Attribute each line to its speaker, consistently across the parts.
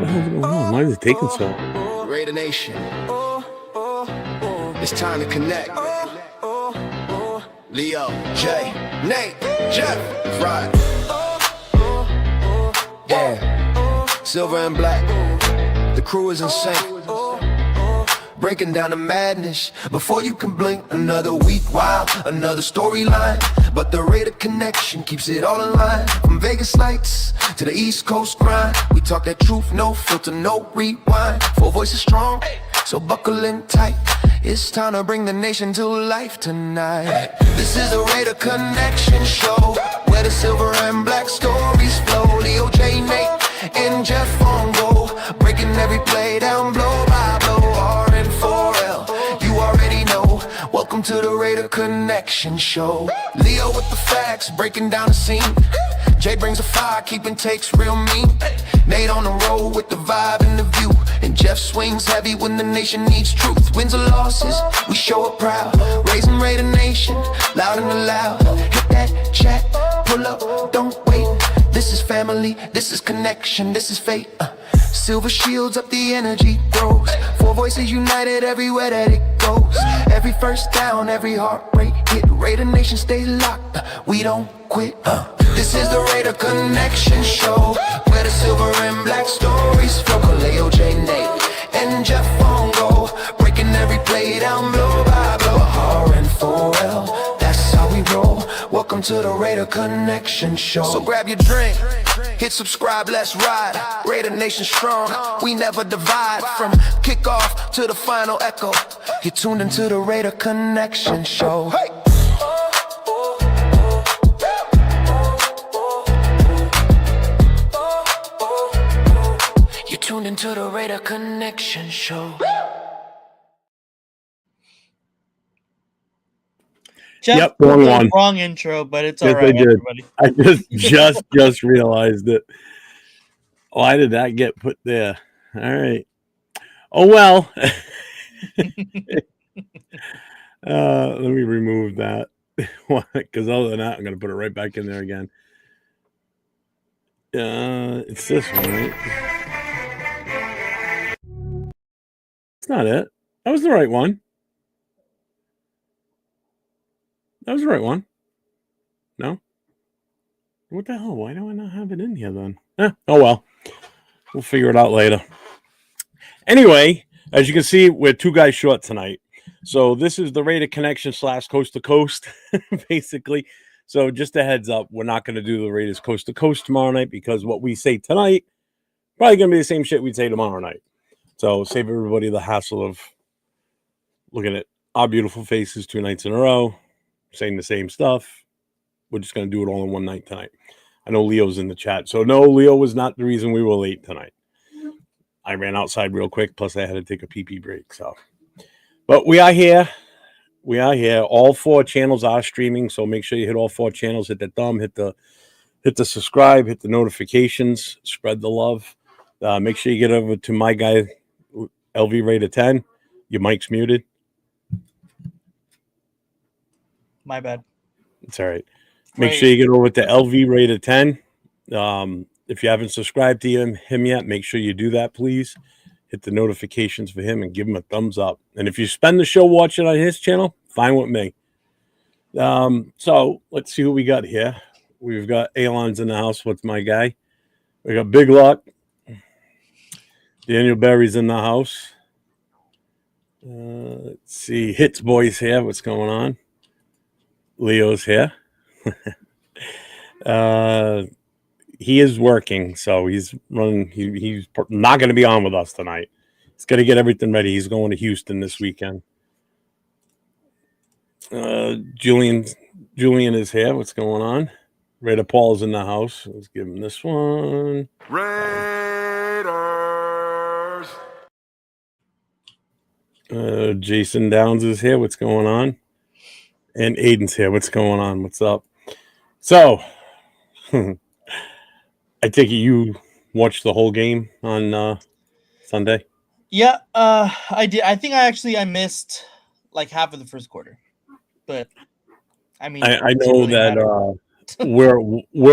Speaker 1: the hell's going on? Why is it taking so long?
Speaker 2: Raider Nation. It's time to connect. Leo, Jay, Nate, Jeff, right. Yeah, silver and black. The crew is insane. Breaking down the madness before you can blink. Another week, wow, another storyline. But the Raider connection keeps it all in line. From Vegas lights to the East Coast grind, we talk that truth, no filter, no rewind. Four voices strong, so buckle in tight. It's time to bring the nation to life tonight. This is the Raider Connection Show, where the silver and black stories flow. Leo, J, Nate, and Jeff on go, breaking every play down blow by blow. R-N-4-L, you already know. Welcome to the Raider Connection Show. Leo with the facts, breaking down the scene. Jay brings a fire, keeping takes real mean. Nate on the road with the vibe and the view. And Jeff swings heavy when the nation needs truth. Wins or losses, we show up proud. Raising Raider Nation, loud and loud. Hit that chat, pull up, don't wait. This is family, this is connection, this is fate. Silver shields up, the energy grows. Four voices united everywhere that it goes. Every first down, every heart rate hit. Raider Nation stays locked, we don't quit. This is the Raider Connection Show, where the silver and black stories flow. Kaleo, J, Nate, and Jeff on go, breaking every play down blow by blow. R-N-4-L, that's how we roll. Welcome to the Raider Connection Show. So grab your drink, hit subscribe, let's ride. Raider Nation strong, we never divide. From kickoff to the final echo, you're tuned into the Raider Connection Show. Hey! You're tuned into the Raider Connection Show.
Speaker 3: Jeff, wrong intro, but it's all right, everybody.
Speaker 1: I just realized it. Why did that get put there? All right. Oh, well. Let me remove that. Because other than that, I'm going to put it right back in there again. It's this one, right? It's not it. That was the right one. That was the right one. No? What the hell? Why do I not have it in here then? Oh, well. We'll figure it out later. Anyway, as you can see, we're two guys short tonight. So this is the Raider Connection / Coast to Coast, basically. So just a heads up, we're not going to do the Raiders Coast to Coast tomorrow night because what we say tonight probably going to be the same shit we'd say tomorrow night. So save everybody the hassle of looking at our beautiful faces 2 nights in a row, saying the same stuff. We're just going to do it all in one night tonight. I know Leo's in the chat. So no, Leo was not the reason we were late tonight. I ran outside real quick. Plus I had to take a pee-pee break. So, but we are here. We are here. All 4 channels are streaming. So make sure you hit all 4 channels. Hit the thumb, hit the subscribe, hit the notifications, spread the love. Make sure you get over to my guy, LV Raider 10. Your mic's muted.
Speaker 3: My bad.
Speaker 1: It's all right. Make sure you get over to LV Raider 10. If you haven't subscribed to him yet, make sure you do that, please. Hit the notifications for him and give him a thumbs up. And if you spend the show watching on his channel, fine with me. So let's see who we got here. We've got Alon's in the house. What's my guy? We got Big Luck. Daniel Berry's in the house. Let's see. Hits Boy's here. What's going on? Leo's here. He is working, so he's running. He's not going to be on with us tonight. He's got to get everything ready. He's going to Houston this weekend. Julian is here. What's going on? Raider Paul's in the house. Let's give him this one.
Speaker 4: Raiders.
Speaker 1: Jason Downs is here. What's going on? And Aiden's here. What's going on? What's up? So, I take it you watched the whole game on Sunday?
Speaker 3: Yeah, I did. I think I missed like half of the first quarter. But, I mean...
Speaker 1: I know that where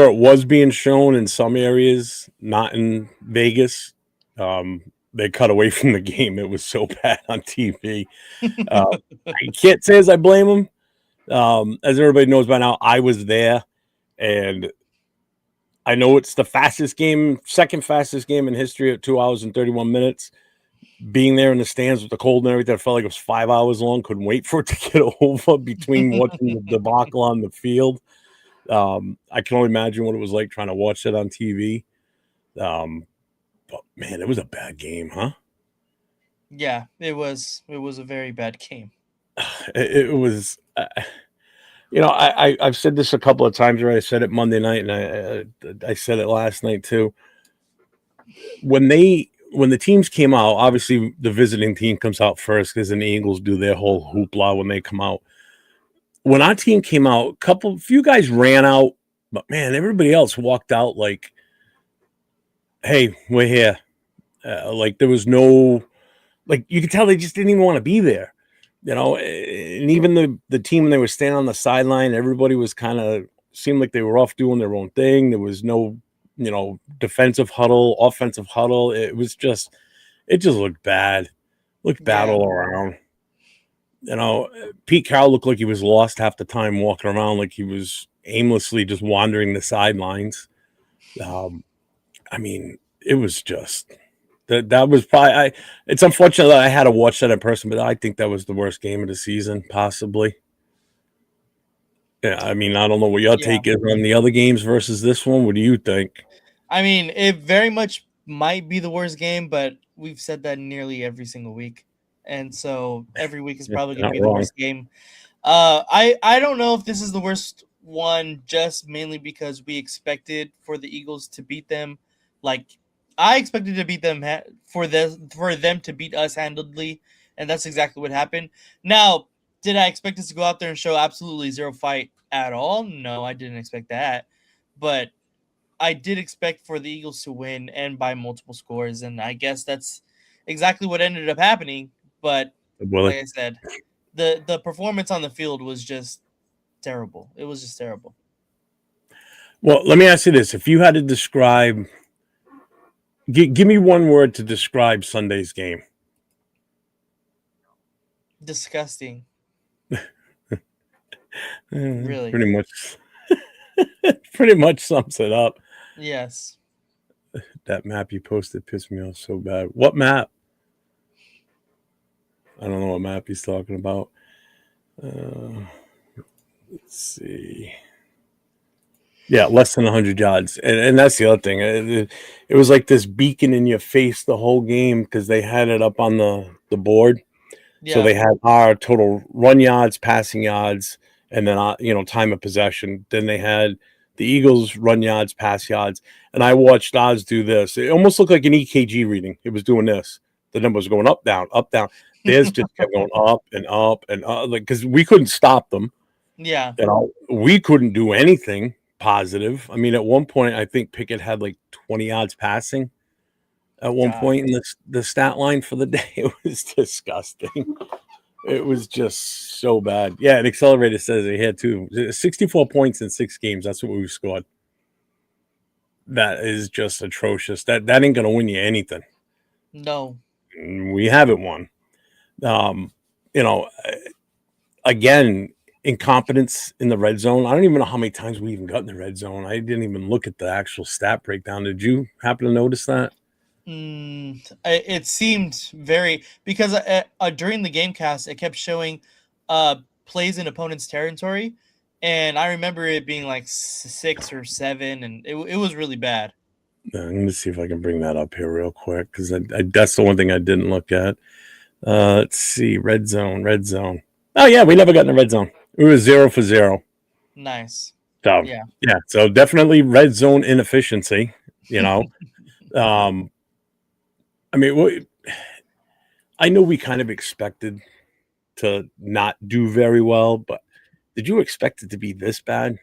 Speaker 1: it was being shown in some areas, not in Vegas, They cut away from the game. It was so bad on TV. I can't say as I blame them. As everybody knows by now, I was there, and I know it's the fastest game, second fastest game in history at 2 hours and 31 minutes. Being there in the stands with the cold and everything, I felt like it was 5 hours long. Couldn't wait for it to get over between watching the debacle on the field. I can only imagine what it was like trying to watch it on TV. But man, it was a bad game, huh?
Speaker 3: Yeah, it was a very bad game.
Speaker 1: It was. I've said this a couple of times already. I said it Monday night, and I said it last night too. When the teams came out, obviously the visiting team comes out first because the Eagles do their whole hoopla when they come out. When our team came out, few guys ran out, but man, everybody else walked out like, "Hey, we're here." Like there was no, like you could tell they just didn't even want to be there. And even the team when they were standing on the sideline, everybody was kind of seemed like they were off doing their own thing. There was no, defensive huddle, offensive huddle. It just looked bad. Looked bad
Speaker 3: Yeah.
Speaker 1: all around. Pete Carroll looked like he was lost half the time walking around, like he was aimlessly just wandering the sidelines. I mean, it was just that was probably it's unfortunate that I had to watch that in person, but I think that was the worst game of the season, possibly. Yeah, I mean, I don't know what your
Speaker 3: Yeah.
Speaker 1: take is on the other games versus this one. What do you think?
Speaker 3: I mean, it very much might be the worst game, but we've said that nearly every single week. And so every week is
Speaker 1: Yeah,
Speaker 3: probably going to
Speaker 1: not
Speaker 3: be the
Speaker 1: wrong.
Speaker 3: worst game. I don't know if this is the worst one, just mainly because we expected for the Eagles to beat them. Like I expected to beat them for them to beat us handedly, and that's exactly what happened. Now, did I expect us to go out there and show absolutely zero fight at all? No, I didn't expect that. But I did expect for the Eagles to win and by multiple scores, and I guess that's exactly what ended up happening. But like
Speaker 1: Willie.
Speaker 3: I said, the performance on the field was just terrible. It was just terrible.
Speaker 1: Well, let me ask you this: if you had to describe, give me one word to describe Sunday's game.
Speaker 3: Disgusting. Really.
Speaker 1: Pretty much sums it up.
Speaker 3: Yes.
Speaker 1: That map you posted pissed me off so bad. What map? I don't know what map he's talking about. Let's see. Yeah, less than 100 yards. And that's the other thing. It was like this beacon in your face the whole game because they had it up on the board. So
Speaker 3: Yeah.
Speaker 1: they had our total run yards, passing yards, and then, time of possession. Then they had the Eagles run yards, pass yards. And I watched Oz do this. It almost looked like an EKG reading. It was doing this. The number was going up, down, up, down. Theirs just kept going up and up and up, like because we couldn't stop them.
Speaker 3: Yeah.
Speaker 1: We couldn't do anything positive. I mean, at one point, I think Pickett had like 20 yards passing. At one point in the stat line for the day, it was disgusting. It was just so bad. Yeah, and Accelerator says he had 64 points in 6 games. That's what we scored. That is just atrocious. That ain't gonna win you anything.
Speaker 3: No.
Speaker 1: We haven't won. You know, again, incompetence in the red zone. I don't even know how many times we even got in the red zone. I didn't even look at the actual stat breakdown. Did you happen to notice that?
Speaker 3: It seemed very because during the game cast, it kept showing plays in opponent's territory, and I remember it being like 6 or 7, and it was really bad.
Speaker 1: Let me see if I can bring that up here real quick because that's the one thing I didn't look at. Let's see, red zone. Oh yeah, we never got in the red zone. It was 0 for 0.
Speaker 3: Nice.
Speaker 1: So
Speaker 3: Yeah.
Speaker 1: So definitely red zone inefficiency. I mean, I know we kind of expected to not do very well, but did you expect it to be this bad?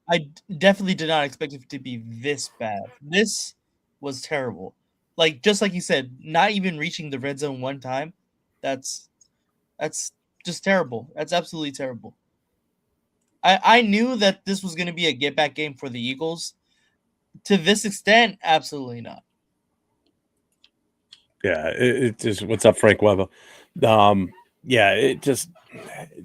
Speaker 3: I definitely did not expect it to be this bad. This was terrible. Like just like you said, not even reaching the red zone one time. That's just terrible. That's absolutely terrible. I knew that this was going to be a get back game for the Eagles. To this extent, absolutely not.
Speaker 1: Yeah, it just what's up, Frank Weber? Yeah, it just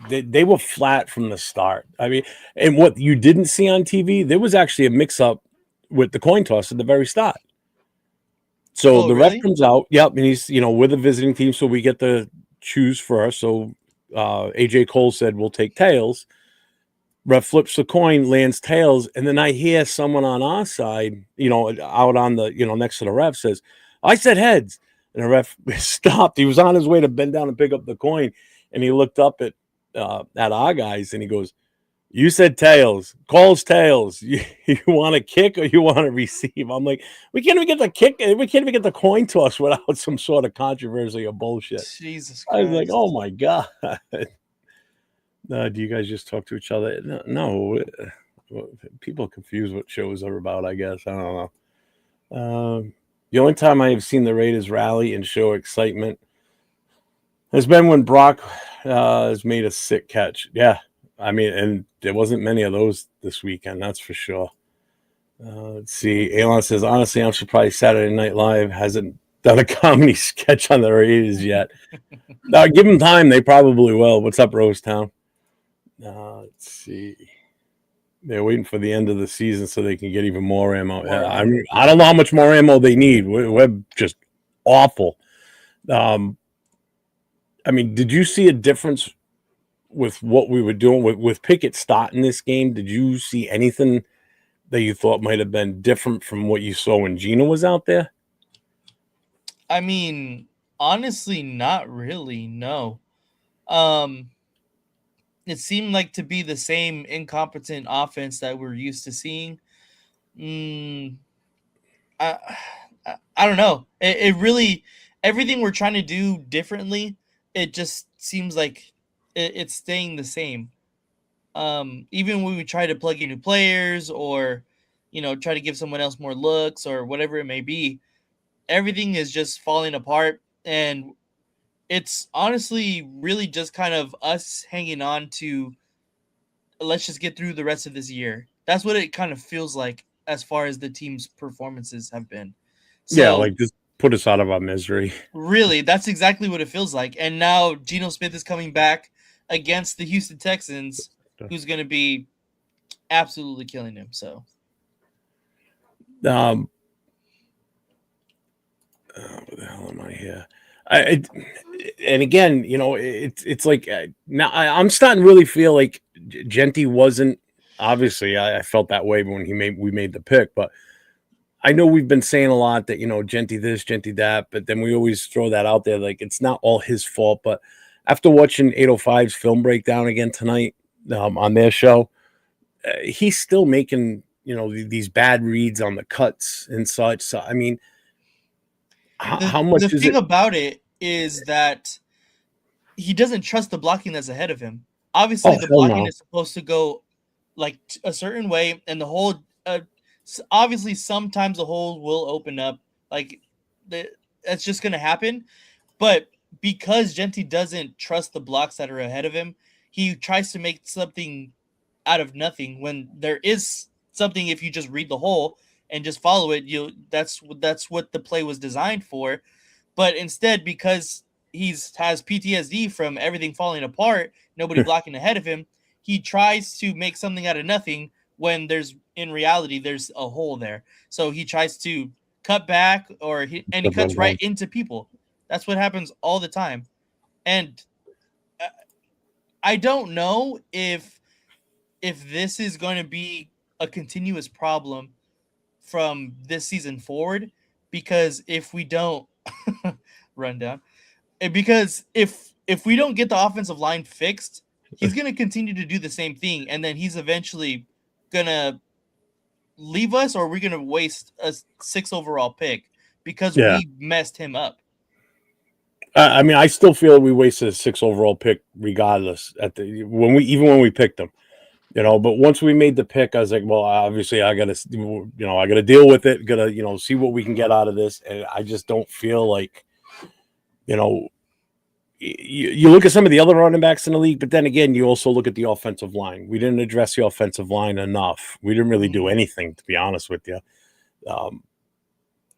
Speaker 1: they were flat from the start. I mean, and what you didn't see on TV, there was actually a mix up with the coin toss at the very start. So
Speaker 3: Oh,
Speaker 1: the ref
Speaker 3: really?
Speaker 1: comes out, yep, and he's with a visiting team, so we get to choose first. So AJ Cole said we'll take tails. Ref flips the coin, lands tails, and then I hear someone on our side, out on the, next to the ref says, I said heads. And the ref stopped. He was on his way to bend down and pick up the coin. And he looked up at our guys and he goes, you said tails. Calls tails. You want to kick or you want to receive? I'm like, we can't even get the kick. We can't even get the coin toss without some sort of controversy or bullshit.
Speaker 3: Jesus
Speaker 1: I was like, oh
Speaker 3: Christ.
Speaker 1: my God. Do you guys just talk to each other? No. People confuse what shows are about, I guess. I don't know. The only time I have seen the Raiders rally and show excitement has been when Brock has made a sick catch. Yeah. I mean, and there wasn't many of those this weekend, that's for sure. Let's see. Elon says, honestly, I'm surprised Saturday Night Live hasn't done a comedy sketch on the Raiders yet. Give them time. They probably will. What's up, Rosetown? Let's see. They're waiting for the end of the season so they can get even more ammo. I don't know how much more ammo they need. We're just awful. I mean, did you see a difference with what we were doing with Pickett starting this game? Did you see anything that you thought might have been different from what you saw when Gino was out there?
Speaker 3: I mean, honestly, not really. No. Um, it seemed like to be the same incompetent offense that we're used to seeing. Mm, I, I don't know. It really everything we're trying to do differently. It just seems like it's staying the same. Even when we try to plug in new players or try to give someone else more looks or whatever it may be, everything is just falling apart, and it's honestly really just kind of us hanging on to let's just get through the rest of this year. That's what it kind of feels like as far as the team's performances have been.
Speaker 1: Yeah,
Speaker 3: So
Speaker 1: like just put us out of our misery.
Speaker 3: really, that's exactly what it feels like. And now Geno Smith is coming back against the Houston Texans, who's going to be absolutely killing him. So,
Speaker 1: What the hell am I here? And again, it's like now I'm starting to really feel like Genty wasn't. Obviously, I felt that way when we made the pick, but I know we've been saying a lot that Genty this, Genty that, but then we always throw that out there like it's not all his fault. But after watching 805's film breakdown again tonight on their show, he's still making these bad reads on the cuts and such. So I mean, how much
Speaker 3: the
Speaker 1: is
Speaker 3: thing
Speaker 1: it?
Speaker 3: about it is that he doesn't trust the blocking that's ahead of him.
Speaker 1: Oh
Speaker 3: Obviously, the
Speaker 1: hell
Speaker 3: blocking
Speaker 1: no!
Speaker 3: is supposed to go like a certain way, and the hole. Obviously, sometimes the hole will open up. Like that's just gonna happen. But because Genty doesn't trust the blocks that are ahead of him, he tries to make something out of nothing when there is something. If you just read the hole and just follow it, that's what the play was designed for. But instead, because has PTSD from everything falling apart, nobody blocking ahead of him, he tries to make something out of nothing when there's in reality there's a hole there. So he tries to cut back and he cuts right into people. That's what happens all the time. And I don't know if this is going to be a continuous problem from this season forward, because if we don't run down, because if we don't get the offensive line fixed, he's going to continue to do the same thing, and then he's eventually going to leave us, or we're going to waste a 6 overall pick because
Speaker 1: Yeah,
Speaker 3: we messed him up.
Speaker 1: I mean, I still feel we wasted a 6 overall pick, regardless. When we picked him, But once we made the pick, I was like, well, obviously, I gotta, I gotta deal with it. Gotta, see what we can get out of this. And I just don't feel like, you know, you look at some of the other running backs in the league, but then again, you also look at the offensive line. We didn't address the offensive line enough. We didn't really do anything, to be honest with you.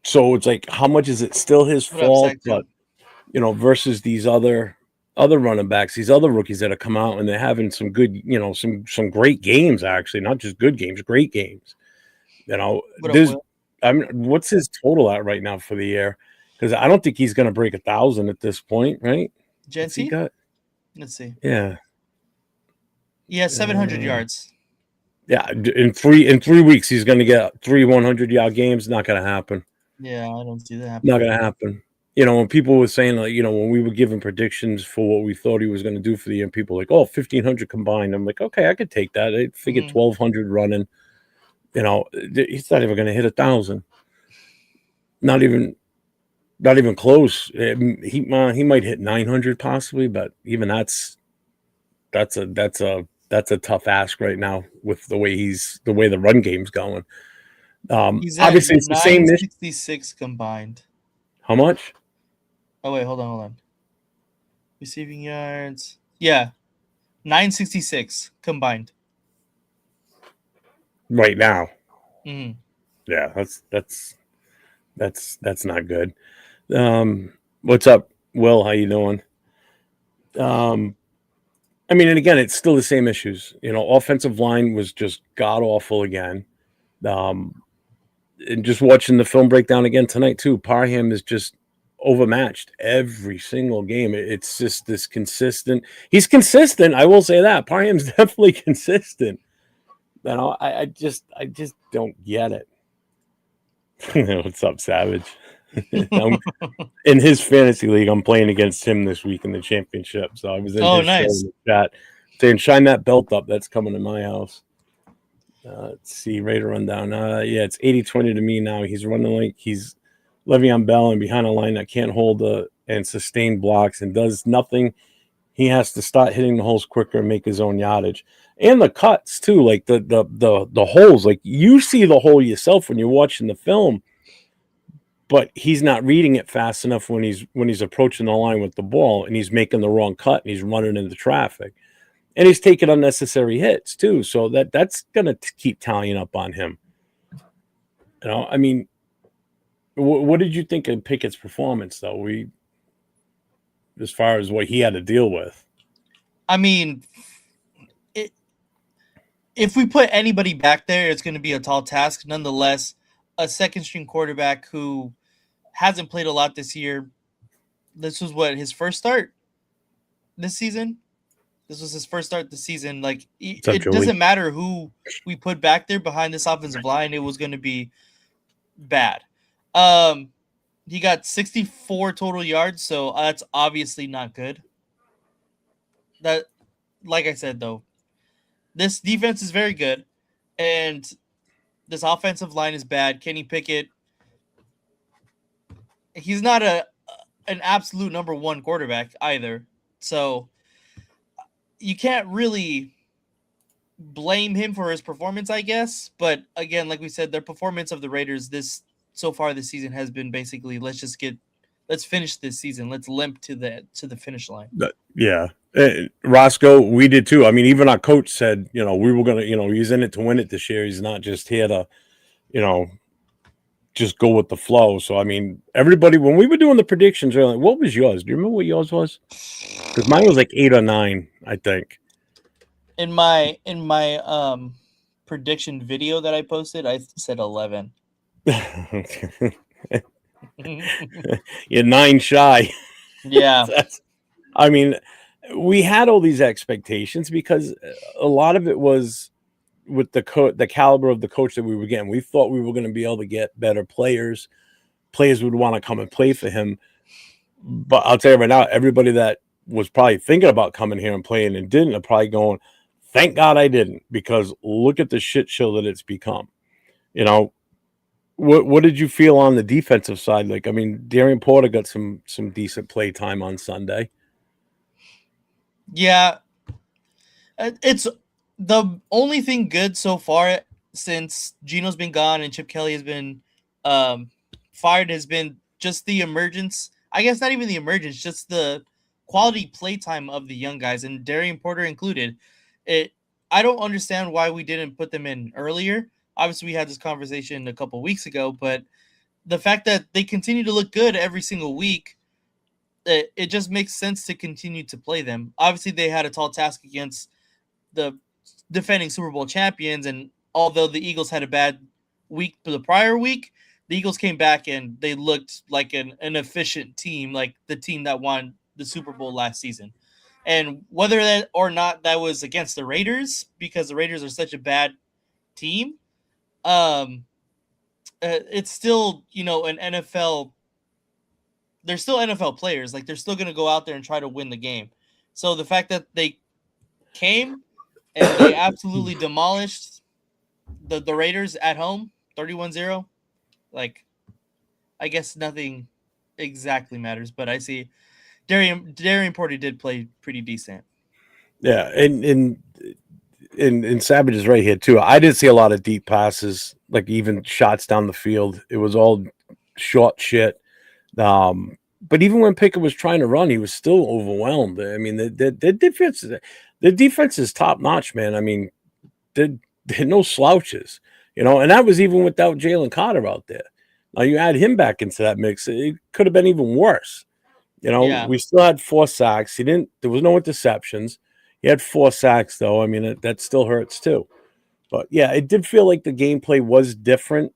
Speaker 1: So it's like, how much is it still his
Speaker 3: What up,
Speaker 1: fault?
Speaker 3: Zach?
Speaker 1: But versus these other running backs, these other rookies that have come out and they're having some good, some great games actually, not just good games, great games.
Speaker 3: What up,
Speaker 1: There's,
Speaker 3: Will?
Speaker 1: what's his total at right now for the year? Because I don't think he's going to break 1,000 at this point, right? What's he
Speaker 3: Genty?
Speaker 1: got?
Speaker 3: Let's see.
Speaker 1: Yeah,
Speaker 3: He has 700
Speaker 1: uh,
Speaker 3: yards.
Speaker 1: yeah. In 3 weeks, he's going to get 3 100-yard games. Not going to happen.
Speaker 3: Yeah, I don't see that
Speaker 1: Not
Speaker 3: happening.
Speaker 1: going to happen. When people were saying, like, when we were giving predictions for what we thought he was going to do for the year, people were like, oh, 1,500 combined. I'm like, okay, I could take that. I figured
Speaker 3: Mhm.
Speaker 1: 1,200 running. He's not even going to hit 1,000. Not even, not even close. He might hit 900 possibly, but even that's a tough ask right now with the way the run game's going.
Speaker 3: He's at
Speaker 1: Obviously, it's the same issue.
Speaker 3: 966 combined.
Speaker 1: How much?
Speaker 3: Oh, wait, hold on. Receiving yards. Yeah, 966 combined.
Speaker 1: Right now?
Speaker 3: Mm-hmm.
Speaker 1: Yeah, that's not good. What's up, Will? How you doing? Um, and again, it's still the same issues. Offensive line was just god awful again. Um, and just watching the film breakdown again tonight too, Parham is just overmatched every single game. It's just this consistent. He's consistent. I will say that Parham's definitely consistent. I just don't get it. What's up, Savage? I'm, in his fantasy league, I'm playing against him this week in the championship. So I was in
Speaker 3: Oh,
Speaker 1: his show
Speaker 3: nice.
Speaker 1: in the chat saying, "Shine that belt up. That's coming to my house." Let's see, Raider rundown. Yeah, it's 80-20 to me now. He's running like he's Le'Veon Bell and behind a line that can't hold and sustain blocks and does nothing. He has to start hitting the holes quicker and make his own yardage. And the cuts too, like the holes. Like you see the hole yourself when you're watching the film, but he's not reading it fast enough when he's approaching the line with the ball and he's making the wrong cut and he's running into traffic. And he's taking unnecessary hits too. So that's gonna keep tallying up on him. I mean, what did you think of Pickett's performance though? As far as what he had to deal with.
Speaker 3: I mean, if we put anybody back there, it's going to be a tall task. Nonetheless, a second string quarterback who hasn't played a lot this year. This was his first start this season. This was his first start this season. Like
Speaker 1: What's up,
Speaker 3: it
Speaker 1: Joey?
Speaker 3: doesn't matter who we put back there behind this offensive line, it was going to be bad. He got 64 total yards, so that's obviously not good. That, like I said though, this defense is very good, and this offensive line is bad. Kenny Pickett, he's not an absolute number one quarterback either. So you can't really blame him for his performance, I guess. But again, like we said, their performance of the Raiders so far this season has been basically let's finish this season. Let's limp to the finish line.
Speaker 1: Yeah. Roscoe, we did too. I mean, even our coach said, we were gonna, he's in it to win it this year. He's not just here to, you know, just go with the flow. So I mean, everybody when we were doing the predictions, we were like, what was yours? Do you remember what yours was? Because mine was like 8 or 9, I think.
Speaker 3: In my prediction video that I posted, I said 11.
Speaker 1: You're 9 shy.
Speaker 3: Yeah.
Speaker 1: I mean, we had all these expectations because a lot of it was with the caliber of the coach that we were getting. We thought we were going to be able to get better players. Players would want to come and play for him. But I'll tell you right now, everybody that was probably thinking about coming here and playing and didn't are probably going, thank God I didn't, because look at the shit show that it's become. What did you feel on the defensive side? Like, I mean, Darian Porter got some decent play time on Sunday.
Speaker 3: Yeah. It's the only thing good so far since Gino's been gone and Chip Kelly has been fired has been just the emergence. I guess not even the emergence, just the quality playtime of the young guys, and Darian Porter included. I don't understand why we didn't put them in earlier. Obviously, we had this conversation a couple weeks ago, but the fact that they continue to look good every single week, it just makes sense to continue to play them. Obviously, they had a tall task against the defending Super Bowl champions, and although the Eagles had a bad week the prior week, the Eagles came back and they looked like an efficient team, like the team that won the Super Bowl last season. And whether that or not that was against the Raiders, because the Raiders are such a bad team, um, it's still, an NFL. They're still NFL players. Like, they're still going to go out there and try to win the game. So the fact that they came and they absolutely demolished the Raiders at home, 31-0, like, I guess nothing exactly matters. But I see Darian Porter did play pretty decent.
Speaker 1: Yeah, and Savage is right here too. I didn't see a lot of deep passes, like even shots down the field. It was all short shit. But even when Pickett was trying to run, he was still overwhelmed. I mean, the defense is top notch, man. I mean, they're no slouches, and that was even without Jalen Carter out there. Now you add him back into that mix, it could have been even worse.
Speaker 3: Yeah.
Speaker 1: We still had 4 sacks. There was no interceptions. He had 4 sacks, though. I mean, that still hurts too. But yeah, it did feel like the gameplay was different.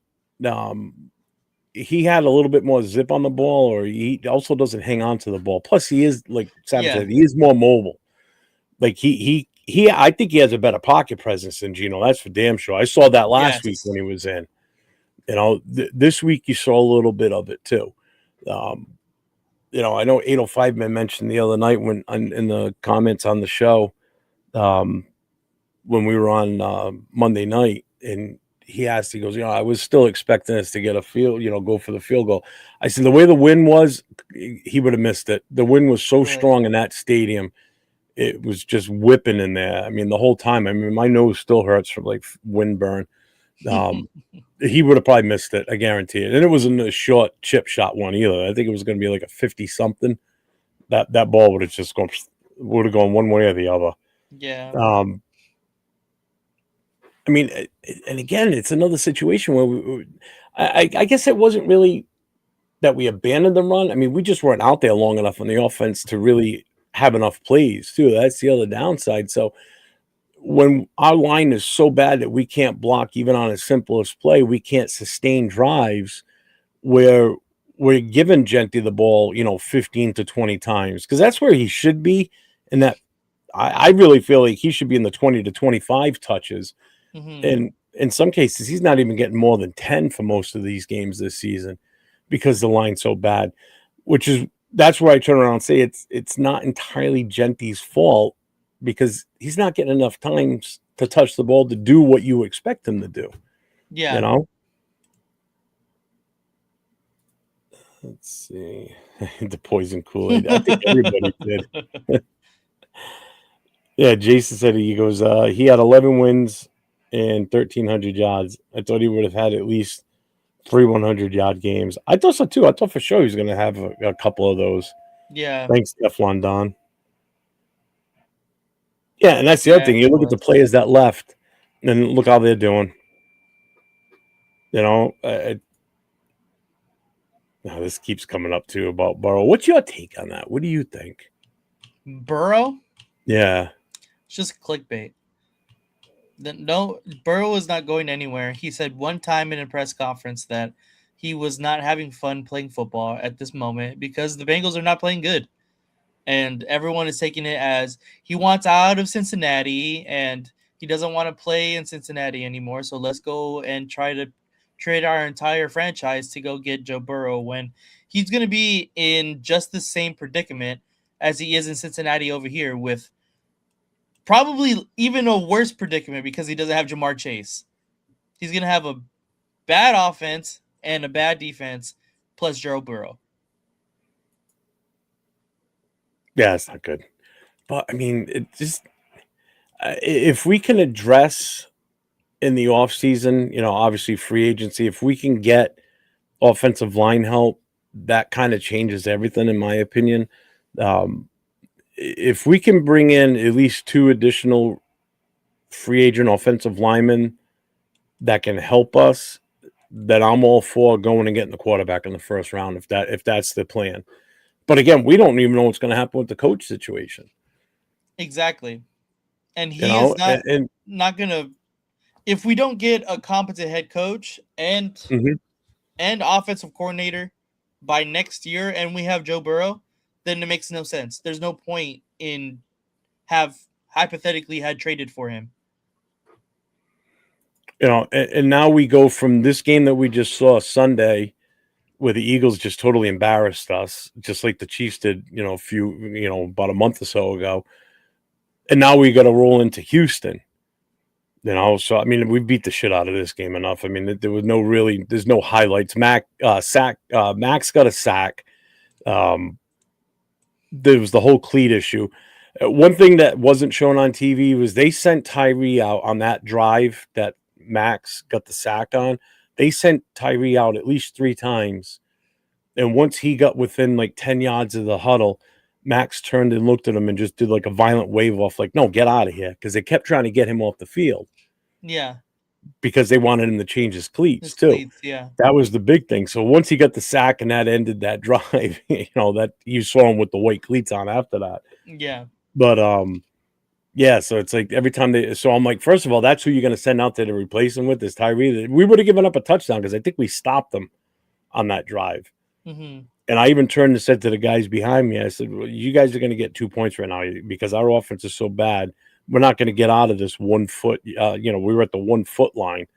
Speaker 1: He had a little bit more zip on the ball, or he also doesn't hang on to the ball. Plus, he is, like Savage said, he is more mobile. Like I think he has a better pocket presence than Geno. That's for damn sure. I saw that last week when he was in. This week you saw a little bit of it too. I know 805 man mentioned the other night in the comments on the show, when we were on Monday night, and he goes, I was still expecting us to get a field, go for the field goal. I said, the way the wind was, he would have missed it. The wind was so strong in that stadium. It was just whipping in there. I mean, the whole time. I mean, my nose still hurts from like wind burn. He would have probably missed it. I guarantee it. And it wasn't a short chip shot one either. I think it was going to be like a 50 something. That ball would have gone one way or the other.
Speaker 3: Yeah.
Speaker 1: I mean, and again, it's another situation where I guess it wasn't really that we abandoned the run. I mean, we just weren't out there long enough on the offense to really have enough plays too. That's the other downside. So when our line is so bad that we can't block even on the simplest play, we can't sustain drives where we're giving Gentry the ball, 15 to 20 times, because that's where he should be. And that I really feel like he should be in the 20 to 25 touches.
Speaker 3: Mm-hmm.
Speaker 1: And in some cases, he's not even getting more than 10 for most of these games this season because the line's so bad, that's where I turn around and say it's not entirely Gentry's fault, because he's not getting enough times to touch the ball to do what you expect him to do.
Speaker 3: Yeah.
Speaker 1: Let's see. The poison Kool-Aid. I think everybody did. Yeah, Jason said he goes, he had 11 wins and 1,300 yards. I thought he would have had at least 3 100-yard games. I thought so too. I thought for sure he was going to have a couple of those.
Speaker 3: Yeah.
Speaker 1: Thanks, Teflon Don. Yeah, and that's the other thing. You look at the players that left, and look how they're doing. Now this keeps coming up too about Burrow. What's your take on that? What do you think?
Speaker 3: Burrow?
Speaker 1: Yeah.
Speaker 3: It's just clickbait. No, Burrow is not going anywhere. He said one time in a press conference that he was not having fun playing football at this moment because the Bengals are not playing good. And everyone is taking it as he wants out of Cincinnati and he doesn't want to play in Cincinnati anymore. So let's go and try to trade our entire franchise to go get Joe Burrow, when he's going to be in just the same predicament as he is in Cincinnati over here, with probably even a worse predicament because he doesn't have Jamar Chase. He's going to have a bad offense and a bad defense plus Joe Burrow.
Speaker 1: Yeah, it's not good. But, I mean, it just if we can address in the offseason, obviously free agency, if we can get offensive line help, that kind of changes everything, in my opinion. If we can bring in at least 2 additional free agent offensive linemen that can help us, then I'm all for going and getting the quarterback in the first round if that's the plan. But again, we don't even know what's going to happen with the coach situation.
Speaker 3: Exactly. And
Speaker 1: You
Speaker 3: he is
Speaker 1: know, and
Speaker 3: not gonna, if we don't get a competent head coach
Speaker 1: mhm.
Speaker 3: and offensive coordinator by next year, and we have Joe Burrow, then it makes no sense. There's no point in have hypothetically had traded for him.
Speaker 1: And now we go from this game that we just saw Sunday, where the Eagles just totally embarrassed us, just like the Chiefs did, about a month or so ago. And now we got to roll into Houston. So I mean, we beat the shit out of this game enough. I mean, there's no highlights. Max got a sack. Um, there was the whole cleat issue. One thing that wasn't shown on TV was they sent Tyree out on that drive that Max got the sack on. They sent Tyree out at least 3 times. And once he got within like 10 yards of the huddle, Max turned and looked at him and just did like a violent wave off, like, no, get out of here. Because they kept trying to get him off the field
Speaker 3: Yeah,
Speaker 1: because they wanted him to change his cleats
Speaker 3: his
Speaker 1: too.
Speaker 3: cleats. Yeah,
Speaker 1: That was the big thing. So once he got the sack and that ended that drive, that you saw him with the white cleats on after that.
Speaker 3: yeah,
Speaker 1: But yeah, so it's like every time so I'm like, first of all, that's who you're going to send out there to replace him with is Tyree. We would have given up a touchdown because I think we stopped them on that drive.
Speaker 3: mm-hmm.
Speaker 1: And I even turned and said to the guys behind me, I said, well, you guys are going to get 2 points right now because our offense is so bad. We're not going to get out of this 1 foot. We were at the 1 foot line.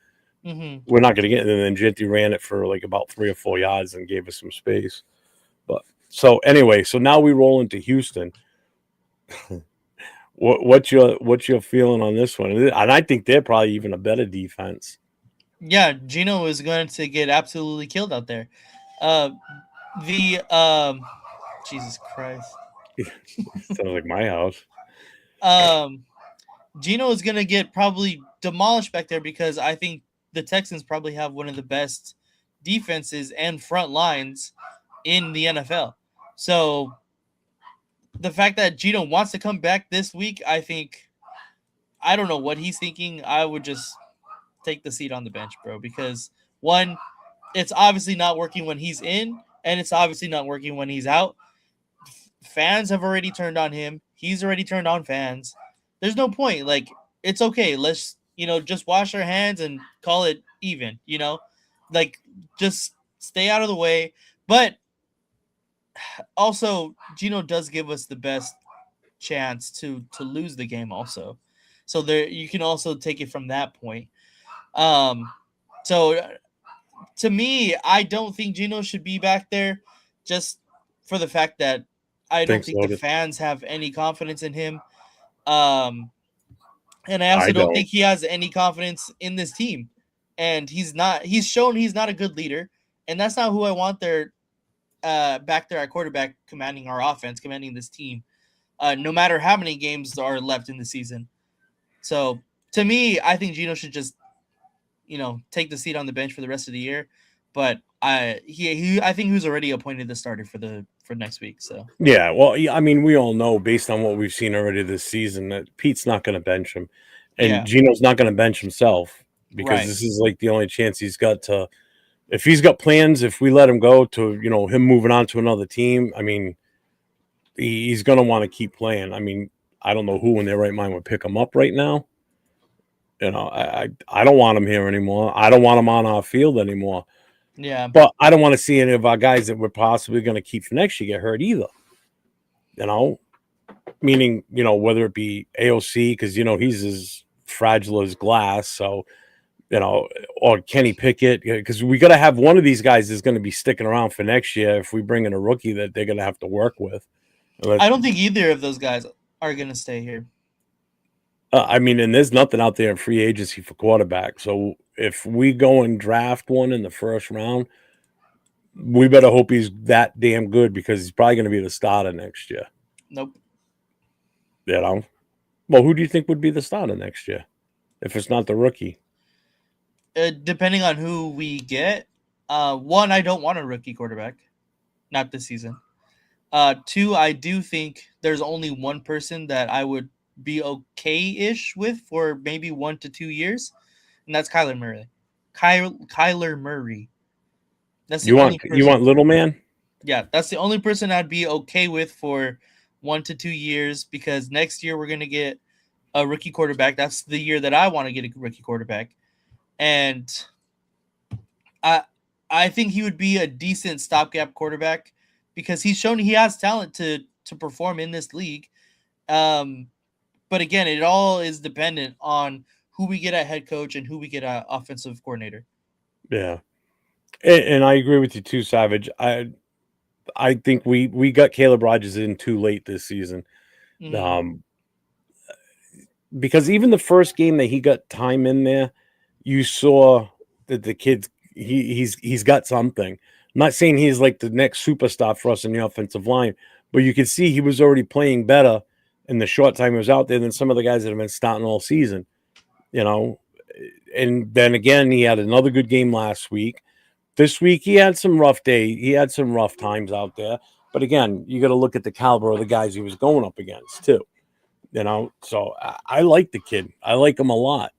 Speaker 3: Mm-hmm.
Speaker 1: We're not going to get. And then Genty ran it for like about 3 or 4 yards and gave us some space. But so anyway, so now we roll into Houston. What's your feeling on this one? And I think they're probably even a better defense.
Speaker 3: Yeah, Gino is going to get absolutely killed out there. The Jesus Christ.
Speaker 1: Sounds like my house.
Speaker 3: Gino is going to get probably demolished back there because I think the Texans probably have one of the best defenses and front lines in the NFL. So the fact that Gino wants to come back this week, I don't know what he's thinking. I would just take the seat on the bench, bro, because one, it's obviously not working when he's in, and it's obviously not working when he's out. Fans have already turned on him. He's already turned on fans. There's no point. Like, it's okay. Let's, just wash our hands and call it even, like, just stay out of the way. But also, Gino does give us the best chance to lose the game also. So there, you can also take it from that point. So to me, I don't think Gino should be back there just for the fact that I don't
Speaker 1: Thanks,
Speaker 3: think the
Speaker 1: Logan.
Speaker 3: fans have any confidence in him. And I also
Speaker 1: I
Speaker 3: don't
Speaker 1: don't.
Speaker 3: think he has any confidence in this team. And he's shown he's not a good leader. And that's not who I want there back there at quarterback, commanding our offense, commanding this team, no matter how many games are left in the season. So to me, I think Gino should just, take the seat on the bench for the rest of the year. But I think he was already appointed the starter for next week. So
Speaker 1: Yeah, well, I mean, we all know based on what we've seen already this season that Pete's not going to bench him, and
Speaker 3: yeah,
Speaker 1: Gino's not going to bench himself because
Speaker 3: right.
Speaker 1: this is like the only chance he's got to. If he's got plans, if we let him go to, him moving on to another team, I mean, he's going to want to keep playing. I mean, I don't know who in their right mind would pick him up right now. I don't want him here anymore. I don't want him on our field anymore.
Speaker 3: Yeah,
Speaker 1: But I don't want to see any of our guys that we're possibly going to keep for next year get hurt either. Meaning, whether it be AOC, because, he's as fragile as glass. So, or Kenny Pickett, because we got to have one of these guys is going to be sticking around for next year if we bring in a rookie that they're going to have to work with.
Speaker 3: I don't think either of those guys are going to stay here.
Speaker 1: I mean, and there's nothing out there in free agency for quarterback. So if we go and draft one in the first round, we better hope he's that damn good because he's probably going to be the starter next year.
Speaker 3: Nope.
Speaker 1: Well, who do you think would be the starter next year if it's not the rookie?
Speaker 3: Depending on who we get, one, I don't want a rookie quarterback, not this season. Two, I do think there's only one person that I would be okay-ish with for maybe 1 to 2 years, and that's Kyler Murray. Kyler Murray. That's the
Speaker 1: You
Speaker 3: only
Speaker 1: want
Speaker 3: person.
Speaker 1: little man?
Speaker 3: Yeah, that's the only person I'd be okay with for 1 to 2 years, because next year we're gonna get a rookie quarterback. That's the year that I want to get a rookie quarterback, and I I think he would be a decent stopgap quarterback because he's shown he has talent to perform in this league. Um, but again, it all is dependent on who we get at head coach and who we get at offensive coordinator.
Speaker 1: Yeah. And I agree with you too, Savage. I think we got Caleb Rogers in too late this season.
Speaker 3: Mm-hmm.
Speaker 1: Um, because even the first game that he got time in there, you saw that the kid he's got something. I'm not saying he's like the next superstar for us in the offensive line, but you could see he was already playing better in the short time he was out there than some of the guys that have been starting all season. You know, and then again he had another good game last week. This week he had some rough day. He had some rough times out there. But again, you got to look at the caliber of the guys he was going up against too. So I like the kid. I like him a lot.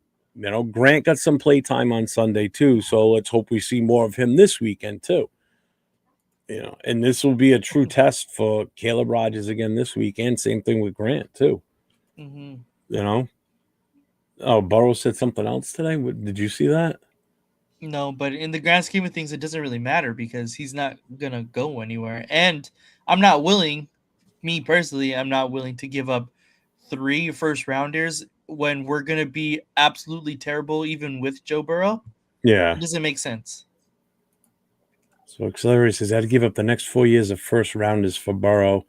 Speaker 1: Grant got some play time on Sunday too. So let's hope we see more of him this weekend too. And this will be a true test for Caleb Rogers again this weekend. Same thing with Grant too.
Speaker 3: Mm-hmm.
Speaker 1: You know. Oh, Burrow said something else today. Did you see that?
Speaker 3: No, but in the grand scheme of things, it doesn't really matter because he's not gonna go anywhere. And I'm not willing, me personally, I'm not willing to give up 3 first rounders when we're gonna be absolutely terrible, even with Joe Burrow.
Speaker 1: Yeah.
Speaker 3: It doesn't make sense.
Speaker 1: So Accelerate says I had to give up the next 4 years of first rounders for Burrow.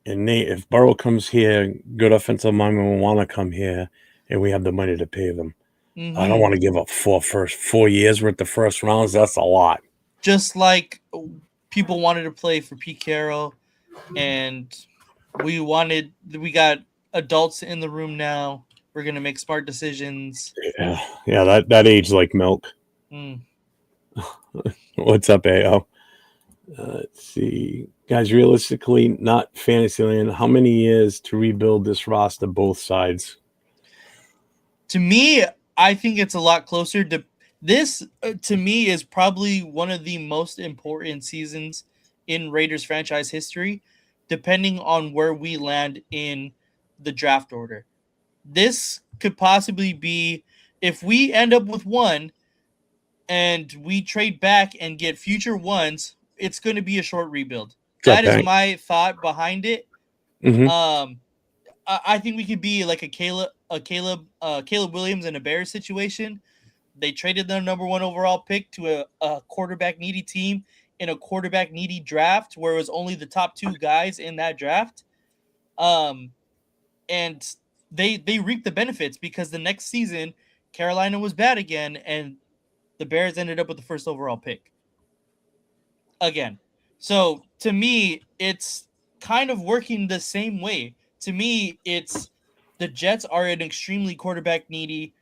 Speaker 1: And Nate, if Burrow comes here, good offensive linemen will want to come here, and we have the money to pay them. I don't
Speaker 3: Mm-hmm.
Speaker 1: want to give up 4 years worth of first rounds. That's a lot.
Speaker 3: Just like people wanted to play for Pete Carroll, and we got adults in the room now. We're gonna make smart decisions.
Speaker 1: Yeah, that age like milk.
Speaker 3: Mm.
Speaker 1: What's up, AO? Let's see. Guys, realistically, not Fantasyland, how many years to rebuild this roster, both sides?
Speaker 3: To me, I think it's a lot closer to this. To me, is probably one of the most important seasons in Raiders franchise history, depending on where we land in the draft order. This could possibly be, if we end up with one and we trade back and get future ones, it's going to be a short rebuild.
Speaker 1: What's up,
Speaker 3: That is
Speaker 1: Hank?
Speaker 3: my thought behind it.
Speaker 1: Mm-hmm.
Speaker 3: I think we could be like a Caleb Williams in a Bears situation. They traded their number 1 overall pick to a quarterback needy team in a quarterback needy draft where it was only the top 2 guys in that draft. And they reaped the benefits because the next season Carolina was bad again and the Bears ended up with the first overall pick again. So to me, it's kind of working the same way. To me, it's the Jets are an extremely quarterback needy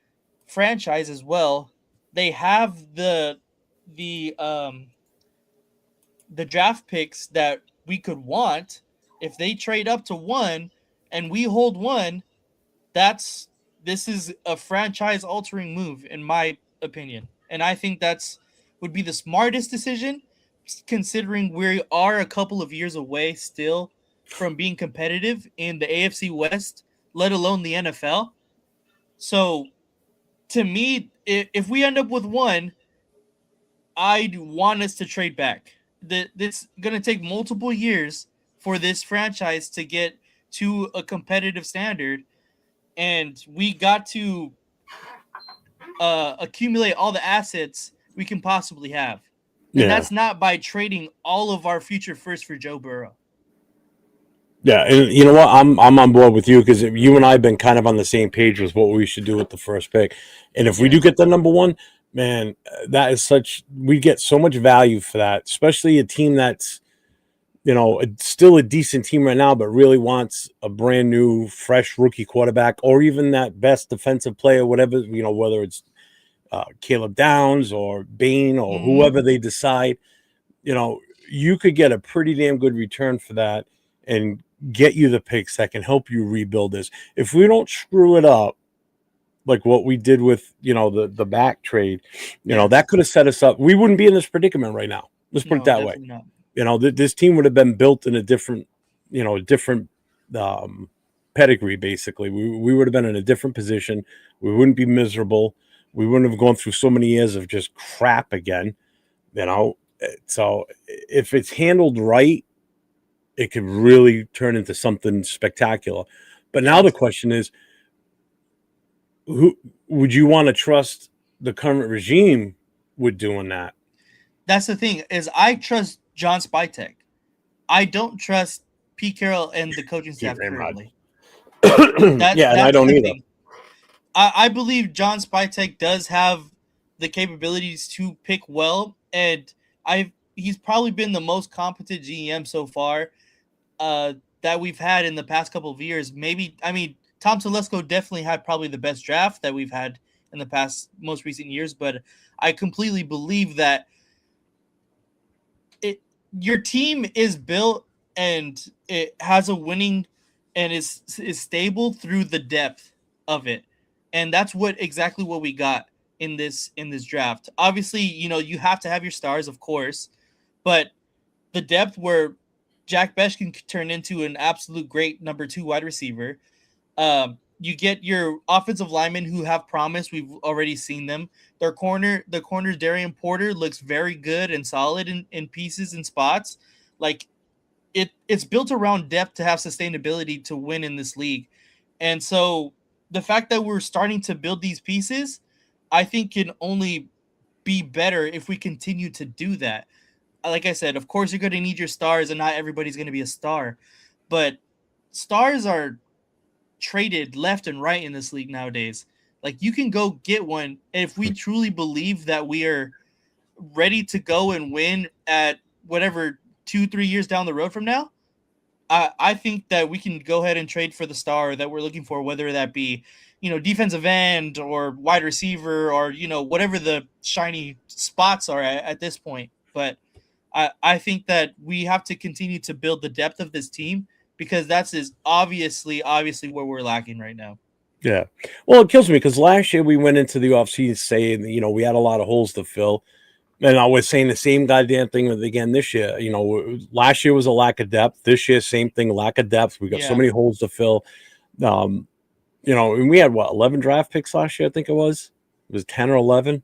Speaker 3: franchise as well. They have the um the draft picks that we could want. If they trade up to 1 and we hold 1, that's this is a franchise altering move in my opinion. And I think that's would be the smartest decision considering we are a couple of years away still from being competitive in the AFC West, let alone the NFL. So to me, if we end up with 1, I'd want us to trade back. This going to take multiple years for this franchise to get to a competitive standard, and we got to accumulate all the assets we can possibly have. And
Speaker 1: Yeah.
Speaker 3: that's not by trading all of our future first for Joe Burrow.
Speaker 1: Yeah, and you know what? I'm on board with you because you and I have been kind of on the same page with what we should do with the first pick. And if we do get the number 1, man, that is we get so much value for that, especially a team that's still a decent team right now, but really wants a brand new, fresh rookie quarterback, or even that best defensive player, whatever whether it's Caleb Downs or Bain or
Speaker 3: Mm-hmm.
Speaker 1: whoever they decide. You could get a pretty damn good return for that and get you the picks that can help you rebuild this. If we don't screw it up, like what we did with the back trade,
Speaker 3: Yes.
Speaker 1: that could have set us up. We wouldn't be in this predicament right now. Let's put it
Speaker 3: No,
Speaker 1: that way.
Speaker 3: definitely not.
Speaker 1: This team would have been built in a different, pedigree. Basically, we would have been in a different position. We wouldn't be miserable. We wouldn't have gone through so many years of just crap again. So if it's handled right, it could really turn into something spectacular. But now
Speaker 3: Yes.
Speaker 1: the question is, who would you want to trust the current regime with doing that?
Speaker 3: That's the thing is I trust John Spytek. I don't trust Pete Carroll and the coaching staff
Speaker 1: Very much.
Speaker 3: currently. That's
Speaker 1: Yeah, and I don't
Speaker 3: the
Speaker 1: either.
Speaker 3: thing. I believe John Spytek does have the capabilities to pick well, and he's probably been the most competent GM so far that we've had in the past couple of years. Maybe Tom Telesco definitely had probably the best draft that we've had in the past most recent years, but I completely believe that your team is built and it has a winning and is stable through the depth of it, and that's exactly what we got in this draft. Obviously, you have to have your stars, of course, but the depth where Jack Besh can turn into an absolute great number 2 wide receiver. You get your offensive linemen who have promise. We've already seen them. The corner Darian Porter looks very good and solid in pieces and spots. Like it's built around depth to have sustainability to win in this league. And so the fact that we're starting to build these pieces, I think can only be better if we continue to do that. Like I said, of course you're going to need your stars and not everybody's going to be a star, but stars are traded left and right in this league nowadays. Like you can go get one. And if we truly believe that we are ready to go and win at whatever 2-3 years down the road from now, I think that we can go ahead and trade for the star that we're looking for, whether that be, defensive end or wide receiver or, whatever the shiny spots are at this point. But I think that we have to continue to build the depth of this team because that's obviously where we're lacking right now.
Speaker 1: Yeah. Well, it kills me because last year we went into the offseason saying, we had a lot of holes to fill. And I was saying the same goddamn thing again this year. Last year was a lack of depth. This year, same thing, lack of depth. We got so many holes to fill. And we had 11 draft picks last year, I think it was. It was 10 or 11,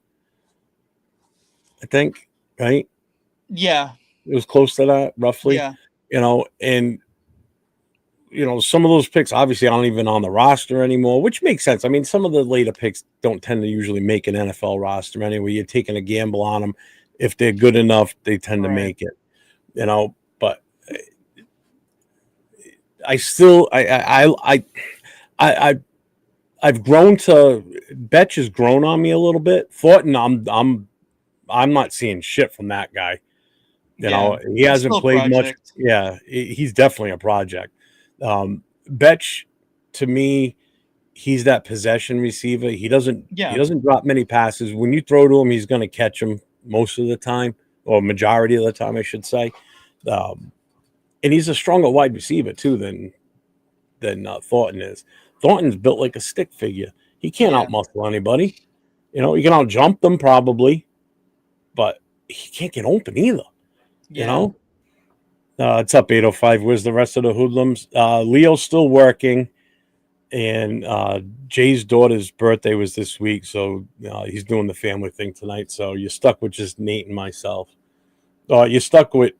Speaker 1: I think, right?
Speaker 3: Yeah.
Speaker 1: It was close to that, roughly.
Speaker 3: Yeah.
Speaker 1: And some of those picks obviously aren't even on the roster anymore, which makes sense. I mean, some of the later picks don't tend to usually make an NFL roster anyway. You're taking a gamble on them. If they're good enough, they tend to make it. But I've grown to Betch has grown on me a little bit. Thornton, I'm not seeing shit from that guy. He hasn't played much. Yeah, he's definitely a project. Betch, to me, he's that possession receiver. He doesn't drop many passes. When you throw to him, he's going to catch them most of the time, or majority of the time, I should say. And he's a stronger wide receiver too than Thornton is. Thornton's built like a stick figure. He can't outmuscle anybody. He can outjump them probably, but he can't get open either. It's up 8:05. Where's the rest of the hoodlums? Leo's still working, and Jay's daughter's birthday was this week, so he's doing the family thing tonight. So you're stuck with just Nate and myself. You're stuck with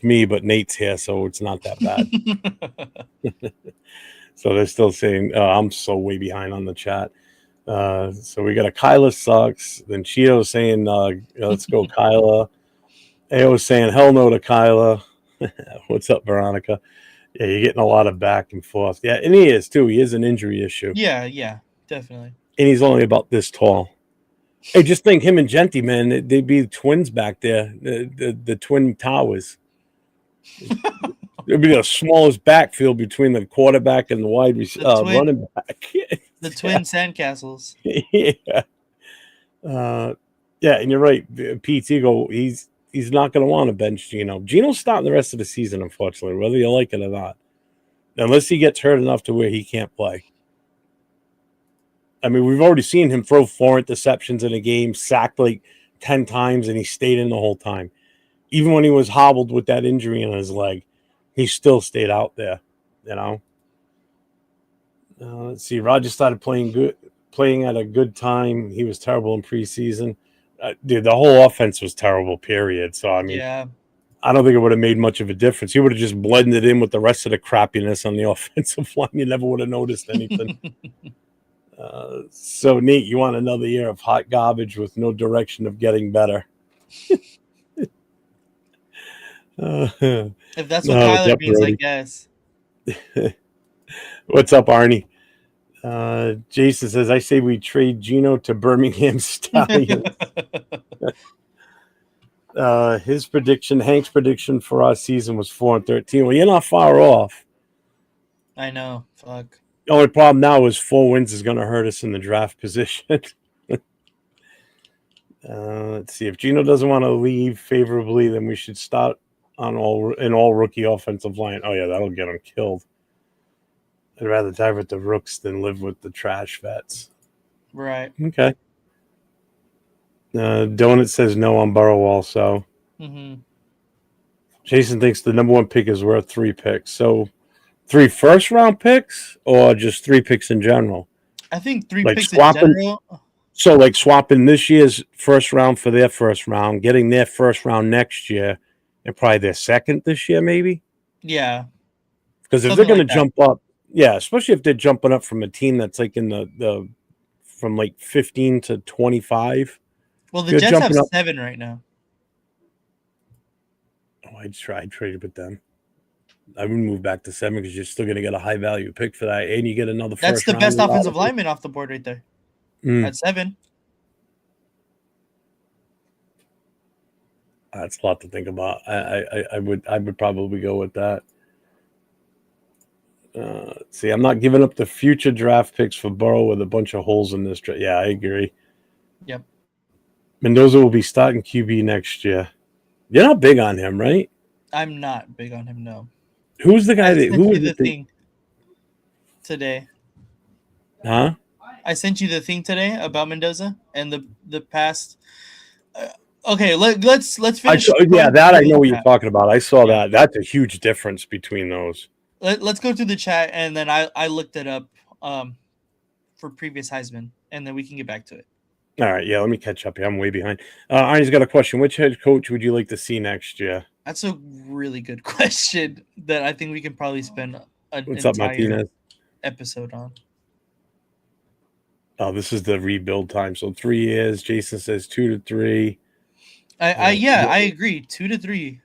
Speaker 1: me, but Nate's here, so it's not that bad. So they're still saying, I'm so way behind on the chat. So we got a Kyla sucks. Then Cheeto saying, let's go Kyla. Ao was saying, hell no to Kyla. What's up, Veronica? Yeah, you're getting a lot of back and forth. Yeah, and he is, too. He is an injury issue.
Speaker 3: Yeah, definitely.
Speaker 1: And he's only about this tall. Hey, just think him and Genty, man, they'd be twins back there, the twin towers. It'd be the smallest backfield between the quarterback and the running back.
Speaker 3: The twin sandcastles.
Speaker 1: Yeah. And you're right. Pete's ego, he's not going to want to bench Geno. Geno's starting the rest of the season, unfortunately, whether you like it or not. Unless he gets hurt enough to where he can't play. I mean, we've already seen him throw 4 interceptions in a game, sacked like 10 times, and he stayed in the whole time. Even when he was hobbled with that injury in his leg, he still stayed out there, you know. Let's see. Roger started playing at a good time. He was terrible in preseason. Dude, the whole offense was terrible, period. So, I mean,
Speaker 3: Yeah.
Speaker 1: I don't think it would have made much of a difference. He would have just blended in with the rest of the crappiness on the offensive line. You never would have noticed anything. So, Nate, you want another year of hot garbage with no direction of getting better.
Speaker 3: If that's what
Speaker 1: what's
Speaker 3: Kyler
Speaker 1: up,
Speaker 3: means, I
Speaker 1: Brody?
Speaker 3: guess.
Speaker 1: What's up, Arnie? Jason says, I say we trade Gino to Birmingham Stallions. Hank's prediction for our season was 4-13. Well, you're not far off.
Speaker 3: I know. Fuck.
Speaker 1: The only problem now is 4 wins is going to hurt us in the draft position. Let's see. If Gino doesn't want to leave favorably, then we should start on all rookie offensive line. Oh yeah, that'll get him killed. I'd rather die with the rooks than live with the trash vets.
Speaker 3: Right.
Speaker 1: Okay. Donut says no on Burrow also.
Speaker 3: Mm-hmm.
Speaker 1: Jason thinks the number 1 pick is worth 3 picks. So 3 first-round picks or just 3 picks in general?
Speaker 3: I think 3
Speaker 1: Like
Speaker 3: picks
Speaker 1: swapping,
Speaker 3: in general.
Speaker 1: So like swapping this year's first round for their first round, getting their first round next year, and probably their second this year, maybe?
Speaker 3: Yeah.
Speaker 1: Because if
Speaker 3: Something
Speaker 1: they're going
Speaker 3: like
Speaker 1: to
Speaker 3: that.
Speaker 1: jump up, yeah, especially if they're jumping up from a team that's like in the from like 15 to 25.
Speaker 3: Well, the
Speaker 1: You're
Speaker 3: Jets have
Speaker 1: jumping up.
Speaker 3: 7 right now.
Speaker 1: Oh, I'd trade with them. I would move back to 7 because you're still going to get a high value pick for that, and you get another
Speaker 3: That's
Speaker 1: first
Speaker 3: the
Speaker 1: round.
Speaker 3: best offensive lineman off the board right there. At 7.
Speaker 1: That's a lot to think about. I would probably go with that. See, I'm not giving up the future draft picks for Burrow with a bunch of holes in this draft. Yeah, I agree.
Speaker 3: Yep.
Speaker 1: Mendoza will be starting QB next year. You're not big on him, right?
Speaker 3: I'm not big on him, no.
Speaker 1: Who's the guy
Speaker 3: I
Speaker 1: that?
Speaker 3: sent
Speaker 1: Who
Speaker 3: you
Speaker 1: is
Speaker 3: the
Speaker 1: it?
Speaker 3: thing today.
Speaker 1: Huh?
Speaker 3: I sent you the thing today about Mendoza and the past. Okay, let's finish.
Speaker 1: Yeah, that I know what you're talking about. I saw that. That's a huge difference between those.
Speaker 3: Let's go through the chat, and then I looked it up for previous Heisman, and then we can get back to it.
Speaker 1: All right, yeah, let me catch up here. I'm way behind. Arnie's got a question. Which head coach would you like to see next year?
Speaker 3: That's a really good question that I think we can probably spend an
Speaker 1: What's up, Martinez?
Speaker 3: Episode on.
Speaker 1: Oh, this is the rebuild time. So 3 years. Jason says 2 to 3.
Speaker 3: I agree. 2 to 3.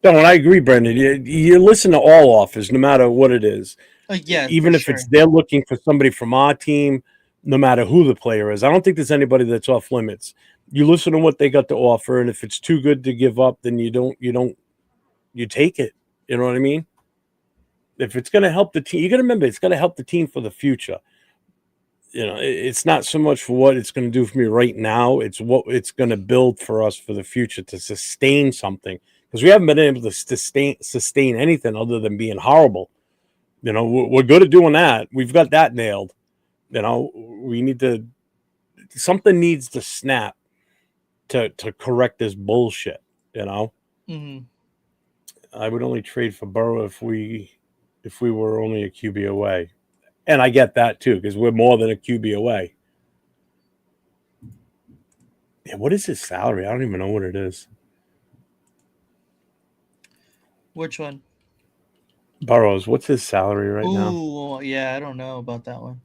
Speaker 1: No, and I agree, Brendan. You listen to all offers, no matter what it is.
Speaker 3: Yeah,
Speaker 1: even if it's they're looking for somebody from our team, no matter who the player is. I don't think there's anybody that's off limits. You listen to what they got to offer, and if it's too good to give up, then you take it. You know what I mean? If it's going to help the team, you got to remember it's going to help the team for the future. You know, it's not so much for what it's going to do for me right now. It's what it's going to build for us for the future to sustain something. Because we haven't been able to sustain anything other than being horrible. You know, we're good at doing that. We've got that nailed. You know, something needs to snap to correct this bullshit. You know, I would only trade for Burrow if we were only a QB away, and I get that too because we're more than a QB away. Yeah, what is his salary? I don't even know what it is.
Speaker 3: Which one?
Speaker 1: Burrows. What's his salary right now?
Speaker 3: Ooh, yeah, I don't know about that one.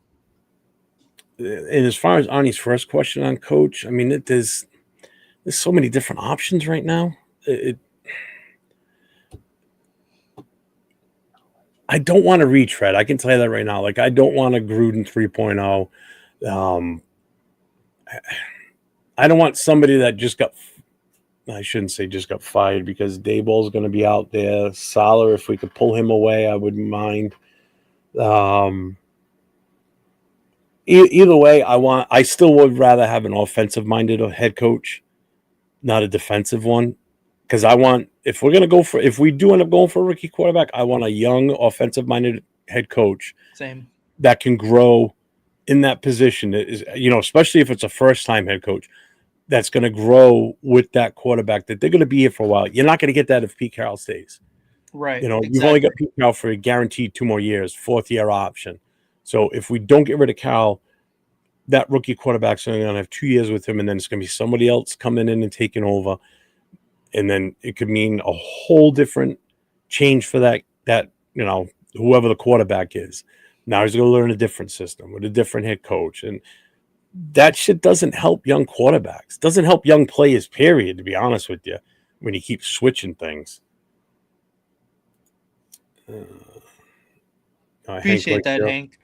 Speaker 1: And as far as Arnie's first question on coach, I mean, there's so many different options right now. I don't want to retread. I can tell you that right now. Like, I don't want a Gruden 3.0. I don't want somebody that I shouldn't say just got fired because Daboll's going to be out there. Salah, if we could pull him away, I wouldn't mind. Either way, I still would rather have an offensive-minded head coach, not a defensive one. Because if we do end up going for a rookie quarterback, I want a young offensive-minded head coach.
Speaker 3: Same.
Speaker 1: That can grow in that position is, especially if it's a first time head coach that's going to grow with that quarterback, that they're going to be here for a while. You're not going to get that if Pete Carroll stays.
Speaker 3: Right.
Speaker 1: You've only got
Speaker 3: Exactly.
Speaker 1: Pete Carroll for a guaranteed 2 more years, fourth year option. So if we don't get rid of Carroll, that rookie quarterback's only going to have 2 years with him, and then it's going to be somebody else coming in and taking over, and then it could mean a whole different change for that whoever the quarterback is. Now he's going to learn a different system with a different head coach, and that shit doesn't help young quarterbacks. Doesn't help young players. Period. To be honest with you, when you keep switching things. Hank,
Speaker 3: Appreciate that, Hank.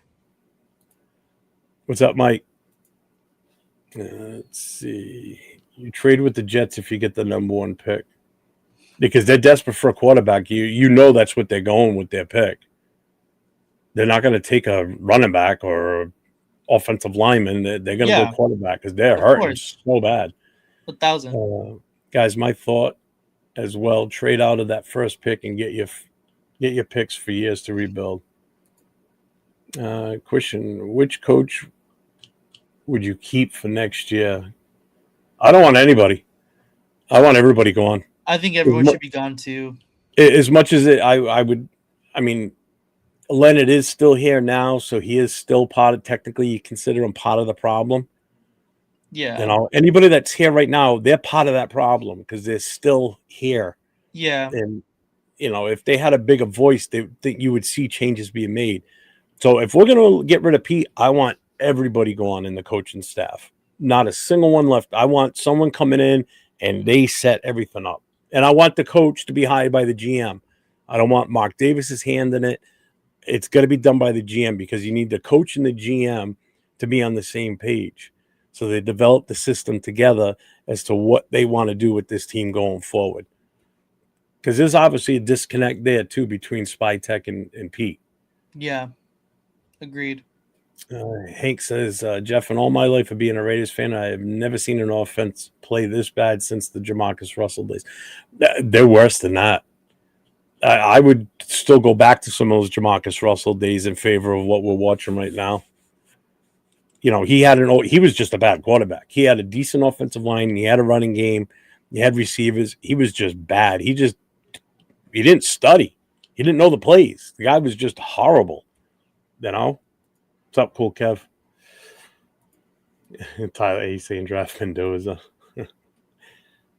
Speaker 1: what's up, Mike? Let's see. You trade with the Jets if you get the number 1 pick because they're desperate for a quarterback. You know that's what they're going with their pick. They're not going to take a running back or offensive lineman. They're going to go quarterback because they're hurting so bad.
Speaker 3: 1,000.
Speaker 1: Guys, my thought as well: trade out of that first pick and get your picks for years to rebuild. Question: which coach would you keep for next year? I don't want anybody. I want everybody gone.
Speaker 3: I think everyone should be gone too.
Speaker 1: As much as I would. I mean, Leonard is still here now, so he is still part of. Technically, you consider him part of the problem.
Speaker 3: Yeah.
Speaker 1: Anybody that's here right now, they're part of that problem because they're still here.
Speaker 3: Yeah.
Speaker 1: And if they had a bigger voice, they think you would see changes being made. So if we're going to get rid of Pete, I want everybody gone in the coaching staff. Not a single one left. I want someone coming in and they set everything up. And I want the coach to be hired by the GM. I don't want Mark Davis's hand in it. It's got to be done by the GM because you need the coach and the GM to be on the same page. So they develop the system together as to what they want to do with this team going forward. Because there's obviously a disconnect there, too, between Spytek and Pete.
Speaker 3: Yeah. Agreed.
Speaker 1: Hank says, Jeff, in all my life of being a Raiders fan, I have never seen an offense play this bad since the Jamarcus Russell days. They're worse than that. I would still go back to some of those Jamarcus Russell days in favor of what we're watching right now. He was just a bad quarterback. He had a decent offensive line. He had a running game. He had receivers. He was just bad. He didn't study. He didn't know the plays. The guy was just horrible. What's up, Cool Kev? Tyler, he's saying draft Mendoza.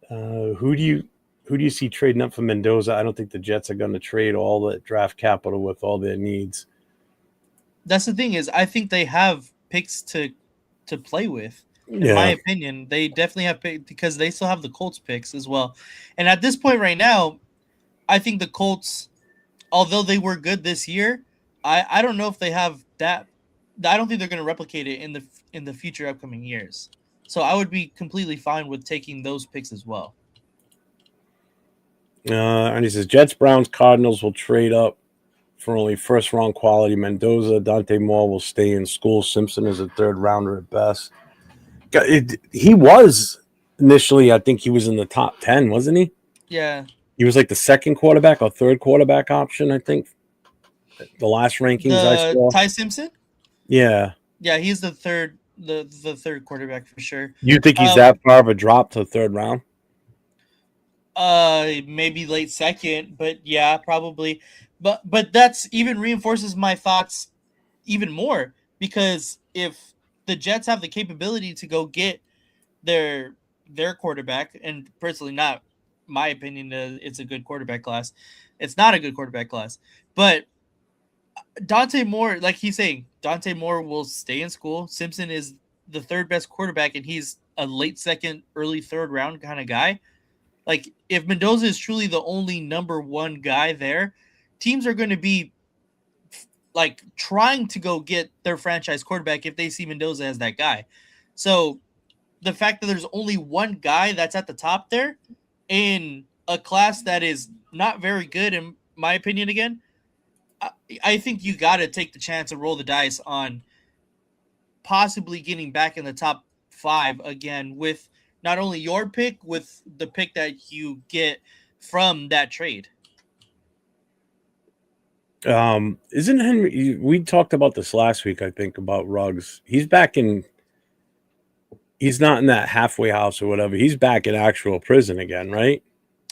Speaker 1: Who do you see trading up for Mendoza? I don't think the Jets are going to trade all the draft capital with all their needs.
Speaker 3: That's the thing is, I think they have picks to play with. In my opinion, they definitely have picks because they still have the Colts picks as well. And at this point right now, I think the Colts, although they were good this year, I don't know if they have that. I don't think they're going to replicate it in the future upcoming years. So I would be completely fine with taking those picks as well.
Speaker 1: And he says Jets, Browns, Cardinals will trade up for only first round quality. Mendoza, Dante Moore will stay in school. Simpson is a third rounder at best. He was initially, I think he was in the top 10, wasn't he?
Speaker 3: Yeah.
Speaker 1: He was like the second quarterback or third quarterback option, I think. The last rankings I saw.
Speaker 3: Ty Simpson?
Speaker 1: Yeah.
Speaker 3: Yeah, he's the third quarterback for sure.
Speaker 1: You think he's that far of a drop to the third round?
Speaker 3: Maybe late second, but yeah, probably. But that's even reinforces my thoughts even more because if the Jets have the capability to go get their quarterback, and personally, not my opinion, it's a good quarterback class. It's not a good quarterback class, but Dante Moore, like he's saying, Dante Moore will stay in school. Simpson is the third best quarterback, and he's a late second, early third round kind of guy. Like, if Mendoza is truly the only number one guy there, teams are going to be like trying to go get their franchise quarterback if they see Mendoza as that guy. So the fact that there's only one guy that's at the top there in a class that is not very good, in my opinion, again, I think you got to take the chance and roll the dice on possibly getting back in the top 5 again with not only your pick, with the pick that you get from that trade.
Speaker 1: Isn't Henry? We talked about this last week, I think, about Ruggs. He's back in. He's not in that halfway house or whatever. He's back in actual prison again, right?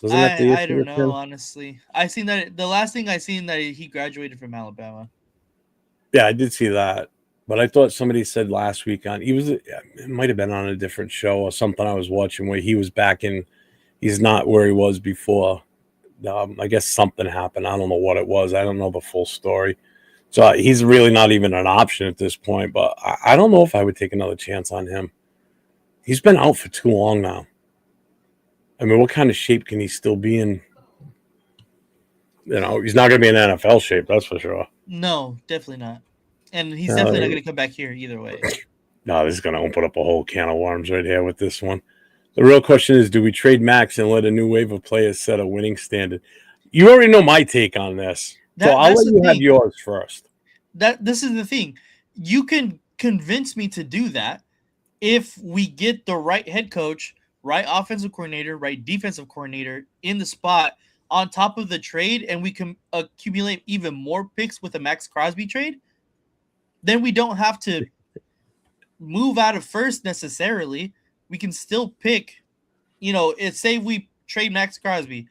Speaker 1: Wasn't that the
Speaker 3: I
Speaker 1: issue
Speaker 3: don't
Speaker 1: with
Speaker 3: know,
Speaker 1: him?
Speaker 3: honestly. I seen that the last thing I seen that he graduated from Alabama.
Speaker 1: Yeah, I did see that, but I thought somebody said last week on he was. It might have been on a different show or something I was watching where he was back in. He's not where he was before. I guess something happened. I don't know what it was. I don't know the full story. So he's really not even an option at this point. But I don't know if I would take another chance on him. He's been out for too long now. I mean, what kind of shape can he still be in? He's not going to be in NFL shape, that's for sure.
Speaker 3: No, definitely not. And he's definitely not
Speaker 1: Uh,
Speaker 3: going to come back here either way.
Speaker 1: no, this is going to open up a whole can of worms right here with this one. The real question is, do we trade Max and let a new wave of players set a winning standard? You already know my take on this, so I'll
Speaker 3: That's
Speaker 1: let
Speaker 3: the
Speaker 1: you have
Speaker 3: thing.
Speaker 1: yours first.
Speaker 3: This is the thing. You can convince me to do that if we get the right head coach, right offensive coordinator, right defensive coordinator in the spot on top of the trade, and we can accumulate even more picks with a Max Crosby trade. Then we don't have to move out of first necessarily. We can still pick. It's say we trade Max Crosby,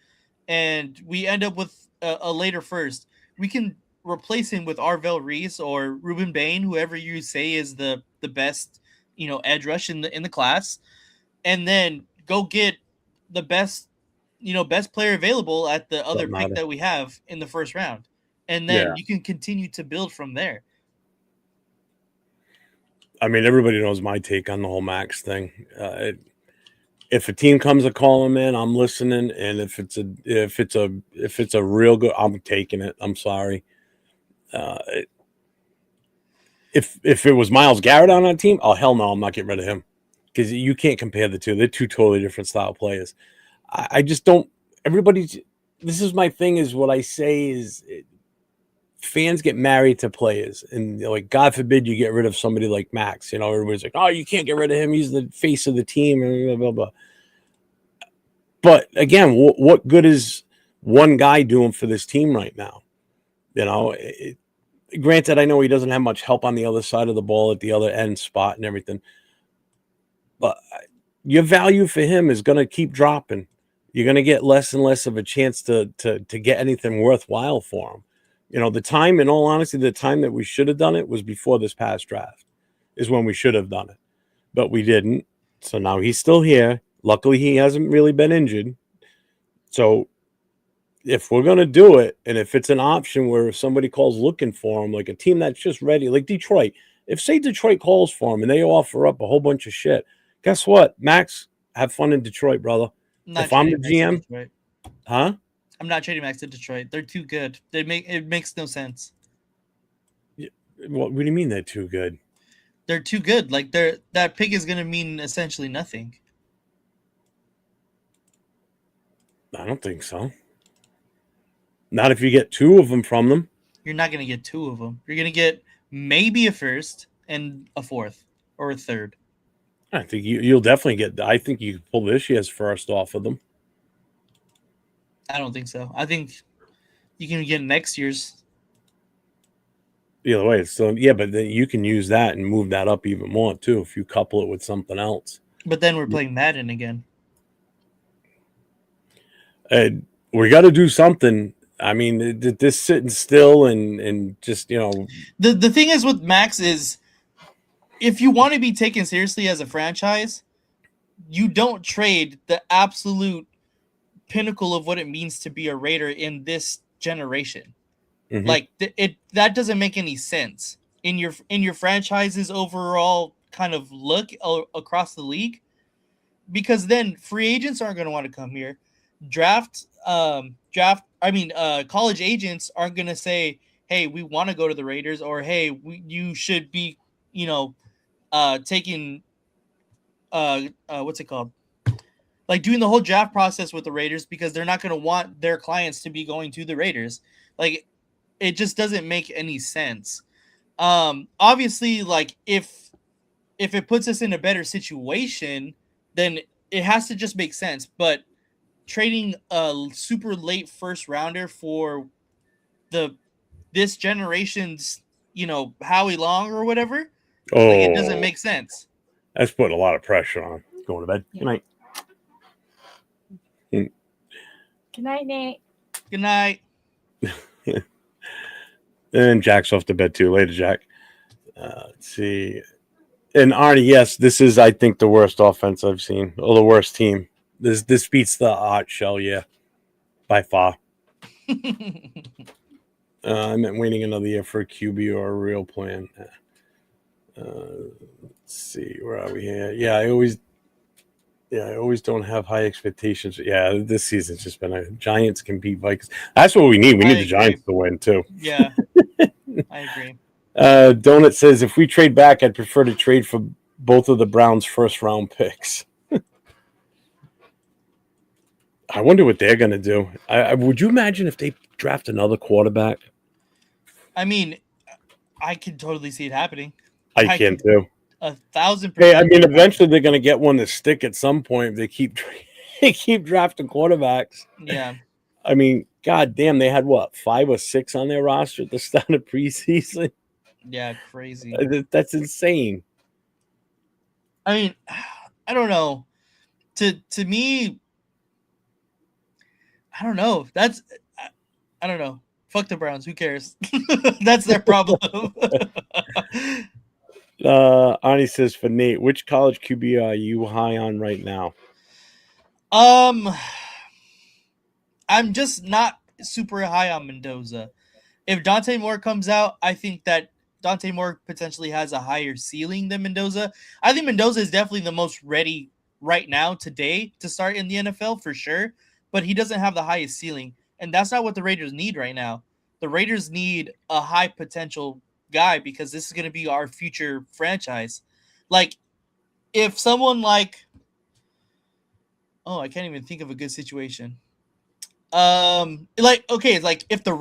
Speaker 3: and we end up with a later first. We can replace him with Arvell Reese or Ruben Bain, whoever you say is the best edge rush in the class, and then go get the best player available at the other
Speaker 1: Doesn't
Speaker 3: pick
Speaker 1: matter.
Speaker 3: that we have in the first round, and then
Speaker 1: Yeah,
Speaker 3: you can continue to build from there.
Speaker 1: I mean, everybody knows my take on the whole Max thing. If a team comes to call him in, I'm listening, and if it's a real good, I'm taking it. I'm sorry. Uh, if it was Miles Garrett on that team, oh hell no, I'm not getting rid of him because you can't compare the two. They're two totally different style players. I just don't. Everybody's. This is my thing. Is what I say is fans get married to players, and like God forbid you get rid of somebody like Max. Everybody's like, oh, you can't get rid of him. He's the face of the team, and blah blah blah. But again, what good is one guy doing for this team right now? Granted, I know he doesn't have much help on the other side of the ball at the other end spot and everything, but your value for him is going to keep dropping. You're going to get less and less of a chance to get anything worthwhile for him. The time, in all honesty, the time that we should have done it was before this past draft, is when we should have done it, but we didn't. So now he's still here. Luckily, he hasn't really been injured. So if we're going to do it, and if it's an option where if somebody calls looking for him, like a team that's just ready, like Detroit, if say Detroit calls for him and they offer up a whole bunch of shit, guess what? Max, have fun in Detroit, brother.
Speaker 3: I'm not
Speaker 1: If I'm
Speaker 3: trading
Speaker 1: the
Speaker 3: Max to
Speaker 1: GM,
Speaker 3: Detroit.
Speaker 1: huh?
Speaker 3: I'm not trading Max to Detroit. They're too good. It makes no sense.
Speaker 1: What do you mean they're too good?
Speaker 3: They're too good. Like that pick is gonna mean essentially nothing.
Speaker 1: I don't think so. Not if you get two of them from them.
Speaker 3: You're not gonna get two of them. You're gonna get maybe a first and a fourth or a third.
Speaker 1: I think you'll definitely get. I think you can pull this year's first off of them.
Speaker 3: I don't think so. I think you can get next year's.
Speaker 1: Either way, so yeah, but then you can use that and move that up even more too if you couple it with something else.
Speaker 3: But then we're playing Madden again.
Speaker 1: We got to do something. I mean, this sitting still and just
Speaker 3: The thing is with Max is if you want to be taken seriously as a franchise, you don't trade the absolute pinnacle of what it means to be a Raider in this generation.
Speaker 1: mhm.
Speaker 3: Like it that doesn't make any sense in your franchise's overall kind of look across the league, because then free agents aren't going to want to come here. College agents aren't going to say, hey, we want to go to the Raiders, or hey, you should be taking what's it called, like doing the whole draft process with the Raiders, because they're not going to want their clients to be going to the Raiders. Like it just doesn't make any sense. Obviously, like if it puts us in a better situation, then it has to just make sense. But trading a super late first rounder for the this generation's, Howie Long or whatever.
Speaker 1: Oh,
Speaker 3: Like, it doesn't make sense.
Speaker 1: That's putting a lot of pressure on. Going to bed. Good night.
Speaker 4: Good night, Nate.
Speaker 3: Good night.
Speaker 1: And Jack's off to bed too. Later, Jack. Let's see. And Arnie, yes, this is, I think, the worst offense I've seen, or the worst team. This beats the Art Shell, yeah, by far. I meant waiting another year for a QB or a real plan. Let's see, where are we here? Yeah, I always don't have high expectations. Yeah, this season's just been a Giants can beat Vikings. That's what we need. We need the Giants to win too.
Speaker 3: Yeah, I agree.
Speaker 1: Donut says if we trade back, I'd prefer to trade for both of the Browns' first round picks. I wonder what they're going to do. Would you imagine if they draft another quarterback?
Speaker 3: I mean, I can totally see it happening.
Speaker 1: I can too.
Speaker 3: 1,000%.
Speaker 1: Hey, I mean, eventually they're going to get one to stick at some point. They keep drafting quarterbacks.
Speaker 3: Yeah.
Speaker 1: I mean, god damn, they had what, 5 or 6 on their roster at the start of preseason.
Speaker 3: Yeah, crazy.
Speaker 1: That's insane.
Speaker 3: I mean, I don't know. To me, I don't know. I don't know. Fuck the Browns. Who cares? That's their problem.
Speaker 1: Arnie says for Nate, which college QB are you high on right now?
Speaker 3: I'm just not super high on Mendoza. If Dante Moore comes out, I think that Dante Moore potentially has a higher ceiling than Mendoza. I think Mendoza is definitely the most ready right now today to start in the NFL for sure, but he doesn't have the highest ceiling, and that's not what the Raiders need right now. The Raiders need a high potential guy because this is going to be our future franchise. Like, if someone like, I can't even think of a good situation. Like if the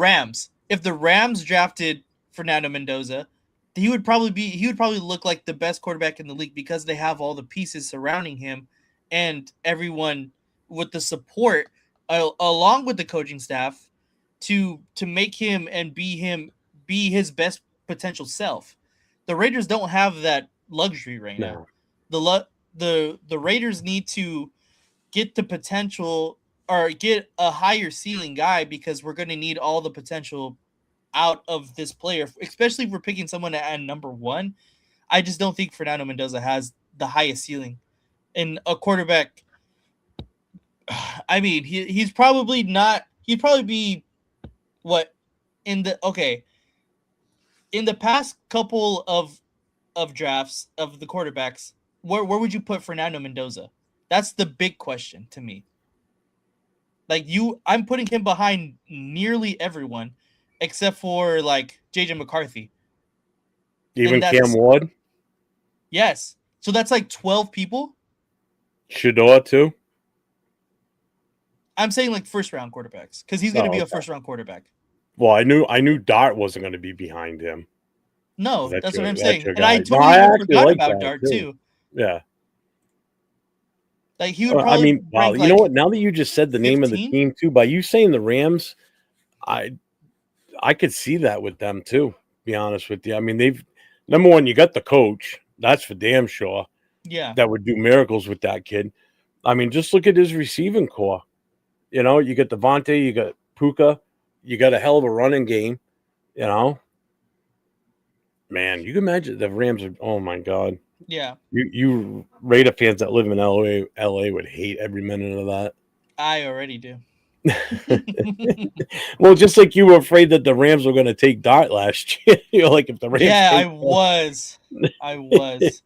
Speaker 3: Rams drafted Fernando Mendoza, he would probably look like the best quarterback in the league because they have all the pieces surrounding him and everyone with the support along with the coaching staff to make him and be his best potential self. The Raiders don't have that luxury right now. The Raiders need to get the potential or get a higher ceiling guy because we're going to need all the potential out of this player, especially if we're picking someone at number 1. I just don't think Fernando Mendoza has the highest ceiling. And a quarterback, I mean, he's probably not, he'd probably be what in the past couple of drafts of the quarterbacks, where would you put Fernando Mendoza? That's the big question to me. Like I'm putting him behind nearly everyone except for like JJ McCarthy.
Speaker 1: Even Cam Ward?
Speaker 3: Yes. So that's like 12 people.
Speaker 1: Shador too?
Speaker 3: I'm saying like first round quarterbacks because he's going to be a first round quarterback.
Speaker 1: Well, I knew Dart wasn't going to be behind him.
Speaker 3: No, that's what I'm saying. And
Speaker 1: guy.
Speaker 3: I totally forgot about Dart too.
Speaker 1: Yeah.
Speaker 3: Like he would probably.
Speaker 1: I mean, wow. You know what? Now that you just said the
Speaker 3: 15?
Speaker 1: name of the team too, by you saying the Rams, I could see that with them too. Be honest with you. I mean, they've number one, you got the coach. That's for damn sure.
Speaker 3: Yeah.
Speaker 1: That would do miracles with that kid. I mean, just look at his receiving core. You know, you got Devontae, you got Puka, you got a hell of a running game. You know, man, you can imagine the Rams are. Oh my God.
Speaker 3: Yeah.
Speaker 1: You Raider fans that live in LA would hate every minute of that.
Speaker 3: I already do.
Speaker 1: Well, just like you were afraid that the Rams were going to take Dart last year. You know, like if the Rams.
Speaker 3: Yeah, I was.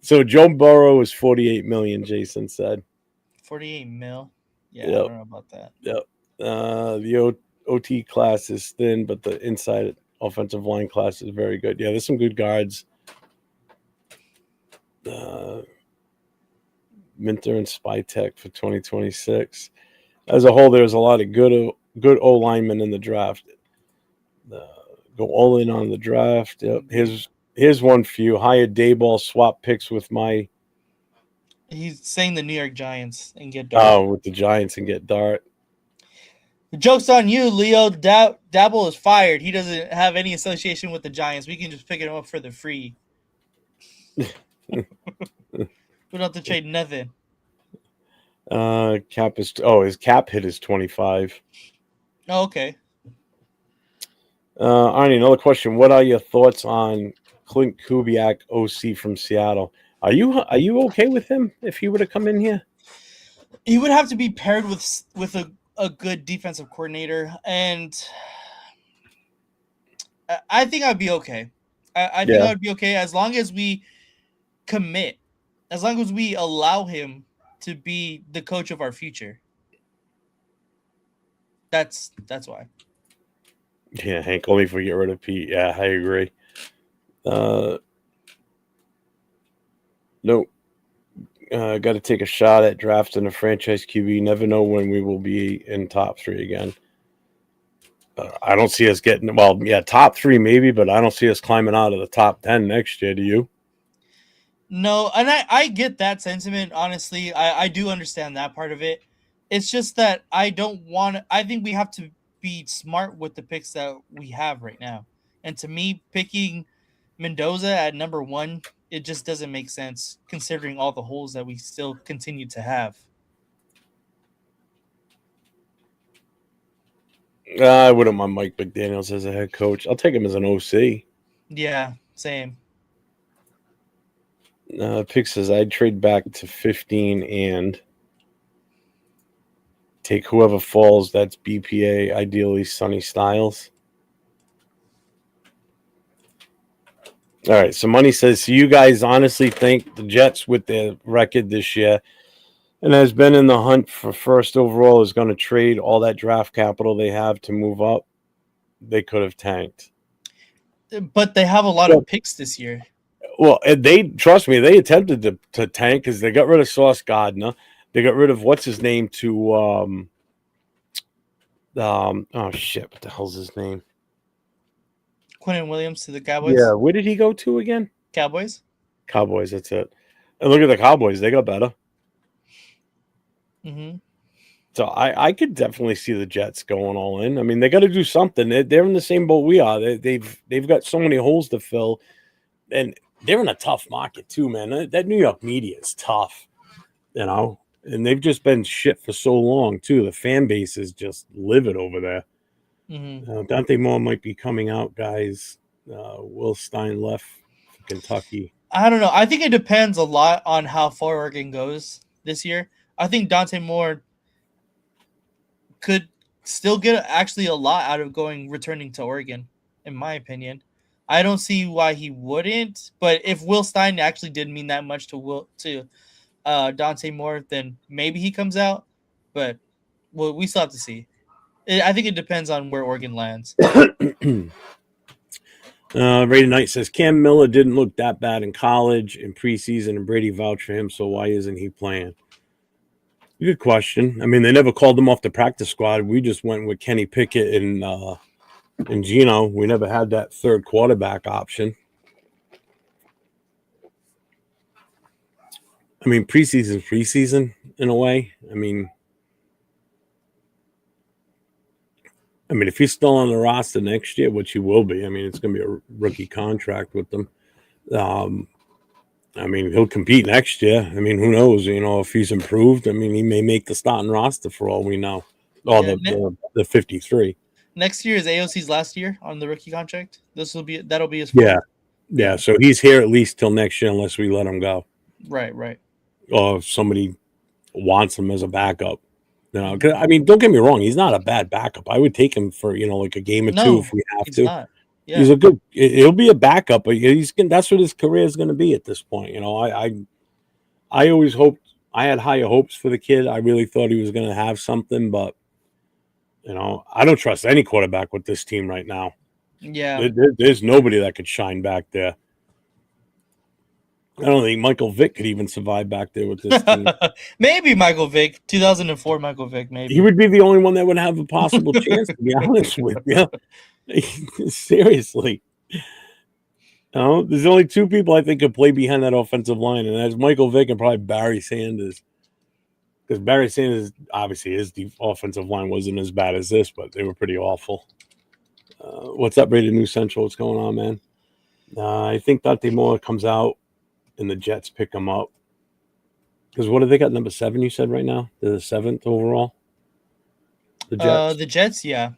Speaker 1: So Joe Burrow is $48 million. Jason said.
Speaker 3: 48 mil. Yeah,
Speaker 1: yep.
Speaker 3: I don't know about that.
Speaker 1: Yep. The OT class is thin, but the inside offensive line class is very good. Yeah, there's some good guards. Minter and Spytech for 2026. As a whole, there's a lot of good O linemen in the draft. Go all in on the draft. Yep. Here's one for you. Hire Dayball, swap picks with my.
Speaker 3: He's saying the New York Giants and get Dart.
Speaker 1: Oh, with the Giants and get Dart.
Speaker 3: The joke's on you, Leo. Dabble is fired. He doesn't have any association with the Giants. We can just pick him up for the free. We don't have to trade nothing.
Speaker 1: Cap is his cap hit is 25.
Speaker 3: Oh, okay.
Speaker 1: Arnie, another question. What are your thoughts on Clint Kubiak, OC from Seattle? Are you okay with him if he were to come in here?
Speaker 3: He would have to be paired with a good defensive coordinator, and I think I'd be okay. I think I would be okay as long as we commit, as long as we allow him to be the coach of our future. That's why.
Speaker 1: Yeah, Hank, only if we get rid of Pete. Yeah, I agree. Nope. Got to take a shot at drafting a franchise QB. Never know when we will be in top 3 again. I don't see us getting top 3 maybe, but I don't see us climbing out of the top 10 next year. Do you?
Speaker 3: No, and I get that sentiment. Honestly, I do understand that part of it. It's just that I don't want. I think we have to be smart with the picks that we have right now. And to me, picking Mendoza at number 1, it just doesn't make sense considering all the holes that we still continue to have.
Speaker 1: I wouldn't mind Mike McDaniels as a head coach. I'll take him as an OC.
Speaker 3: Yeah, same.
Speaker 1: Pick says I'd trade back to 15 and take whoever falls. That's BPA, ideally Sonny Styles. All right, so Money says, so you guys honestly think the Jets with their record this year and has been in the hunt for first overall is going to trade all that draft capital they have to move up? They could have tanked.
Speaker 3: But they have a lot of picks this year.
Speaker 1: Well, they trust me, they attempted to tank because they got rid of Sauce Gardner. They got rid of what's his name to oh shit, what the hell's his name?
Speaker 3: Quinnen Williams to the Cowboys.
Speaker 1: Yeah, where did he go to again?
Speaker 3: Cowboys.
Speaker 1: Cowboys, that's it. And look at the Cowboys, they got better.
Speaker 3: Mm-hmm.
Speaker 1: So I could definitely see the Jets going all in. I mean, they got to do something. They're in the same boat we are. They've got so many holes to fill, and they're in a tough market too, man. That New York media is tough, and they've just been shit for so long too. The fan base is just livid over there.
Speaker 3: Mm-hmm.
Speaker 1: Dante Moore might be coming out, guys. Will Stein left for Kentucky.
Speaker 3: I don't know. I think it depends a lot on how far Oregon goes this year. I think Dante Moore could still get actually a lot out of returning to Oregon, in my opinion. I don't see why he wouldn't, but if Will Stein actually did mean that much to Dante Moore, then maybe he comes out. But we still have to see. I think it depends on where Oregon lands.
Speaker 1: Ray Knight says Cam Miller didn't look that bad in college in preseason, and Brady vouched for him. So why isn't he playing? Good question. I mean, they never called him off the practice squad. We just went with Kenny Pickett and Gino. We never had that third quarterback option. I mean, preseason in a way. I mean, if he's still on the roster next year, which he will be, I mean, it's going to be a rookie contract with them. I mean, he'll compete next year. I mean, who knows? If he's improved, I mean, he may make the starting roster for all we know. Oh, yeah, the 53.
Speaker 3: Next year is AOC's last year on the rookie contract. That'll be his.
Speaker 1: Yeah. So he's here at least till next year, unless we let him go.
Speaker 3: Right.
Speaker 1: Or if somebody wants him as a backup. 'Cause, I mean, don't get me wrong. He's not a bad backup. I would take him for like a game or two if we have to.
Speaker 3: Not. Yeah.
Speaker 1: He's he'll be a backup, but that's what his career is going to be at this point. I always hoped, I had higher hopes for the kid. I really thought he was going to have something, but I don't trust any quarterback with this team right now.
Speaker 3: Yeah.
Speaker 1: There's nobody that could shine back there. I don't think Michael Vick could even survive back there with this team.
Speaker 3: Maybe Michael Vick, 2004 Michael Vick, maybe.
Speaker 1: He would be the only one that would have a possible chance, to be honest with you. Seriously. There's only two people I think could play behind that offensive line, and that's Michael Vick and probably Barry Sanders. Because Barry Sanders, obviously, his offensive line wasn't as bad as this, but they were pretty awful. What's up, Rated New Central? What's going on, man? I think Dante Moore comes out and the Jets pick him up. Because what have they got? Number 7, you said right now? They're the 7th overall? The Jets?
Speaker 3: The Jets, yeah.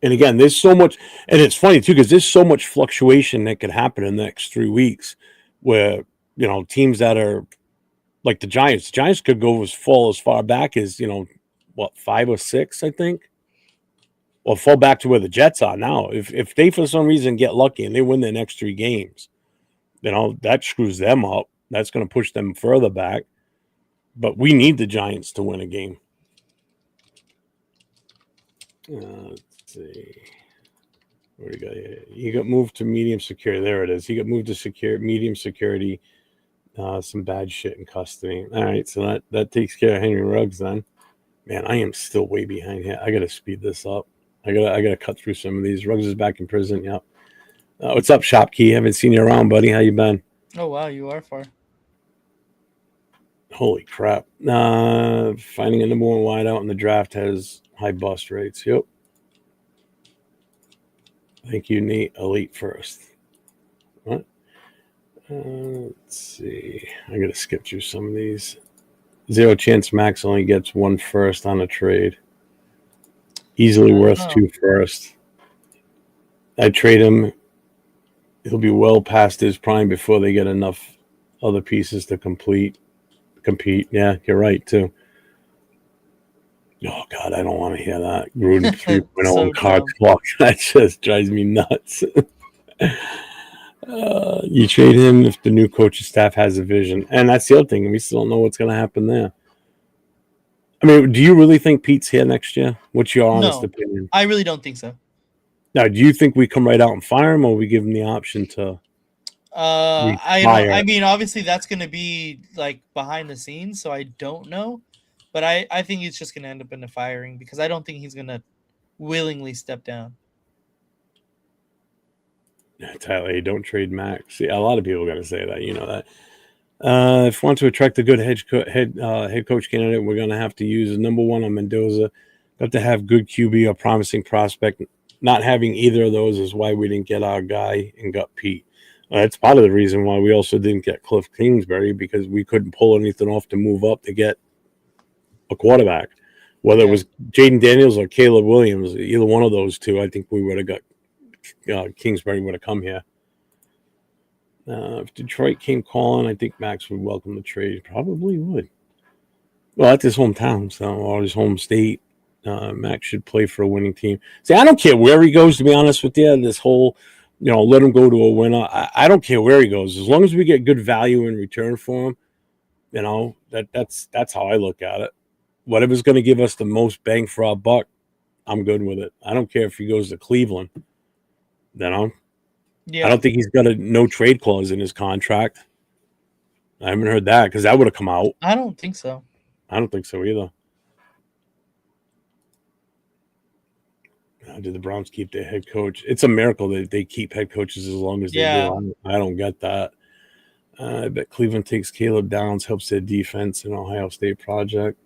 Speaker 1: And again, there's so much, and it's funny too, because there's so much fluctuation that could happen in the next 3 weeks where, teams that are like the Giants could go fall as far back as, 5 or 6, I think. Or fall back to where the Jets are now. If they, for some reason, get lucky and they win their next 3 games, that screws them up. That's going to push them further back. But we need the Giants to win a game. Let's see. What do you got here? He got moved to medium security. There it is. He got moved to medium security. Some bad shit in custody. All right, so that takes care of Henry Ruggs then. Man, I am still way behind here. I gotta speed this up. I gotta cut through some of these. Ruggs is back in prison. Yep. What's up, Shopkey? Haven't seen you around, buddy. How you been?
Speaker 3: Oh wow, you are far.
Speaker 1: Holy crap. Finding a number 1 wideout in the draft has high bust rates. Yep. Thank you, Nate. Elite first. What? Let's see. I got to skip through some of these. 0 chance Max only gets 1 first on a trade. Easily worth 2 first. I trade him. He'll be well past his prime before they get enough other pieces to compete. Yeah, you're right, too. Oh, God, I don't want to hear that. Gruden 3.0
Speaker 3: So
Speaker 1: on card clock. That just drives me nuts. You trade him if the new coaching staff has a vision. And that's the other thing. We still don't know what's going to happen there. I mean, do you really think Pete's here next year? What's your honest opinion?
Speaker 3: I really don't think so.
Speaker 1: Now, do you think we come right out and fire him, or we give him the option to
Speaker 3: I mean, obviously that's going to be like behind the scenes, so I don't know. But I think it's just going to end up in a firing because I don't think he's going to willingly step down.
Speaker 1: Tyler, don't trade Max. See, a lot of people are going to say that. You know that. If we want to attract a good head coach candidate, we're going to have to use number 1 on Mendoza. Got to have good QB or promising prospect. Not having either of those is why we didn't get our guy and got Pete. That's part of the reason why we also didn't get Cliff Kingsbury, because we couldn't pull anything off to move up to get a quarterback. Whether it was Jaden Daniels or Caleb Williams, either one of those two, I think we would have got Kingsbury would have come here. If Detroit came calling, I think Max would welcome the trade. Probably would. Well, that's his hometown, or his home state. Max should play for a winning team. See, I don't care where he goes, to be honest with you. This whole, let him go to a winner. I don't care where he goes. As long as we get good value in return for him, that's how I look at it. Whatever's going to give us the most bang for our buck, I'm good with it. I don't care if he goes to Cleveland. Yeah. I don't think he's got a no trade clause in his contract. I haven't heard that, because that would have come out.
Speaker 3: I don't think so.
Speaker 1: I don't think so either. Did the Browns keep their head coach? It's a miracle that they keep head coaches as long as they do. I don't get that. I bet Cleveland takes Caleb Downs, helps their defense in Ohio State project.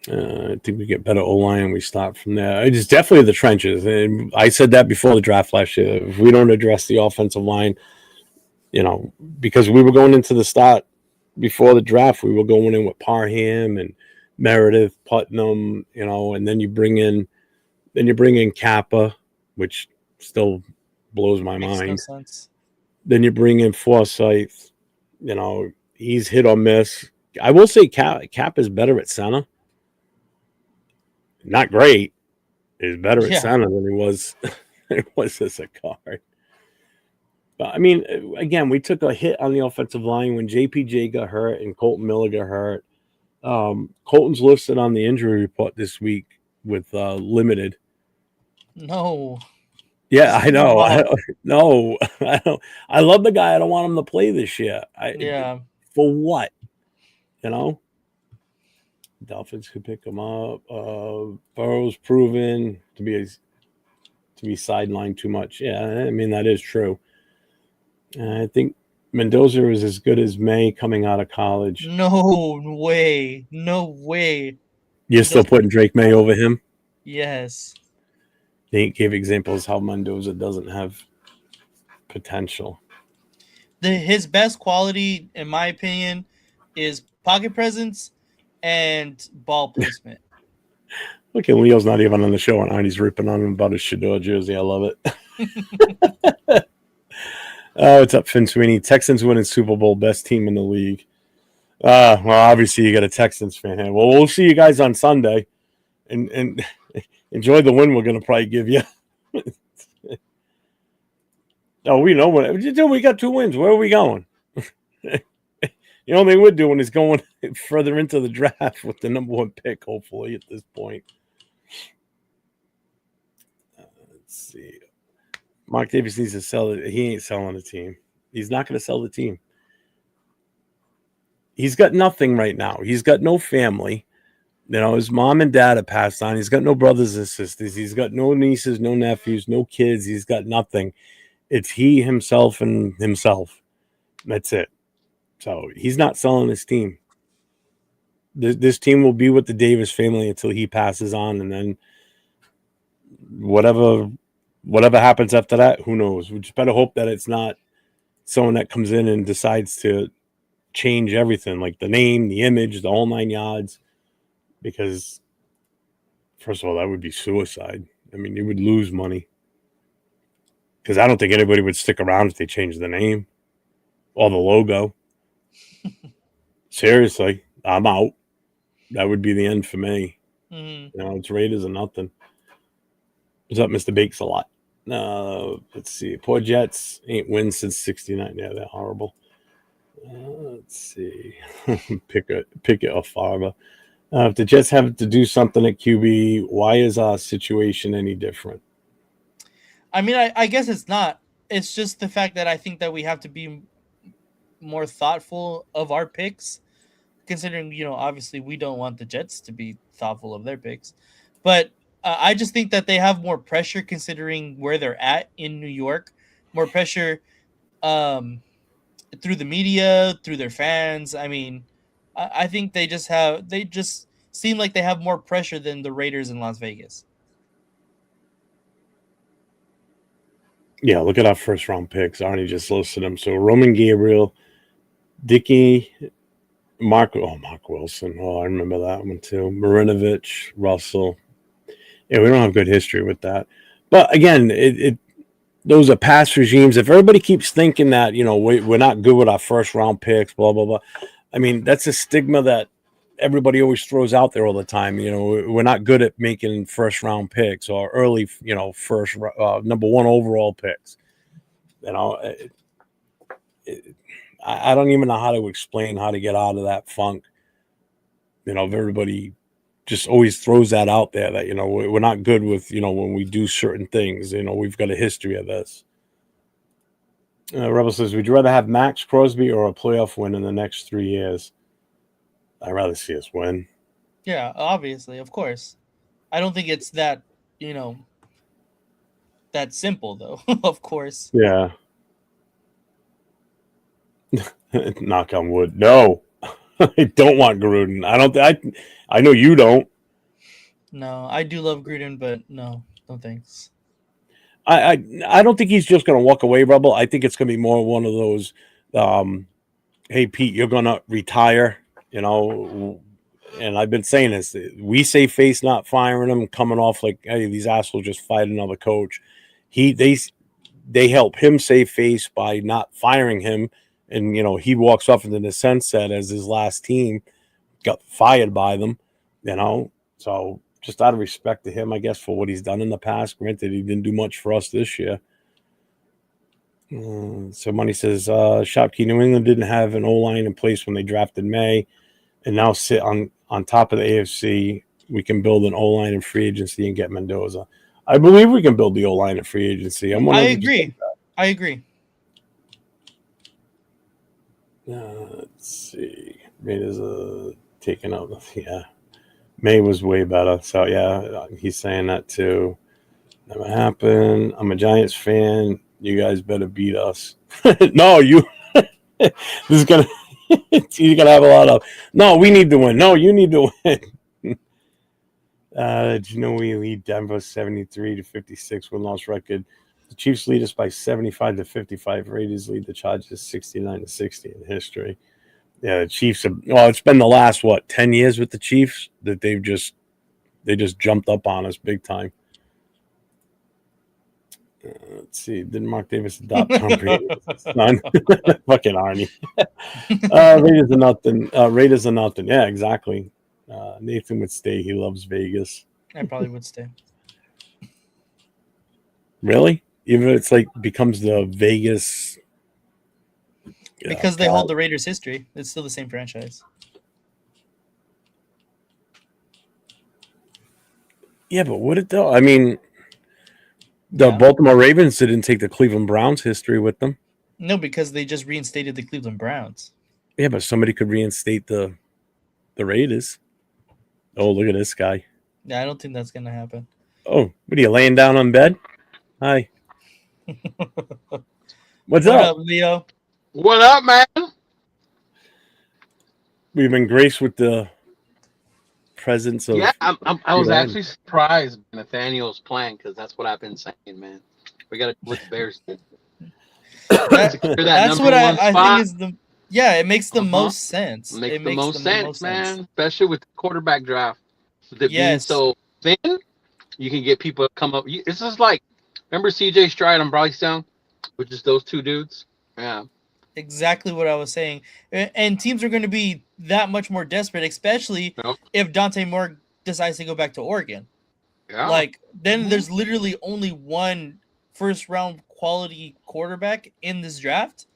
Speaker 1: I think we get better O-line and we start from there. It's definitely the trenches. And I said that before the draft last year. If we don't address the offensive line, because we were going into the start before the draft, we were going in with Parham and Meredith, Putnam, and then you bring in Kappa, which still blows my mind.
Speaker 3: Makes no sense.
Speaker 1: Then you bring in Forsyth. He's hit or miss. I will say Cap is better at center. Not great. He's better at center than he was as a guard. But I mean, again, we took a hit on the offensive line when JPJ got hurt and Colton Miller got hurt. Colton's listed on the injury report this week with limited.
Speaker 3: No.
Speaker 1: Yeah, I know. I don't. I love the guy. I don't want him to play this year. For what? Dolphins could pick him up. Burrow's proven to be sidelined too much. Yeah, I mean that is true. I think Mendoza is as good as May coming out of college.
Speaker 3: No way. No way.
Speaker 1: You're still putting Drake May over him?
Speaker 3: Yes.
Speaker 1: They gave examples how Mendoza doesn't have potential.
Speaker 3: His best quality, in my opinion, is pocket presence and ball placement.
Speaker 1: Look at Leo's not even on the show, and he's ripping on him about his Shador jersey. I love it. Oh, what's up, Finn Sweeney? Texans winning Super Bowl, best team in the league. Well, obviously you got a Texans fan here. Well, we'll see you guys on Sunday, and enjoy the win we're going to probably give you. Oh, we know what we got 2 wins. Where are we going? The only thing we're doing is going further into the draft with the number 1 pick, hopefully, at this point. Let's see. Mark Davis needs to sell it. He ain't selling the team. He's not going to sell the team. He's got nothing right now. He's got no family. You know, his mom and dad have passed on. He's got no brothers and sisters. He's got no nieces, no nephews, no kids. He's got nothing. It's he, himself, and himself. That's it. So he's not selling his team. This team will be with the Davis family until he passes on, and then whatever happens after that, who knows? We just better hope that it's not someone that comes in and decides to change everything, like the name, the image, the whole 9 yards. Because, first of all, that would be suicide. I mean, you would lose money. Because I don't think anybody would stick around if they changed the name or the logo. Seriously, I'm out. That would be the end for me.
Speaker 3: Mm-hmm.
Speaker 1: You know, it's Raiders or nothing. What's up, Mr. Bakes a lot? Let's see. Poor Jets ain't win since '69. Yeah, they're horrible. Let's see. pick it off Farber. If the Jets have to do something at QB, why is our situation any different?
Speaker 3: I mean, I guess it's not. It's just the fact that I think that we have to be more thoughtful of our picks, considering, you know, obviously we don't want the Jets to be thoughtful of their picks. But I just think that they have more pressure considering where they're at in New York, more pressure through the media, through their fans. I mean, I think they just seem like they have more pressure than the Raiders in Las Vegas.
Speaker 1: Yeah, look at our first round picks. Arnie just listed them. So Roman Gabriel, Dickey, Mark Wilson. Oh, I remember that one too. Marinovich, Russell. Yeah, we don't have good history with that. But again, those are past regimes. If everybody keeps thinking that, you know, we're not good with our first round picks, blah, blah, blah. I mean, that's a stigma that everybody always throws out there all the time. You know, we're not good at making first round picks or early, you know, first number 1 overall picks. You know, I don't even know how to explain how to get out of that funk. You know, if everybody just always throws that out there that, you know, we're not good with, you know, when we do certain things. You know, we've got a history of this. Rebel says, would you rather have Max Crosby or a playoff win in the next 3 years? I'd rather see us win.
Speaker 3: Yeah, obviously, of course. I don't think it's that, you know, that simple though. Of course.
Speaker 1: Yeah. Knock on wood. No, I don't want Gruden. I know you don't.
Speaker 3: No, I do love Gruden, but no thanks.
Speaker 1: I don't think he's just going to walk away, Rebel. I think it's going to be more one of those, hey, Pete, you're going to retire, you know. And I've been saying this. We say face not firing him, coming off like, hey, these assholes just fired another coach. They help him save face by not firing him. And, you know, he walks off into the sunset as his last team got fired by them, you know. So just out of respect to him, I guess, for what he's done in the past. Granted, he didn't do much for us this year. So Money says, Shopkey, New England didn't have an O-line in place when they drafted May and now sit on top of the AFC. We can build an O-line in free agency and get Mendoza. I believe we can build the O-line in free agency.
Speaker 3: I agree. I agree.
Speaker 1: Let's see. Raiders taken out. Yeah. May was way better. So, yeah, he's saying that too. Never happened. I'm a Giants fan. You guys better beat us. No, you. This is gonna he's gonna have a lot of no, we need to win. No, you need to win. Did you know we lead Denver 73-56 win-loss record? The Chiefs lead us by 75-55. Raiders lead the Chargers 69-60 in history. Yeah, the Chiefs have, well, it's been the last 10 years with the Chiefs that they just jumped up on us big time. Let's see. Didn't Mark Davis adopt Tom Brady as his son? Fucking Arnie. Raiders are nothing. Raiders are nothing. Yeah, exactly. Nathan would stay. He loves Vegas.
Speaker 3: I probably would stay.
Speaker 1: Really? Even if it's like becomes the Vegas.
Speaker 3: Because they hold the Raiders' history. It's still the same franchise.
Speaker 1: Yeah, but would it though? I mean, the Baltimore Ravens didn't take the Cleveland Browns history with them.
Speaker 3: No, because they just reinstated the Cleveland Browns.
Speaker 1: Yeah, but somebody could reinstate the Raiders. Oh, look at this guy.
Speaker 3: Yeah, I don't think that's gonna happen.
Speaker 1: Oh, what are you laying down on bed? Hi. What's
Speaker 3: What
Speaker 1: up?
Speaker 3: up, Leo?
Speaker 5: What up, man?
Speaker 1: We've been graced with the presence of.
Speaker 5: Yeah, I was
Speaker 1: Good
Speaker 5: actually surprised Nathaniel's playing because that's what I've been saying, man. We got to do what the Bears did. Secure that
Speaker 3: That's
Speaker 5: number
Speaker 3: what
Speaker 5: one
Speaker 3: I
Speaker 5: spot.
Speaker 3: think is the. Yeah, it makes the
Speaker 5: Uh-huh.
Speaker 3: most sense.
Speaker 5: Makes
Speaker 3: It
Speaker 5: the most sense, man. Especially with the quarterback draft. With it being
Speaker 3: Yes.
Speaker 5: so thin, you can get people to come up. It's just like, remember CJ Stroud and Bryce Young, which is those two dudes. Yeah.
Speaker 3: Exactly what I was saying. And teams are going to be that much more desperate, especially
Speaker 5: Yep.
Speaker 3: if Dante Moore decides to go back to Oregon.
Speaker 5: Yeah.
Speaker 3: Like, then there's literally only one first round quality quarterback in this draft.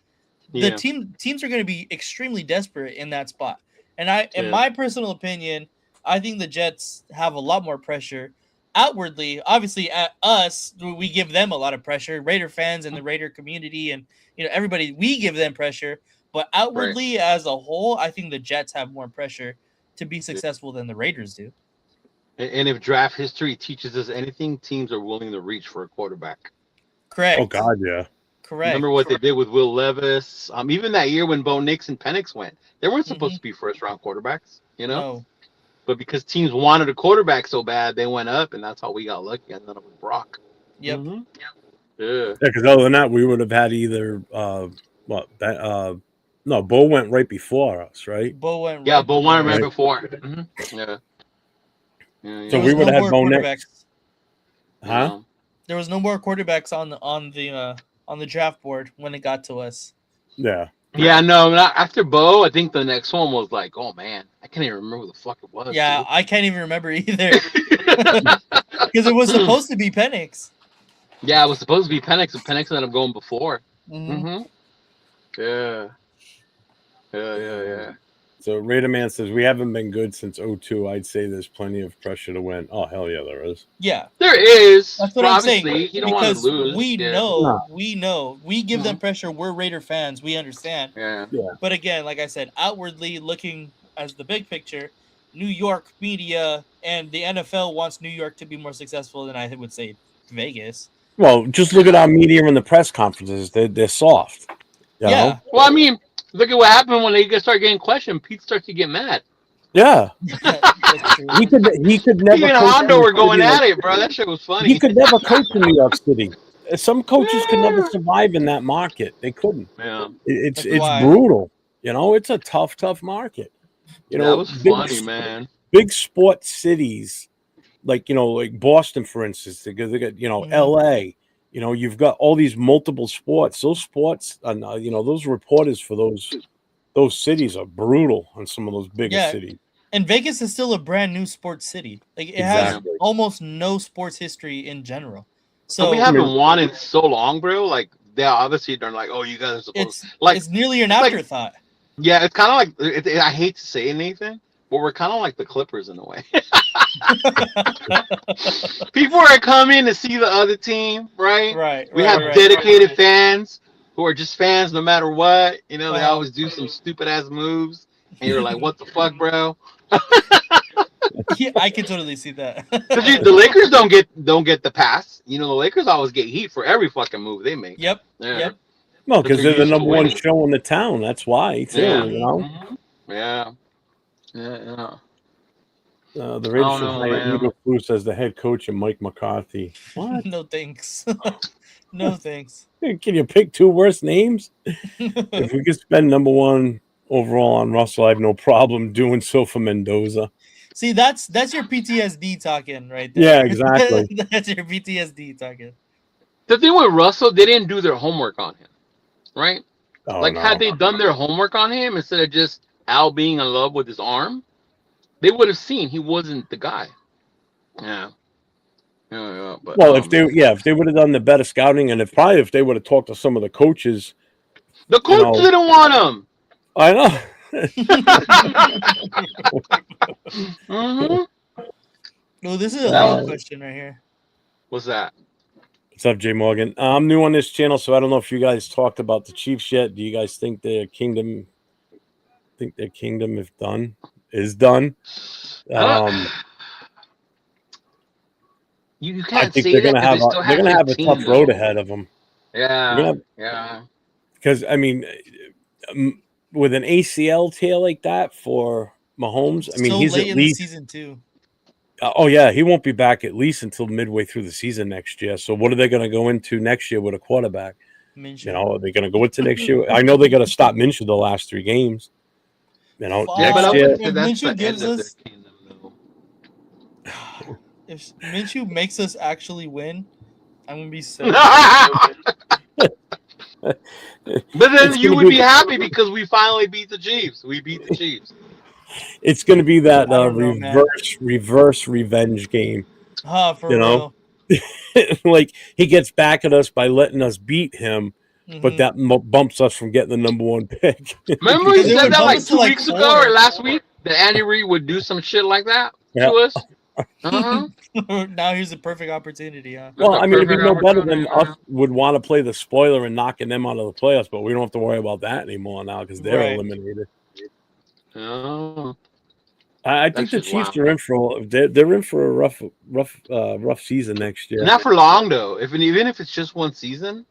Speaker 3: The
Speaker 5: Yeah.
Speaker 3: teams are going to be extremely desperate in that spot. And in
Speaker 5: Yeah.
Speaker 3: my personal opinion, I think the Jets have a lot more pressure outwardly. Obviously, at us, we give them a lot of pressure. Raider fans and the Raider community and everybody, we give them pressure. But outwardly, as a whole, I think the Jets have more pressure to be successful than the Raiders do.
Speaker 5: And if draft history teaches us anything, teams are willing to reach for a quarterback.
Speaker 3: Correct.
Speaker 1: Oh God, yeah.
Speaker 3: Correct.
Speaker 5: Remember what they did with Will Levis? Even that year when Bo Nix and Penix went, they weren't supposed to be first round quarterbacks,
Speaker 3: No.
Speaker 5: But because teams wanted a quarterback so bad, they went up, and that's how we got lucky. And then it was Brock.
Speaker 3: Yep.
Speaker 5: Yeah.
Speaker 1: Yeah, because other than that, we would have had either no, Bo went right before us, right?
Speaker 3: Bo went.
Speaker 5: Yeah,
Speaker 3: right
Speaker 5: Bo won right
Speaker 3: before.
Speaker 5: before. Yeah. Yeah.
Speaker 1: So
Speaker 3: There
Speaker 1: we
Speaker 3: was
Speaker 1: would
Speaker 3: no
Speaker 1: have had
Speaker 3: more
Speaker 1: Bo
Speaker 3: quarterbacks.
Speaker 1: Nix. Huh?
Speaker 3: There was no more quarterbacks on the draft board when it got to us.
Speaker 1: Yeah.
Speaker 5: Yeah, no. After Bo, I think the next one was like, oh man, I can't even remember what the fuck it was.
Speaker 3: Yeah, I can't even remember either because it was supposed to be Penix.
Speaker 5: Yeah, it was supposed to be Penix, and Penix ended up going before.
Speaker 3: Mhm.
Speaker 5: Yeah. Yeah.
Speaker 1: So Raider Man says we haven't been good since 02. I'd say there's plenty of pressure to win. Oh hell yeah, there is.
Speaker 3: Yeah,
Speaker 5: There is.
Speaker 3: that's what I'm saying.
Speaker 5: Obviously, you don't want
Speaker 3: Because
Speaker 5: to lose.
Speaker 3: we
Speaker 5: Yeah.
Speaker 3: know, we give them pressure. We're Raider fans. We understand.
Speaker 5: Yeah.
Speaker 3: But again, like I said, outwardly looking as the big picture, New York media and the NFL wants New York to be more successful than I would say Vegas.
Speaker 1: Well, just look at our media in the press conferences. They're soft. You
Speaker 3: Yeah.
Speaker 1: know?
Speaker 5: Well, I mean, look at what happened when they start getting questioned. Pete starts to get mad.
Speaker 1: Yeah.
Speaker 3: That's true.
Speaker 1: He could never.
Speaker 5: He and
Speaker 1: coach
Speaker 5: Hondo
Speaker 1: in
Speaker 5: were
Speaker 1: the
Speaker 5: going
Speaker 1: city
Speaker 5: at
Speaker 1: like-
Speaker 5: it, bro. That shit was funny.
Speaker 1: He could never coach in New York City. Some coaches could never survive in that market. They couldn't.
Speaker 5: Yeah.
Speaker 1: It's
Speaker 3: That's why.
Speaker 1: brutal. It's a tough market.
Speaker 5: That was funny, man.
Speaker 1: Big sports cities, like Boston, for instance, they got L.A. You've got all these multiple sports. Those sports, and those reporters for those cities are brutal on some of those bigger
Speaker 3: Yeah.
Speaker 1: cities.
Speaker 3: And Vegas is still a brand new sports city. Like it has
Speaker 1: Exactly.
Speaker 3: almost no sports history in general.
Speaker 5: So
Speaker 3: So
Speaker 5: we haven't won in so long, bro. Like they obviously they're like, oh, you guys are supposed
Speaker 3: it's nearly an
Speaker 5: like-
Speaker 3: afterthought.
Speaker 5: Yeah, it's kind of like I hate to say anything, but we're kind of like the Clippers in a way. People are coming to see the other team, right?
Speaker 3: Right.
Speaker 5: We
Speaker 3: right,
Speaker 5: have
Speaker 3: right.
Speaker 5: dedicated fans who are just fans no matter what. They
Speaker 3: Uh-huh.
Speaker 5: always do some stupid ass moves, and you're like, what the fuck, bro?
Speaker 3: Yeah, I can totally see that.
Speaker 5: Because the Lakers don't get the pass. The Lakers always get heat for every fucking move they make.
Speaker 3: Yep.
Speaker 5: Yeah.
Speaker 3: Yep.
Speaker 1: No, because they're the
Speaker 5: used to
Speaker 1: number one
Speaker 5: winning.
Speaker 1: show in the town. That's why, too.
Speaker 5: Yeah.
Speaker 1: You know,
Speaker 5: Mhm. Yeah. Yeah.
Speaker 1: the
Speaker 5: I
Speaker 1: Raiders
Speaker 5: don't
Speaker 1: should
Speaker 5: know,
Speaker 1: hire
Speaker 5: man.
Speaker 1: Eagle Flus as the head coach and Mike McCarthy. What?
Speaker 3: No thanks. No thanks.
Speaker 1: Can you pick two worse names? If we could spend number one overall on Russell, I have no problem doing so for Mendoza.
Speaker 3: See, that's your PTSD talking right
Speaker 1: Yeah,
Speaker 3: there.
Speaker 1: exactly.
Speaker 3: That's your PTSD talking.
Speaker 5: The thing with Russell, they didn't do their homework on him, right?
Speaker 1: Oh
Speaker 5: Like, had
Speaker 1: no.
Speaker 5: they done their homework on him instead of just Al being in love with his arm, they would have seen he wasn't the guy. Yeah. Yeah. But
Speaker 1: Well, if they would have done the better scouting, and if they would have talked to some of the coaches,
Speaker 5: the
Speaker 1: you
Speaker 5: coach
Speaker 1: know,
Speaker 5: didn't want him.
Speaker 1: I know.
Speaker 5: Mm-hmm.
Speaker 3: Well, this is a long question right here.
Speaker 5: What's that?
Speaker 1: What's up, Jay Morgan? I'm new on this channel, so I don't know if you guys talked about the Chiefs yet. Do you guys think their kingdom is done?
Speaker 5: You
Speaker 1: I
Speaker 5: can't
Speaker 1: think
Speaker 5: say
Speaker 1: they're
Speaker 5: that
Speaker 1: gonna
Speaker 5: because
Speaker 1: have
Speaker 5: they still
Speaker 1: they're gonna have a
Speaker 5: 15,
Speaker 1: tough road
Speaker 5: though.
Speaker 1: ahead of them.
Speaker 5: Yeah. Yeah.
Speaker 1: Because I mean, with an ACL tear like that for Mahomes, I mean,
Speaker 3: So
Speaker 1: he's
Speaker 3: late
Speaker 1: at
Speaker 3: in
Speaker 1: least
Speaker 3: the season too.
Speaker 1: oh yeah, he won't be back at least until midway through the season next year. So what are they going to go into next year with a quarterback?
Speaker 3: Minshew.
Speaker 1: You know, are they going to go into next year? I know they got to stop Minshew the last 3 games. You know,
Speaker 5: Yeah, but I
Speaker 1: next year.
Speaker 5: wouldn't say
Speaker 3: If
Speaker 5: that's the
Speaker 3: Minshew
Speaker 5: end
Speaker 3: gives
Speaker 5: of their
Speaker 3: us,
Speaker 5: kingdom, though.
Speaker 3: if Minshew makes us actually win, I'm gonna be so.
Speaker 5: But then
Speaker 1: It's
Speaker 5: you
Speaker 1: gonna
Speaker 5: would be
Speaker 1: be
Speaker 5: happy because we finally beat the Chiefs. We beat the Chiefs.
Speaker 1: it's going to be that
Speaker 3: I don't know, man.
Speaker 1: reverse revenge game.
Speaker 3: For
Speaker 1: You know,
Speaker 3: real.
Speaker 1: like he gets back at us by letting us beat him, but
Speaker 3: Mhm.
Speaker 1: that bumps us from getting the number 1 pick.
Speaker 5: Remember
Speaker 3: Because
Speaker 5: you
Speaker 3: it
Speaker 5: said
Speaker 3: would
Speaker 5: that
Speaker 3: bump
Speaker 5: like
Speaker 3: us to,
Speaker 5: 2
Speaker 3: like,
Speaker 5: weeks ago
Speaker 3: 4.
Speaker 5: or last week that Andy Reid would do some shit like that
Speaker 1: Yeah.
Speaker 5: to us? Uh-huh.
Speaker 3: Now here's the perfect opportunity, huh?
Speaker 1: Well,
Speaker 5: That's a
Speaker 1: I mean, it'd be
Speaker 5: perfect
Speaker 1: no better than
Speaker 5: opportunity.
Speaker 1: us would want to play the spoiler and knocking them out of the playoffs, but we don't have to worry about that anymore now because they're
Speaker 3: Right.
Speaker 1: eliminated.
Speaker 5: Oh,
Speaker 1: I
Speaker 5: that's
Speaker 1: think the
Speaker 5: just
Speaker 1: Chiefs
Speaker 5: wild.
Speaker 1: are in for they're in for a rough season next year.
Speaker 5: Not for long though. Even if it's just one season,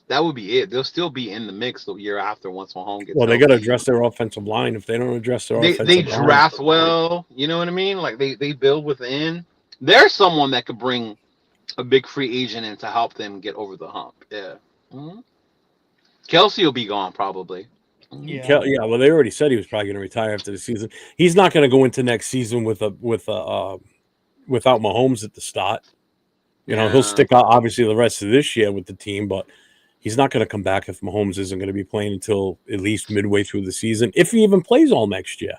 Speaker 5: that would be it. They'll still be in the mix the year after once Mahomes gets
Speaker 1: Well, they got to
Speaker 5: healthy.
Speaker 1: address their offensive line. If they don't address their
Speaker 5: They
Speaker 1: offensive line,
Speaker 5: draft well. You know what I mean? Like they build within. There's someone that could bring a big free agent in to help them get over the hump. Yeah. Mhm. Kelsey will be gone probably.
Speaker 3: Yeah.
Speaker 1: yeah. Well, they already said he was probably going to retire after the season. He's not going to go into next season without Mahomes at the start. You know, he'll stick out obviously the rest of this year with the team, but he's not going to come back if Mahomes isn't going to be playing until at least midway through the season, if he even plays all next year.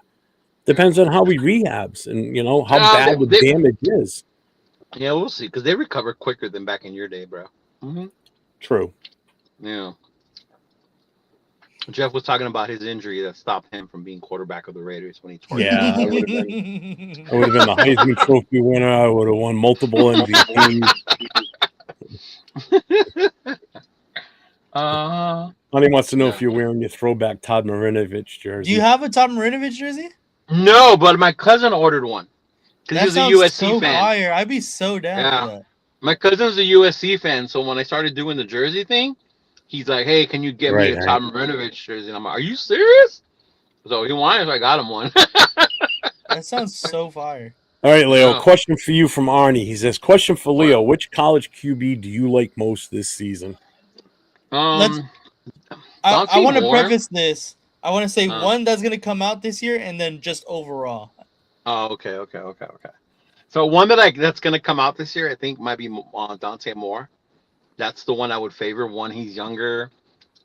Speaker 1: Depends on how he rehabs and, you know, how bad the damage is.
Speaker 5: Yeah, we'll see, because they recover quicker than back in your day, bro. Mm-hmm.
Speaker 1: True.
Speaker 5: Yeah. Jeff was talking about his injury that stopped him from being quarterback of the Raiders when he tore his
Speaker 1: Yeah, I would have been the Heisman Trophy winner. I would have won multiple MVPs. Honey wants to know if you're wearing your throwback Todd Marinovich jersey.
Speaker 3: Do you have a Todd Marinovich jersey?
Speaker 5: No, but my cousin ordered one because he's a USC
Speaker 3: so
Speaker 5: fan.
Speaker 3: Fire. I'd be so down for that.
Speaker 5: My cousin's a USC fan, so when I started doing the jersey thing, he's like, "Hey, can you get me a Todd Marinovich jersey?" And I'm like, "Are you serious?" So he wanted, so I got him one.
Speaker 3: That sounds so fire.
Speaker 1: All right, Leo. Question for you from Arnie. He says, "Question for Leo: which college QB do you like most this season?"
Speaker 3: I want to preface this. I want to say one that's going to come out this year, and then just overall.
Speaker 5: Oh, okay. So one that's going to come out this year, I think, might be Dante Moore. That's the one I would favor. One, he's younger,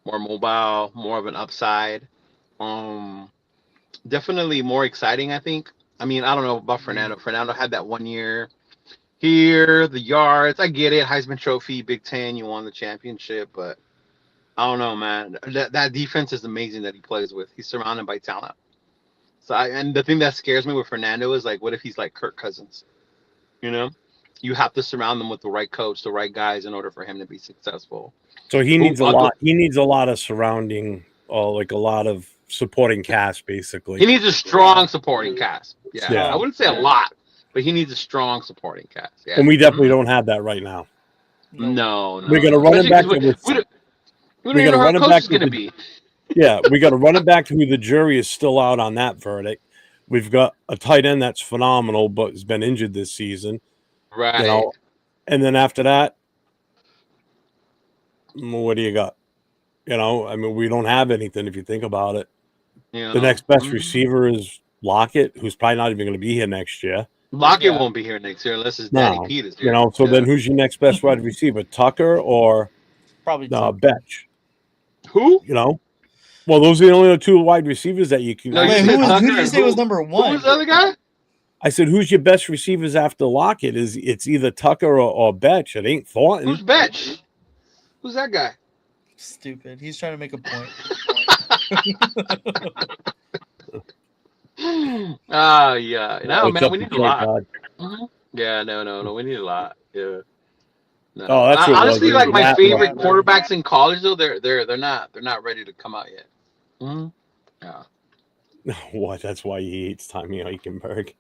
Speaker 5: more mobile, more of an upside. Definitely more exciting, I think. I mean, I don't know about Fernando. Fernando had that 1 year here, the yards. I get it. Heisman Trophy, Big Ten, you won the championship, but I don't know, man. That defense is amazing that he plays with. He's surrounded by talent. So and the thing that scares me with Fernando is like, what if he's like Kirk Cousins? You know, you have to surround them with the right coach, the right guys, in order for him to be successful.
Speaker 1: So he needs a lot. He needs a lot of surrounding, like a lot of supporting cast, basically.
Speaker 5: He needs a strong supporting cast. Yeah, I wouldn't say a lot, but he needs a strong supporting cast. Yeah.
Speaker 1: And we definitely don't have that right now.
Speaker 5: No.
Speaker 1: We're gonna run it back.
Speaker 5: We don't
Speaker 1: We
Speaker 5: even
Speaker 1: got
Speaker 5: know
Speaker 1: a
Speaker 5: how our
Speaker 1: running
Speaker 5: coach
Speaker 1: back
Speaker 5: is going to
Speaker 1: with
Speaker 5: be.
Speaker 1: Yeah, we got a running back who the jury is still out on that verdict. We've got a tight end that's phenomenal, but has been injured this season.
Speaker 5: Right.
Speaker 1: You know, and then after that, what do you got? You know, I mean, we don't have anything if you think about it.
Speaker 5: You
Speaker 1: The
Speaker 5: know?
Speaker 1: next best
Speaker 5: Mhm.
Speaker 1: receiver is Lockett, who's probably not even going to be here next year.
Speaker 5: Lockett
Speaker 3: Yeah.
Speaker 5: won't be here next year unless it's Danny
Speaker 1: No,
Speaker 5: Pete is
Speaker 1: you
Speaker 5: here.
Speaker 1: know. So
Speaker 5: Yeah.
Speaker 1: then, who's your next best wide receiver? Tucker or
Speaker 3: Probably Tucker.
Speaker 1: Betch?
Speaker 5: Who?
Speaker 1: You know. Well, those are the only two wide receivers that you can.
Speaker 5: No, you
Speaker 3: Wait,
Speaker 5: said
Speaker 3: who
Speaker 5: Tucker
Speaker 3: did you
Speaker 5: and
Speaker 3: say was
Speaker 5: who?
Speaker 3: number
Speaker 5: Who
Speaker 3: one?
Speaker 5: was the other guy?
Speaker 1: I said, who's your best receivers after Lockett? It's either Tucker or Betch. It ain't Thornton.
Speaker 5: Who's Betch? Who's that guy?
Speaker 3: Stupid. He's trying to make a point.
Speaker 5: Yeah. No,
Speaker 1: What's
Speaker 5: man,
Speaker 1: up
Speaker 5: we
Speaker 1: to
Speaker 5: need a
Speaker 1: point
Speaker 5: lot.
Speaker 1: guard?
Speaker 5: Mhm. Yeah, no, we need a lot. Yeah. No.
Speaker 1: Oh, that's what it was.
Speaker 5: Honestly,
Speaker 1: It
Speaker 5: like
Speaker 1: was
Speaker 5: my
Speaker 1: Rattler.
Speaker 5: favorite quarterbacks in college though, they're not ready to come out yet. Mhm. Yeah.
Speaker 1: What? That's why he hates Tommy Eichenberg.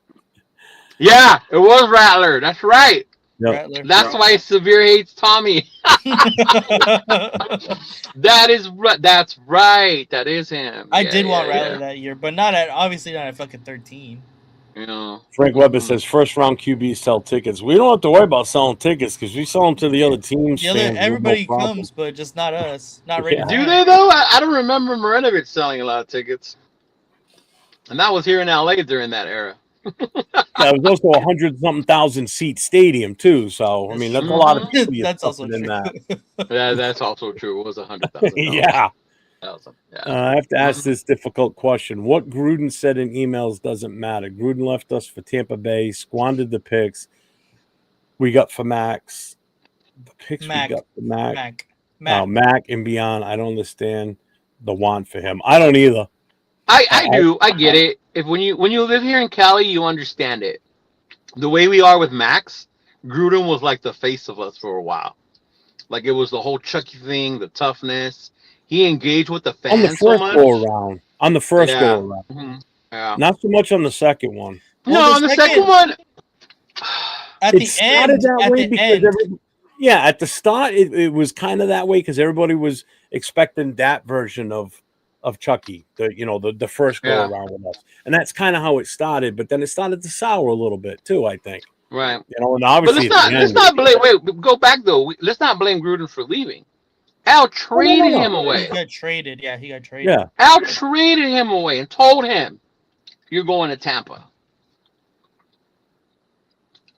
Speaker 5: Yeah, it was Rattler. That's right.
Speaker 1: Yep.
Speaker 3: Rattler.
Speaker 5: That's why Severe hates Tommy. That is right. That's right. That is him.
Speaker 3: I
Speaker 5: Yeah,
Speaker 3: did want
Speaker 5: yeah,
Speaker 3: Rattler that year, but not at obviously not at fucking 13.
Speaker 5: You know.
Speaker 1: Frank Weber says first round QB sell tickets. We don't have to worry about selling tickets because we sell them to the other teams.
Speaker 3: The other
Speaker 1: fans,
Speaker 3: everybody
Speaker 1: no problem.
Speaker 3: comes, but just not us. Not ready.
Speaker 1: Yeah.
Speaker 3: for
Speaker 5: Do
Speaker 3: that.
Speaker 5: they though? I don't remember Marinovich selling a lot of tickets, and that was here in LA during that era.
Speaker 1: Yeah, it was also 100-something thousand seat stadium too. So I mean, that's a lot of people. You're
Speaker 3: That's also
Speaker 1: stuffing in
Speaker 3: true.
Speaker 1: that.
Speaker 5: Yeah, that's also true. It was 100,000.
Speaker 1: Yeah.
Speaker 5: Yeah.
Speaker 1: I have to ask this difficult question. What Gruden said in emails doesn't matter. Gruden left us for Tampa Bay, squandered the picks we got for Max. The picks
Speaker 3: Mac.
Speaker 1: we got for Mac.
Speaker 3: Mac.
Speaker 1: Mac and beyond. I don't understand the want for him. I don't either.
Speaker 5: I do. I get it. If when you live here in Cali, you understand it. The way we are with Max, Gruden was like the face of us for a while. Like it was the whole Chucky thing, the toughness. He engaged with the fans
Speaker 1: On the
Speaker 5: so
Speaker 1: first
Speaker 5: much.
Speaker 1: go around. On the first
Speaker 5: Yeah.
Speaker 1: go around.
Speaker 5: Mhm. Yeah.
Speaker 1: Not so much on the second one.
Speaker 5: No,
Speaker 3: Well,
Speaker 5: on the second one.
Speaker 3: At
Speaker 1: It
Speaker 3: the
Speaker 1: started
Speaker 3: end,
Speaker 1: that
Speaker 3: at
Speaker 1: way
Speaker 3: the
Speaker 1: because
Speaker 3: end,
Speaker 1: yeah, at the start it was kind of that way because everybody was expecting that version of Chucky, the first go
Speaker 5: Yeah.
Speaker 1: around with us, and that's kind of how it started. But then it started to sour a little bit too, I think.
Speaker 5: Right.
Speaker 1: And
Speaker 5: But
Speaker 1: obviously
Speaker 5: let's not blame. Wait, go back though. Let's not blame Gruden for leaving. Al traded him
Speaker 3: he
Speaker 5: away.
Speaker 3: got traded. Yeah, he got traded.
Speaker 1: Yeah,
Speaker 5: Al traded him away and told him, "You're going to Tampa."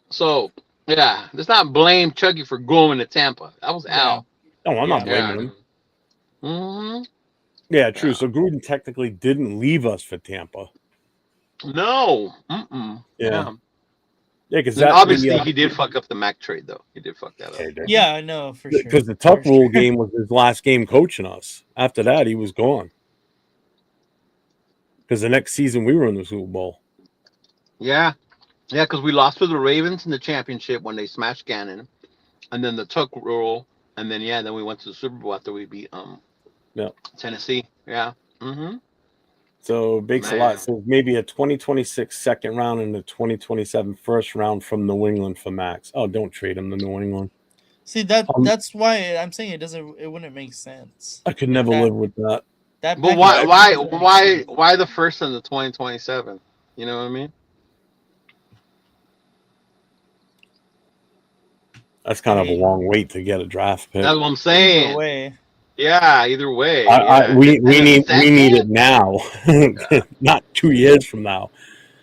Speaker 5: So yeah, let's not blame Chucky for going to Tampa. That was Al.
Speaker 1: no, I'm not
Speaker 3: Yeah.
Speaker 1: blaming him.
Speaker 5: Hmm.
Speaker 1: Yeah, true.
Speaker 5: Yeah.
Speaker 1: So Gruden technically didn't leave us for Tampa.
Speaker 5: No. Mm-mm.
Speaker 1: Yeah, because
Speaker 5: And obviously he did fuck up the Mac trade though. He did fuck that up.
Speaker 3: Yeah, I know for sure.
Speaker 1: Because the Tuck Rule game was his last game coaching us. After that, he was gone. Because the next season we were in the Super Bowl.
Speaker 5: Yeah. Yeah, because we lost to the Ravens in the championship when they smashed Gannon, and then the Tuck Rule, and then then we went to the Super Bowl after we beat Tennessee. Yeah. Mm-hmm.
Speaker 1: So Bakes a lot says maybe a 2026 second round and a 2027 first round from New England for Max. Oh, don't trade him to New England.
Speaker 3: See that's why I'm saying it wouldn't make sense.
Speaker 1: I could never live with that.
Speaker 3: That
Speaker 5: But why the first and the 2027? You know what I mean?
Speaker 1: That's kind of a long wait to get a draft pick.
Speaker 5: That's what I'm saying.
Speaker 3: Either way.
Speaker 5: Yeah, either way.
Speaker 1: We need it now, not 2 years from now.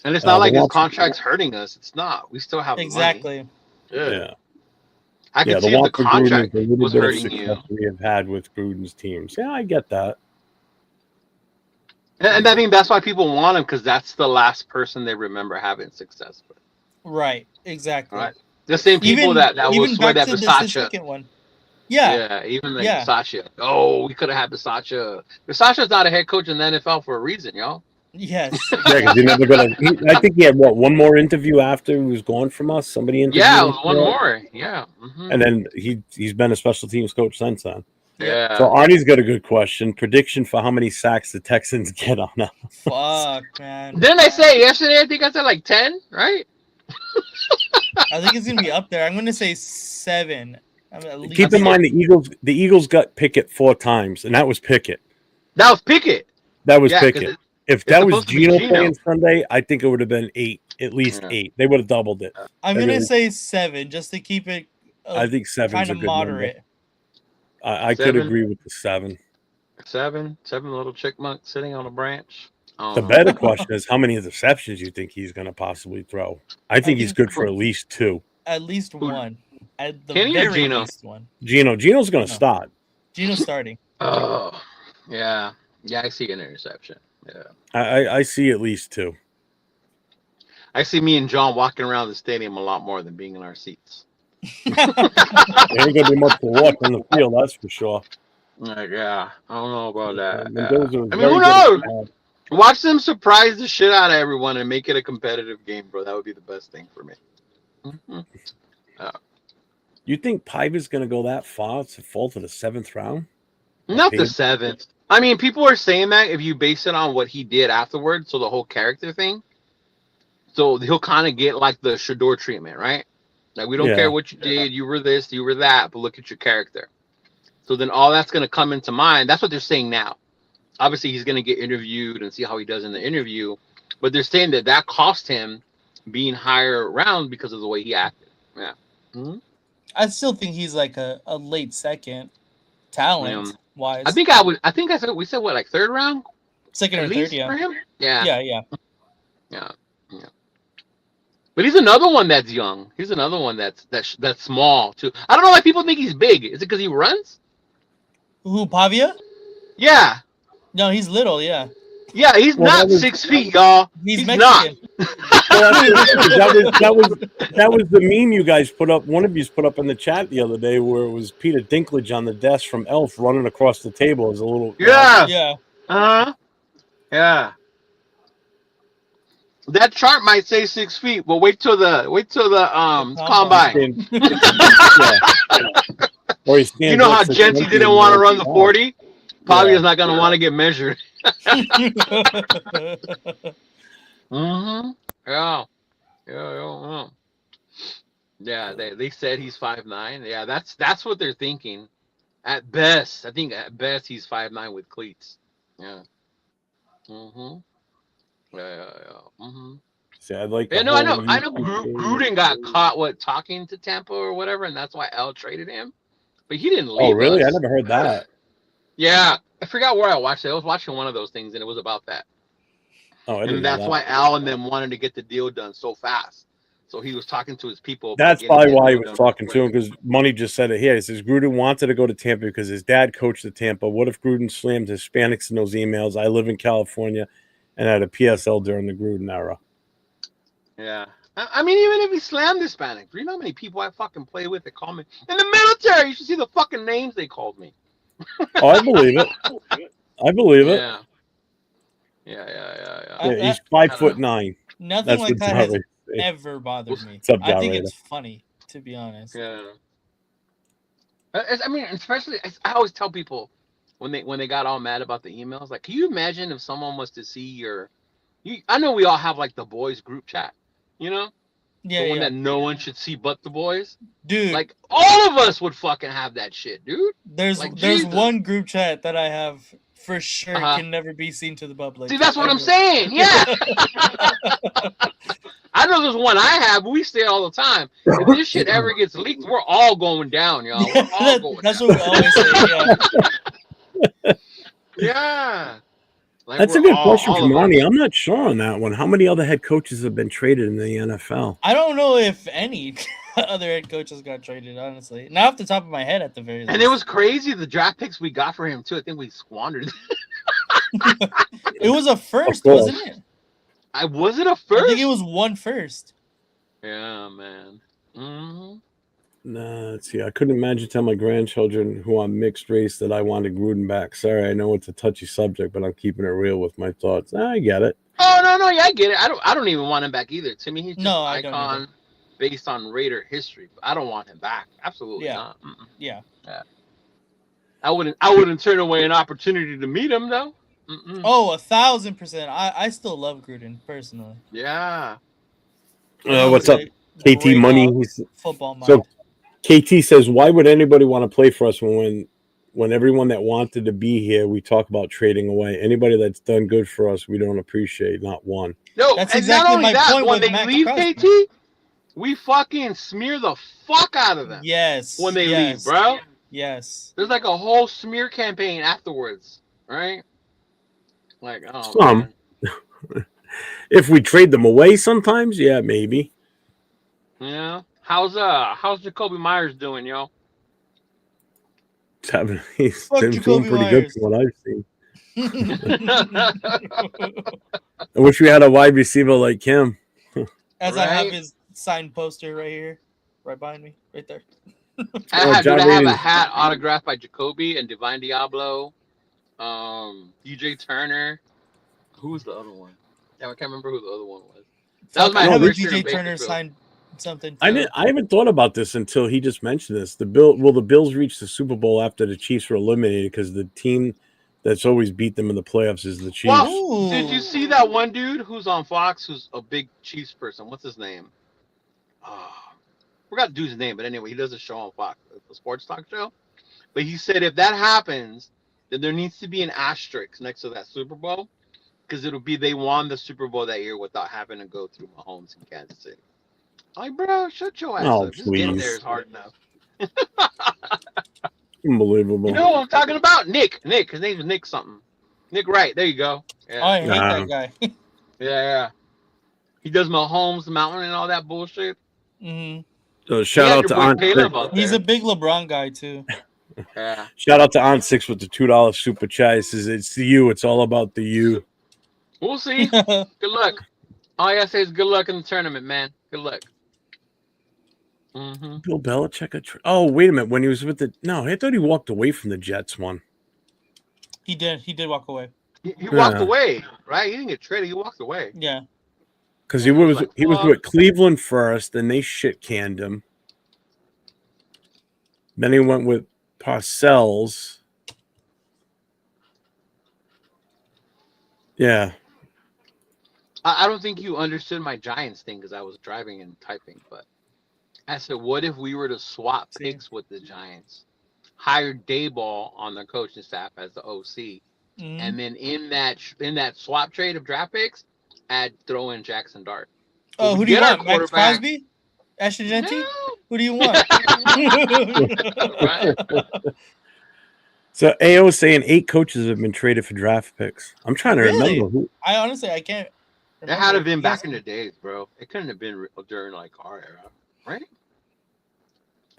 Speaker 5: And it's not like his contract's hurting us. It's not. We still have
Speaker 3: exactly.
Speaker 5: Money.
Speaker 1: Yeah.
Speaker 5: I can
Speaker 1: the
Speaker 5: see if the
Speaker 1: want for Gruden
Speaker 5: contract
Speaker 1: is a little
Speaker 5: was
Speaker 1: bit of
Speaker 5: hurting you.
Speaker 1: success we have had with Gruden's teams. Yeah, I get that.
Speaker 5: And I think that's why people want him, because that's the last person they remember having success with.
Speaker 3: Right. Exactly.
Speaker 5: Right. The same people that will swear that
Speaker 3: the
Speaker 5: Bisaccia.
Speaker 3: second one. Yeah.
Speaker 5: Even like Bisaccia. Oh, we could have had Bisaccia. Bisaccia's not a head coach in the NFL for a reason, y'all.
Speaker 3: Yes.
Speaker 1: Yeah, because he never got I think he had one more interview after he was gone from us. Somebody interviewed him.
Speaker 5: Yeah, it was one more. Yeah. Mm-hmm.
Speaker 1: And then he's been a special teams coach since then.
Speaker 5: Yeah.
Speaker 1: So Arnie's got a good question. Prediction for how many sacks the Texans get on us.
Speaker 3: Fuck, man.
Speaker 5: Didn't I say yesterday? I think I said like 10, right?
Speaker 3: I think it's gonna be up there. I'm gonna say 7. I mean, at least
Speaker 1: Keep in mind the Eagles got Pickett 4 times, and that was Pickett.
Speaker 5: That was Pickett.
Speaker 1: That was
Speaker 5: Yeah, 'cause
Speaker 1: Pickett. If that was
Speaker 5: supposed to be
Speaker 1: Geno
Speaker 5: Geno.
Speaker 1: playing Sunday, I think it would have been 8, at least
Speaker 5: Yeah.
Speaker 1: 8. They would have doubled it.
Speaker 3: I'm
Speaker 1: I
Speaker 3: gonna
Speaker 1: really-
Speaker 3: say 7 just to keep it
Speaker 1: I think 7's
Speaker 3: kind
Speaker 1: a
Speaker 3: of
Speaker 1: good
Speaker 3: moderate.
Speaker 1: number. I could
Speaker 5: 7?
Speaker 1: agree with the 7.
Speaker 5: Seven little chipmunks sitting on a branch.
Speaker 1: The better question is how many interceptions you think he's going to possibly throw. I think he's good for at least 2.
Speaker 3: At least one. At the
Speaker 5: Kenny or
Speaker 3: very
Speaker 5: Geno?
Speaker 3: least one.
Speaker 1: Geno's going to
Speaker 3: No.
Speaker 1: start.
Speaker 3: Geno's starting.
Speaker 5: Oh, yeah. Yeah, I see an interception. Yeah.
Speaker 1: I see at least 2.
Speaker 5: I see me and John walking around the stadium a lot more than being in our seats.
Speaker 1: There ain't going to be much to watch on the field, that's for sure.
Speaker 5: Like, yeah, I don't know about that.
Speaker 1: Mendoza was
Speaker 5: I mean,
Speaker 1: very
Speaker 5: who
Speaker 1: good at
Speaker 5: knows? Watch them surprise the shit out of everyone and make it a competitive game, bro. That would be the best thing for me. Mm-hmm.
Speaker 1: You think Piva's going to go that far to fall to the 7th round?
Speaker 5: Not the 7th. I mean, people are saying that if you base it on what he did afterwards, so the whole character thing. So he'll kind of get like the Shador treatment, right? Like, we don't care what you did. You were this, you were that, but look at your character. So then all that's going to come into mind. That's what they're saying now. Obviously, he's going to get interviewed and see how he does in the interview. But they're saying that cost him being higher round because of the way he acted. Yeah. Mm-hmm.
Speaker 3: I still think he's like a late second talent wise.
Speaker 5: I think I said we said what, like 3rd round?
Speaker 3: Second or 3rd, yeah.
Speaker 5: For him? Yeah.
Speaker 3: Yeah.
Speaker 5: But he's another one that's young. He's another one that's small too. I don't know why people think he's big. Is it because he runs?
Speaker 3: Who, Pavia?
Speaker 5: Yeah.
Speaker 3: No, he's little, yeah.
Speaker 5: Yeah, he's not 6 feet, y'all.
Speaker 3: He's
Speaker 5: Mexican.
Speaker 1: That was the meme you guys put up. One of you put up in the chat the other day where it was Peter Dinklage on the desk from Elf running across the table as a little.
Speaker 5: Yeah.
Speaker 3: Yeah.
Speaker 5: Yeah. That chart might say 6 feet, but wait till the combine.
Speaker 1: Or
Speaker 5: you know how Genty didn't want to run the 40? Pavia's not going to want to get measured. Mm-hmm. Yeah. Yeah, they said he's 5'9". Yeah, that's what they're thinking. At best, I think at best he's 5'9" with cleats. Yeah. Mm-hmm. Yeah. Mm-hmm.
Speaker 1: See, I like.
Speaker 5: Yeah, no, I know. Gruden got caught talking to Tampa or whatever, and that's why Al traded him. But he didn't leave.
Speaker 1: Oh, really?
Speaker 5: us.
Speaker 1: I never heard that.
Speaker 5: Yeah, I forgot where I watched it. I was watching one of those things, and it was about that.
Speaker 1: Oh, I didn't
Speaker 5: and
Speaker 1: know
Speaker 5: that's
Speaker 1: that.
Speaker 5: why Al and them wanted to get the deal done so fast. So he was talking to his people.
Speaker 1: That's probably why he was talking to him, because Money just said it here. He says Gruden wanted to go to Tampa because his dad coached at Tampa. What if Gruden slammed Hispanics in those emails? I live in California and had a PSL during the Gruden era.
Speaker 5: Yeah. I mean, even if he slammed Hispanics, do you know how many people I fucking play with that call me? In the military, you should see the fucking names they called me.
Speaker 1: Oh, I believe it. I believe it.
Speaker 5: Yeah.
Speaker 1: He's 5'9".
Speaker 3: Nothing
Speaker 1: That's
Speaker 3: like
Speaker 1: what
Speaker 3: that has
Speaker 1: Jarrett-
Speaker 3: ever bothered me.
Speaker 1: What's up,
Speaker 3: I think
Speaker 1: Jarrett?
Speaker 3: it's funny, to be honest.
Speaker 5: Yeah. I mean, especially I always tell people when they got all mad about the emails, like, can you imagine if someone was to see I know we all have like the boys group chat, you know?
Speaker 3: Yeah,
Speaker 5: the one that no one should see but the boys.
Speaker 3: Dude,
Speaker 5: like all of us would fucking have that shit, dude.
Speaker 3: There's
Speaker 5: Jesus.
Speaker 3: one group chat that I have for sure can never be seen to the public.
Speaker 5: See, that's what I'm saying. Yeah. I know there's one I have, but we say it all the time. If this shit ever gets leaked, we're all going down, y'all. We're all going
Speaker 3: that's
Speaker 5: down.
Speaker 3: what we always say.
Speaker 5: Yeah. Like,
Speaker 1: That's a good
Speaker 5: all
Speaker 1: question from
Speaker 5: of us.
Speaker 1: Monty. I'm not sure on that one. How many other head coaches have been traded in the NFL?
Speaker 3: I don't know if any other head coaches got traded, honestly. Not off the top of my head, at the very least.
Speaker 5: And it was crazy, the draft picks we got for him, too. I think we squandered.
Speaker 3: It was a first, wasn't it?
Speaker 5: Was it a first?
Speaker 3: I think it was one first.
Speaker 5: Yeah, man. Mm-hmm.
Speaker 1: Nah, let's see. I couldn't imagine telling my grandchildren who are mixed race that I wanted Gruden back. Sorry, I know it's a touchy subject, but I'm keeping it real with my thoughts. I get it.
Speaker 5: Oh, no, yeah, I get it. I don't even want him back either. To me, he's just an icon based on Raider history. I don't want him back. Absolutely not. Mm-mm.
Speaker 3: Yeah.
Speaker 5: I wouldn't turn away an opportunity to meet him, though. Mm-mm.
Speaker 3: Oh, 1,000%. I still love Gruden, personally.
Speaker 5: Yeah.
Speaker 1: What's up, KT Money?
Speaker 3: Football mind.
Speaker 1: So KT says, "Why would anybody want to play for us when everyone that wanted to be here, we talk about trading away? Anybody that's done good for us, we don't appreciate. Not one."
Speaker 5: No,
Speaker 3: That's
Speaker 5: and
Speaker 3: exactly
Speaker 5: not only
Speaker 3: my
Speaker 5: that,
Speaker 3: point
Speaker 5: when
Speaker 3: with
Speaker 5: they
Speaker 3: Max
Speaker 5: leave
Speaker 3: Crosby.
Speaker 5: KT, we fucking smear the fuck out of them.
Speaker 3: Yes.
Speaker 5: When they leave, bro.
Speaker 3: Yes.
Speaker 5: There's like a whole smear campaign afterwards, right? Like, oh
Speaker 1: Some.
Speaker 5: man.
Speaker 1: If we trade them away, sometimes, yeah, maybe.
Speaker 5: Yeah. How's Jacoby Myers doing, yo?
Speaker 1: He's
Speaker 3: Fuck
Speaker 1: been
Speaker 3: Jacoby
Speaker 1: doing pretty good
Speaker 3: Myers.
Speaker 1: from what I've seen. I wish we had a wide receiver like him.
Speaker 3: As I have
Speaker 5: Right?
Speaker 3: his signed poster right here, right behind me, right there.
Speaker 1: John
Speaker 5: I have a
Speaker 1: Raines-
Speaker 5: hat autographed by Jacoby and Divine Diablo, DJ Turner. Who's the other one? Yeah, I can't remember who the other one was. That was
Speaker 3: Fuck, I
Speaker 5: my
Speaker 3: have a
Speaker 5: first year in
Speaker 3: DJ Turner
Speaker 5: Bakersfield.
Speaker 3: signed something.
Speaker 1: I haven't thought about this until he just mentioned this. The Bills reach the Super Bowl after the Chiefs were eliminated because the team that's always beat them in the playoffs is the Chiefs.
Speaker 5: Well, did you see that one dude who's on Fox who's a big Chiefs person? What's his name? Forgot the dude's name, but anyway, he does a show on Fox, a sports talk show. But he said if that happens, then there needs to be an asterisk next to that Super Bowl because it'll be they won the Super Bowl that year without having to go through Mahomes in Kansas City. Like, bro, shut your ass up. Just getting there is hard enough.
Speaker 1: Unbelievable.
Speaker 5: You know what I'm talking about? Nick. His name is Nick something. Nick Wright. There you go. Yeah.
Speaker 3: I hate that guy.
Speaker 5: Yeah. He does Mahomes Mountain and all that bullshit.
Speaker 3: Mm-hmm.
Speaker 1: So shout out to Aunt Six.
Speaker 3: He's a big LeBron guy too.
Speaker 5: Yeah.
Speaker 1: Shout out to Aunt Six with the $2 super chat. It says it's the you. It's all about the you.
Speaker 5: We'll see. Good luck. All I gotta say is good luck in the tournament, man. Good luck. Mm-hmm.
Speaker 1: Bill Belichick. Oh, wait a minute. When he was with I thought he walked away from the Jets one.
Speaker 3: He did. He did walk away.
Speaker 5: He walked away, right? He didn't get traded. He walked away.
Speaker 3: Yeah.
Speaker 1: Because he was with Cleveland first, then they shit canned him. Then he went with Parcells. Yeah.
Speaker 5: I don't think you understood my Giants thing because I was driving and typing, but I said, what if we were to swap picks with the Giants, hire Dayball on the coaching staff as the OC, and then in that swap trade of draft picks, throw in Jackson Dart.
Speaker 3: Oh, who do you want? Max Crosby? Ashton Genty?
Speaker 5: No.
Speaker 3: Who do you want?
Speaker 5: Right?
Speaker 1: So AO is saying 8 coaches have been traded for draft picks. I'm trying to remember who.
Speaker 3: I honestly can't.
Speaker 5: It had to have been back in the days, bro. It couldn't have been during like our era, right?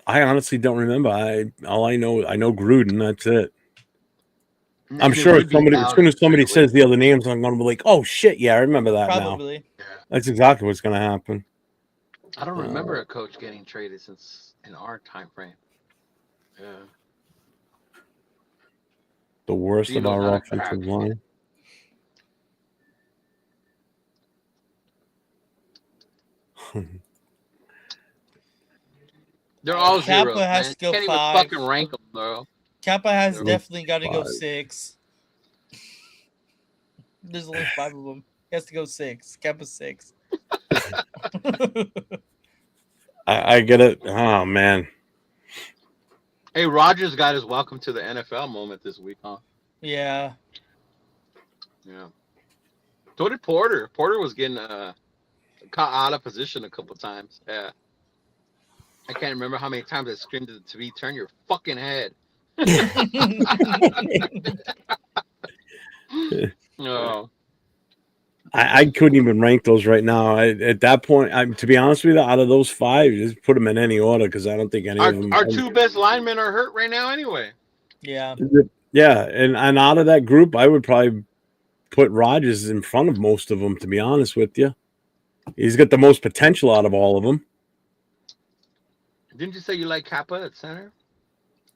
Speaker 1: I honestly don't remember. I know Gruden. That's it. I'm sure as soon as somebody says the other names, I'm going to be like, oh shit, yeah, I remember that
Speaker 3: Probably.
Speaker 1: now. Yeah. That's exactly what's going to happen.
Speaker 5: I don't remember a coach getting traded since in our time frame. Yeah.
Speaker 1: The worst of our offensive line.
Speaker 5: They're all
Speaker 3: Kappa
Speaker 5: zeros,
Speaker 3: has
Speaker 5: man.
Speaker 3: to go
Speaker 5: Can't
Speaker 3: 5.
Speaker 5: even fucking rank them, bro.
Speaker 3: Kappa has definitely got to go
Speaker 1: 5.
Speaker 3: 6. There's only 5 of them. He has to go 6. Kappa 6.
Speaker 1: I get it. Oh man.
Speaker 5: Hey, Rogers got his welcome to the NFL moment this week, huh?
Speaker 3: Yeah.
Speaker 5: Yeah. So did Porter. Porter was getting caught out of position a couple times. Yeah. I can't remember how many times I screamed at the TV, turn your fucking head. No.
Speaker 1: I couldn't even rank those right now. At that point, to be honest with you, out of those 5, just put them in any order because I don't think any of them.
Speaker 5: Our 2 best linemen are hurt right now anyway.
Speaker 3: Yeah.
Speaker 1: Yeah, and out of that group, I would probably put Rodgers in front of most of them, to be honest with you. He's got the most potential out of all of them.
Speaker 5: Didn't you say you like Kappa at center?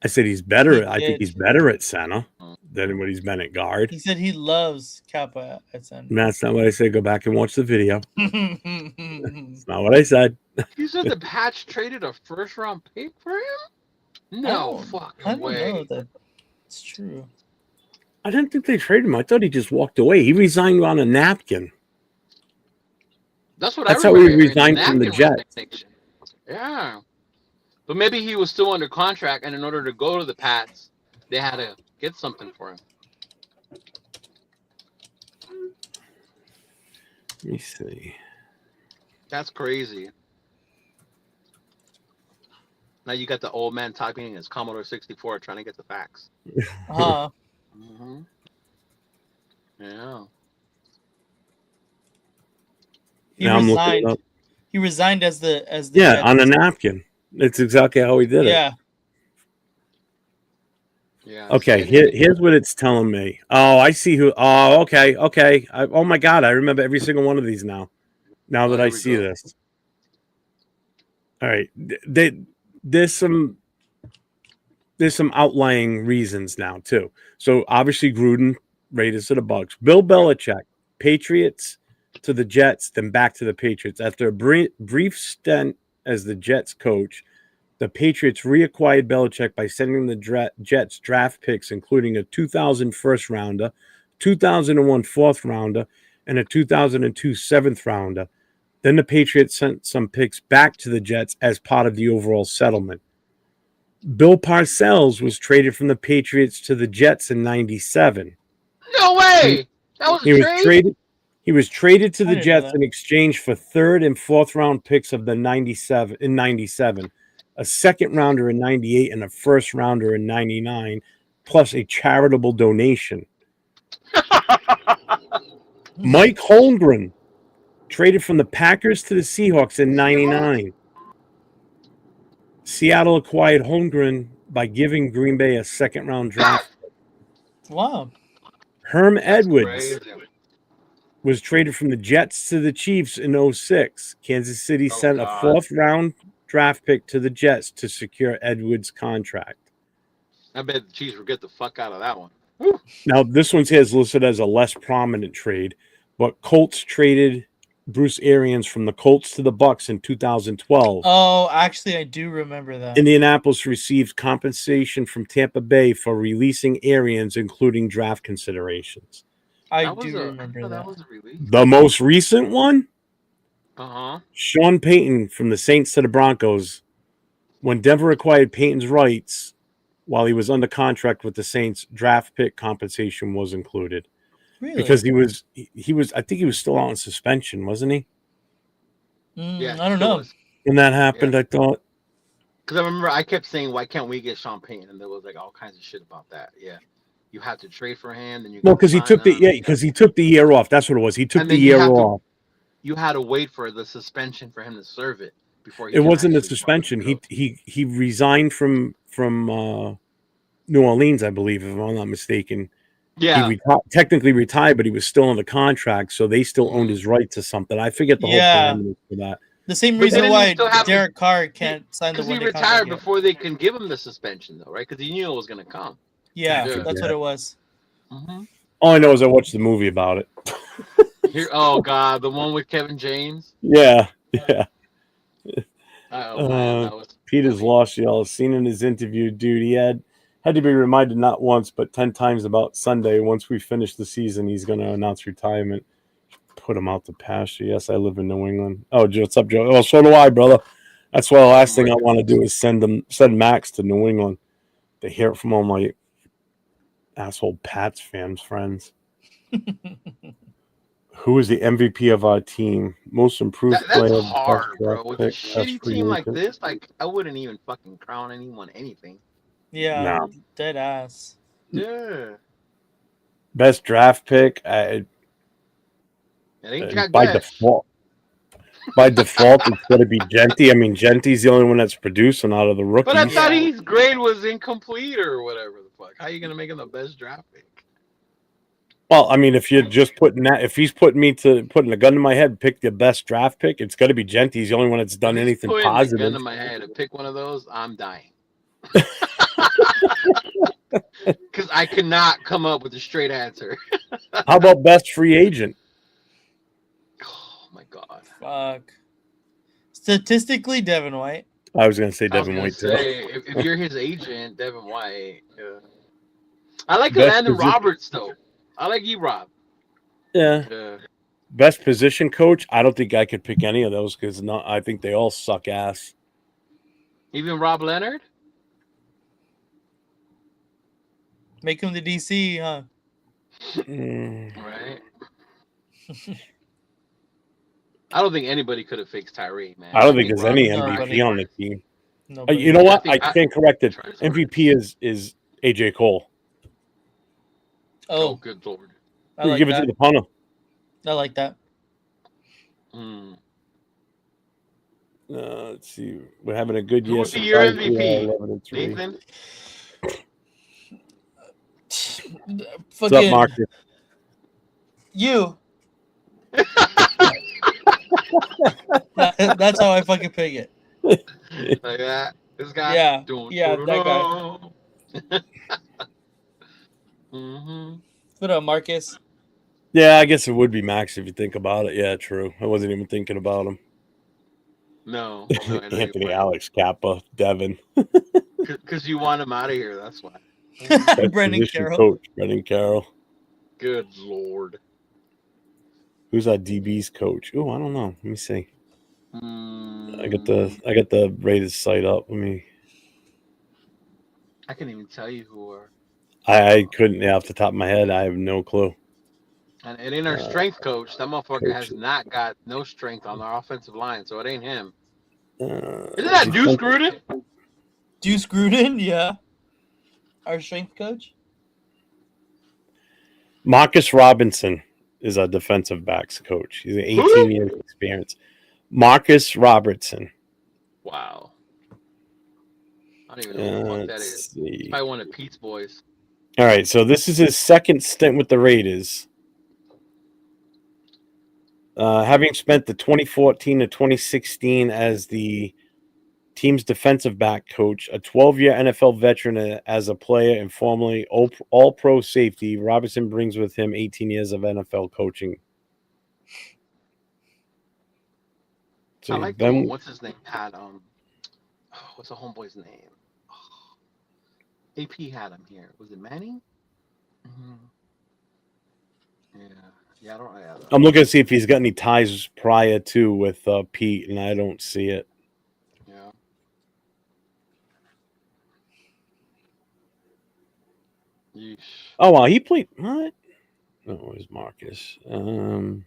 Speaker 1: I said he's better. I think he's better at center than what he's been at guard.
Speaker 3: He said he loves Kappa at center.
Speaker 1: And that's not what I said. Go back and watch the video. That's not what I said.
Speaker 5: You said the Pats traded a first-round pick for him? No fucking way.
Speaker 3: I don't know that it's true.
Speaker 1: I didn't think they traded him. I thought he just walked away. He resigned on a napkin.
Speaker 5: That's
Speaker 1: how he resigned from the Jets.
Speaker 5: Yeah. But maybe he was still under contract, and in order to go to the Pats, they had to get something for him.
Speaker 1: Let me see.
Speaker 5: That's crazy. Now you got the old man typing in his Commodore 64 trying to get the facts.
Speaker 3: Uh,
Speaker 5: Mm-hmm. Yeah.
Speaker 3: he
Speaker 1: Now I'm looking
Speaker 3: resigned.
Speaker 1: it up.
Speaker 3: He resigned as the
Speaker 1: Yeah,
Speaker 3: Jets.
Speaker 1: on a napkin. That's exactly how he did it.
Speaker 3: Yeah.
Speaker 5: Yeah.
Speaker 1: Okay, here's what it's telling me. Oh, I see who. Oh, okay. Oh my God, I remember every single one of these now. Now
Speaker 5: Oh,
Speaker 1: that
Speaker 5: here
Speaker 1: I
Speaker 5: we
Speaker 1: see
Speaker 5: go.
Speaker 1: this. All right, there's some outlying reasons now too. So obviously Gruden, Raiders to the Bucks. Bill Belichick, Patriots to the Jets, then back to the Patriots. After a brief stint as the Jets coach, the Patriots reacquired Belichick by sending the Jets draft picks, including a 2000 first rounder, 2001 fourth rounder, and a 2002 seventh rounder. Then the Patriots sent some picks back to the Jets as part of the overall settlement. Bill Parcells was traded from the Patriots to the Jets in '97.
Speaker 5: No way! That was a
Speaker 1: He was
Speaker 5: trade?
Speaker 1: traded. He was traded to
Speaker 3: I
Speaker 1: the
Speaker 3: didn't know
Speaker 1: Jets
Speaker 3: that.
Speaker 1: in exchange for third and fourth round picks of the '97, a second rounder in '98, and a first rounder in '99, plus a charitable donation. Mike Holmgren traded from the Packers to the Seahawks in '99. Seattle acquired Holmgren by giving Green Bay a second round draft.
Speaker 3: Wow.
Speaker 1: Herm
Speaker 5: That's
Speaker 1: Edwards
Speaker 5: crazy.
Speaker 1: was traded from the Jets to the Chiefs in '06. Kansas City
Speaker 5: Oh,
Speaker 1: sent a
Speaker 5: God.
Speaker 1: fourth round draft pick to the Jets to secure Edwards' contract.
Speaker 5: I bet the Chiefs will get the fuck out of that one.
Speaker 1: Now, this one's here is listed as a less prominent trade, but Colts traded Bruce Arians from the Colts to the Bucks in 2012.
Speaker 3: Oh, actually, I do remember that.
Speaker 1: Indianapolis received compensation from Tampa Bay for releasing Arians, including draft considerations.
Speaker 3: I
Speaker 5: That was
Speaker 3: do
Speaker 5: I
Speaker 3: remember
Speaker 5: thought
Speaker 3: that.
Speaker 5: that was a release.
Speaker 1: The most recent one,
Speaker 5: Uh-huh.
Speaker 1: Sean Payton from the Saints to the Broncos. When Denver acquired Payton's rights while he was under contract with the Saints, draft pick compensation was included.
Speaker 3: Really?
Speaker 1: Because he was I think he was still out on suspension, wasn't he?
Speaker 5: Yeah,
Speaker 3: I don't
Speaker 5: still
Speaker 3: know.
Speaker 5: was.
Speaker 1: When that happened, I thought.
Speaker 5: Because I remember I kept saying, why can't we get Sean Payton? And there was like all kinds of shit about that. Yeah. You have to trade for him, then you
Speaker 1: Well,
Speaker 5: got
Speaker 1: because he took the year off. That's what it was. He took
Speaker 5: And
Speaker 1: the
Speaker 5: then you
Speaker 1: year
Speaker 5: have to-
Speaker 1: off.
Speaker 5: you had to wait for the suspension for him to serve it before he
Speaker 1: It
Speaker 5: can
Speaker 1: wasn't a
Speaker 5: actually
Speaker 1: suspension.
Speaker 5: fucking go.
Speaker 1: He resigned from New Orleans, I believe, if I'm not mistaken.
Speaker 5: Yeah.
Speaker 1: He technically retired, but he was still under contract, so they still owned
Speaker 5: Mhm.
Speaker 1: his right to something. I forget the
Speaker 3: Yeah.
Speaker 1: whole parameters for that.
Speaker 3: The same
Speaker 5: But
Speaker 3: reason
Speaker 5: didn't he
Speaker 3: why
Speaker 5: still have
Speaker 3: Derek Carr can't sign the
Speaker 5: Because he
Speaker 3: one-day
Speaker 5: retired
Speaker 3: contract yet.
Speaker 5: before they can give him the suspension, though, right? Because he knew it was going to come.
Speaker 3: Yeah,
Speaker 5: Yeah.
Speaker 3: that's what it was.
Speaker 5: Mm-hmm.
Speaker 1: All I know is I watched the movie about it.
Speaker 5: Oh, God. The one with Kevin James?
Speaker 1: Yeah.
Speaker 5: Oh, man. That was
Speaker 1: Peter's
Speaker 5: funny.
Speaker 1: lost y'all. Seen in his interview, dude. He had to be reminded not once, but 10 times about Sunday. Once we finish the season, he's going to announce retirement. Put him out to pasture. Yes, I live in New England. Oh, what's up, Joe? Oh, so do I, brother. That's why the last thing I want to do is send Max to New England to hear it from all my asshole Pats fans friends. Who is the MVP of our team? Most improved player.
Speaker 5: That's hard, bro. With a
Speaker 1: Pick,
Speaker 5: shitty team like this, like, I wouldn't even fucking crown anyone anything.
Speaker 3: Yeah,
Speaker 1: Nah.
Speaker 3: dead ass.
Speaker 5: Yeah.
Speaker 1: Best draft pick.
Speaker 5: It ain't Jack
Speaker 1: by
Speaker 5: Bash.
Speaker 1: default. By default, it's got to be Genty. I mean, Genty's the only one that's producing out of the rookies.
Speaker 5: But I thought his grade was incomplete or whatever the fuck. How are you going to make him the best draft pick?
Speaker 1: Well, I mean, if you're just putting that, if he's putting a gun to my head, pick the best draft pick, it's got to be Genty. He's the only one that's done
Speaker 5: If he's
Speaker 1: anything
Speaker 5: putting
Speaker 1: positive.
Speaker 5: a gun to my head to pick one of those, I'm dying. Because I could not come up with a straight answer.
Speaker 1: How about best free agent?
Speaker 5: Oh my god.
Speaker 3: Fuck. Statistically, Devin White.
Speaker 1: I was going to say
Speaker 5: I was
Speaker 1: Devin
Speaker 5: gonna
Speaker 1: White too.
Speaker 5: say, if you're his agent, Devin White. Yeah. I like
Speaker 1: Best
Speaker 5: Landon
Speaker 1: position-
Speaker 5: Roberts though. I like E-Rob.
Speaker 1: Yeah.
Speaker 5: Yeah.
Speaker 1: Best position coach? I don't think I could pick any of those because I think they all suck ass.
Speaker 5: Even Rob Leonard?
Speaker 3: Make him the DC, huh?
Speaker 5: Right. I don't think anybody could have fixed Tyree, man.
Speaker 1: I don't think
Speaker 5: think
Speaker 1: there's any
Speaker 5: Rob-
Speaker 3: Nobody.
Speaker 1: MVP on the team.
Speaker 3: Nobody.
Speaker 1: You know what?
Speaker 5: I think
Speaker 1: I stand corrected.
Speaker 5: Try his hardest.
Speaker 1: MVP is AJ Cole.
Speaker 5: Oh,
Speaker 3: Oh,
Speaker 5: good lord.
Speaker 3: I
Speaker 1: You
Speaker 3: like
Speaker 1: give it
Speaker 3: that.
Speaker 1: to the punter.
Speaker 3: I like that.
Speaker 5: Hmm.
Speaker 1: Let's see. We're having a good
Speaker 5: Who
Speaker 1: year.
Speaker 5: would be your
Speaker 1: Sometimes we
Speaker 5: MVP?
Speaker 1: are 11-3.
Speaker 5: Nathan?
Speaker 1: What's up,
Speaker 3: Fucking
Speaker 1: Marcus?
Speaker 3: you. That's how I fucking pick it.
Speaker 5: Like that? This guy?
Speaker 3: Yeah,
Speaker 5: Dun,
Speaker 3: yeah,
Speaker 5: dun,
Speaker 3: that guy.
Speaker 5: dun. Mm-hmm.
Speaker 3: What up, Marcus?
Speaker 1: Yeah, I guess it would be Max if you think about it. Yeah, true. I wasn't even thinking about him.
Speaker 5: No. No, I know you
Speaker 1: Anthony,
Speaker 5: weren't.
Speaker 1: Alex, Kappa, Devin.
Speaker 5: Because you want him out of here, that's why.
Speaker 1: Best
Speaker 3: Brendan
Speaker 1: position
Speaker 3: Carroll.
Speaker 1: coach, Brendan Carroll.
Speaker 5: Good lord.
Speaker 1: Who's our DB's coach? Oh, I don't know. Let me see.
Speaker 5: Mm,
Speaker 1: I got the Raiders site up. Let me.
Speaker 5: I can't even tell you who are.
Speaker 1: I couldn't off the top of my head. I have no clue.
Speaker 5: And it ain't our strength coach. That motherfucker has
Speaker 1: coaches.
Speaker 5: not got no strength on our offensive line, so it ain't him.
Speaker 1: Isn't
Speaker 5: Isn't that Deuce Gruden?
Speaker 3: Deuce Gruden, yeah. Our strength coach.
Speaker 1: Marcus Robinson is our defensive backs coach. He's an 18
Speaker 5: Who?
Speaker 1: years experience. Marcus Robertson.
Speaker 5: Wow. I don't even know who the fuck that
Speaker 1: Let's
Speaker 5: is.
Speaker 1: see.
Speaker 5: Probably one of Pete's boys.
Speaker 1: All right, so this is his second stint with the Raiders. Having spent the 2014 to 2016 as the team's defensive back coach, a 12-year NFL veteran as a player and formerly all-pro safety, Robinson brings with him 18 years of NFL coaching. So
Speaker 5: I like
Speaker 1: then,
Speaker 5: what's his name? Had what's the homeboy's name? AP had him here. Was it Manning? Mm-hmm. Yeah, I don't. Yeah,
Speaker 1: I'm looking to see if he's got any ties prior to with Pete, and I don't see it.
Speaker 5: yeah. Yeesh.
Speaker 1: Oh, well, he played what? No, it was Marcus. I'm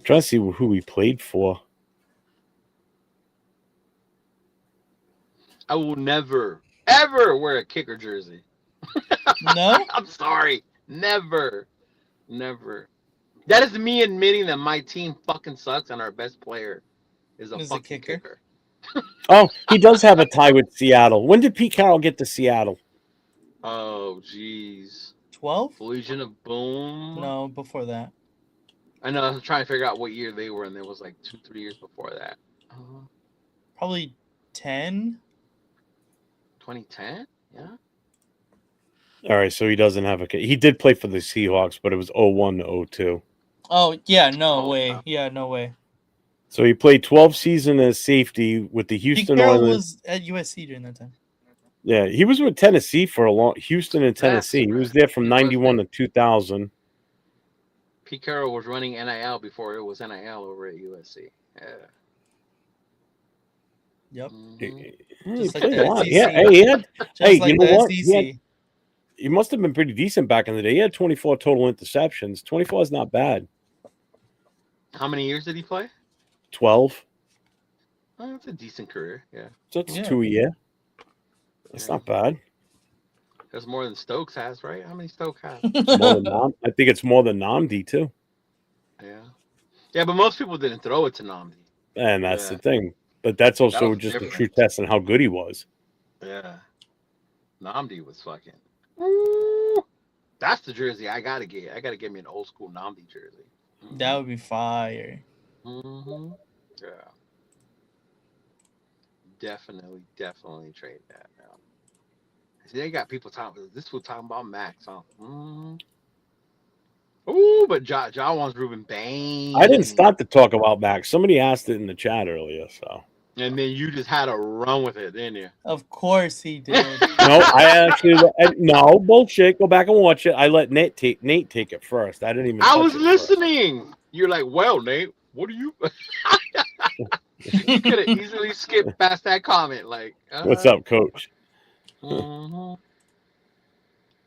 Speaker 1: trying to see who he played for.
Speaker 5: I will never, ever wear a kicker jersey.
Speaker 3: No?
Speaker 5: I'm sorry. Never. That is me admitting that my team fucking sucks and our best player is a fucking kicker.
Speaker 1: Oh, he does have a tie with Seattle. When did Pete Carroll get to Seattle?
Speaker 5: Oh, jeez.
Speaker 3: 12?
Speaker 5: Legion of Boom.
Speaker 3: No, before that.
Speaker 5: I know. I was trying to figure out what year they were, and it was like 2-3 years before that.
Speaker 3: Probably 10?
Speaker 5: 2010? Yeah.
Speaker 1: All right, so he doesn't have a. He did play for the Seahawks, but it was 01 to 02.
Speaker 3: Oh, yeah, no
Speaker 5: Oh,
Speaker 3: way.
Speaker 5: wow.
Speaker 3: Yeah, no way.
Speaker 1: So he played 12 seasons as safety with the
Speaker 3: Pete
Speaker 1: Houston
Speaker 3: Carroll
Speaker 1: Oilers.
Speaker 3: was at USC during that time.
Speaker 1: Yeah, he was with Tennessee for a long. Houston and Tennessee. He was
Speaker 5: right.
Speaker 1: there from
Speaker 5: He was
Speaker 1: 91 to 2000.
Speaker 5: Pete Carroll was running NIL before it was NIL over at USC. Yeah.
Speaker 3: Yep.
Speaker 5: Mhm.
Speaker 1: He
Speaker 3: Just like
Speaker 1: played
Speaker 3: the
Speaker 1: a lot.
Speaker 3: SEC.
Speaker 1: Yeah, hey, he had.
Speaker 3: Just
Speaker 1: Hey,
Speaker 3: like
Speaker 1: you know
Speaker 3: the
Speaker 1: what?
Speaker 3: SEC.
Speaker 1: He must have been pretty decent back in the day. He had 24 total interceptions. 24 is not bad.
Speaker 5: How many years did he play?
Speaker 1: 12.
Speaker 5: Oh, that's a decent career. Yeah.
Speaker 1: So it's
Speaker 3: Yeah.
Speaker 1: 2 a year. That's
Speaker 5: Yeah.
Speaker 1: not bad.
Speaker 5: That's more than Stokes has, right? How many Stokes has?
Speaker 1: More than I think it's more than Namdi too.
Speaker 5: Yeah. Yeah, but most people didn't throw it to Namdi.
Speaker 1: And that's
Speaker 5: Yeah.
Speaker 1: the thing. But that's also
Speaker 5: was
Speaker 1: just a
Speaker 5: different.
Speaker 1: true test on how good he was.
Speaker 5: Yeah. Namdi was fucking. Ooh. That's the jersey I gotta get. I gotta get me an old school Namdi jersey.
Speaker 3: That would be fire.
Speaker 5: Mm-hmm. Yeah. Definitely trade that now. See, they got people talking. This was talking about Max, huh? Mm-hmm. Ooh, but Ja wants Ruben Bain.
Speaker 1: I didn't start to talk about Max. Somebody asked it in the chat earlier, so
Speaker 5: And then you just had to run with it, didn't you?
Speaker 3: Of course he did.
Speaker 1: no, no bullshit. Go back and watch it. I let Nate take it first. I didn't even.
Speaker 5: I
Speaker 1: touch
Speaker 5: was
Speaker 1: it first.
Speaker 5: listening. You're like, well, Nate, what do you? You could have easily skipped past that comment. Like,
Speaker 1: What's up, Coach?
Speaker 5: mhm.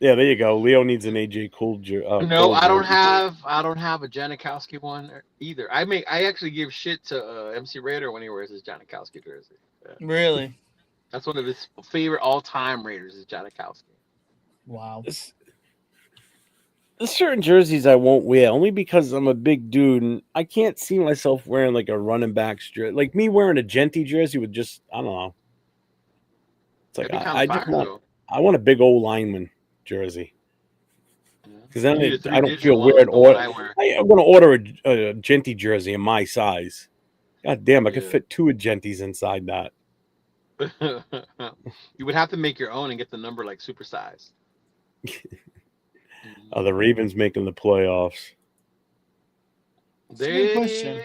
Speaker 1: Yeah, there you go. Leo needs an AJ Cole
Speaker 5: No, I don't have a Janikowski one either. I actually give shit to MC Raider when he wears his Janikowski jersey. Yeah.
Speaker 3: Really?
Speaker 5: That's one of his favorite all-time Raiders is Janikowski.
Speaker 3: Wow.
Speaker 1: There's certain jerseys I won't wear only because I'm a big dude and I can't see myself wearing like a running back's jersey. Like me wearing a Genty jersey would just, I don't know. It's like
Speaker 5: That'd be kind
Speaker 1: I
Speaker 5: of
Speaker 1: just
Speaker 5: fire,
Speaker 1: want
Speaker 5: though.
Speaker 1: I want a big old lineman jersey because then
Speaker 5: You need a
Speaker 1: I don't
Speaker 5: three-digit
Speaker 1: feel
Speaker 5: one
Speaker 1: weird.
Speaker 5: like the one
Speaker 1: Or
Speaker 5: I wear.
Speaker 1: I'm going to order a Genty jersey in my size. God damn, I could
Speaker 5: Yeah.
Speaker 1: fit 2 Genties inside that.
Speaker 5: You would have to make your own and get the number like supersized.
Speaker 1: The Ravens making the playoffs.
Speaker 3: That's a good question.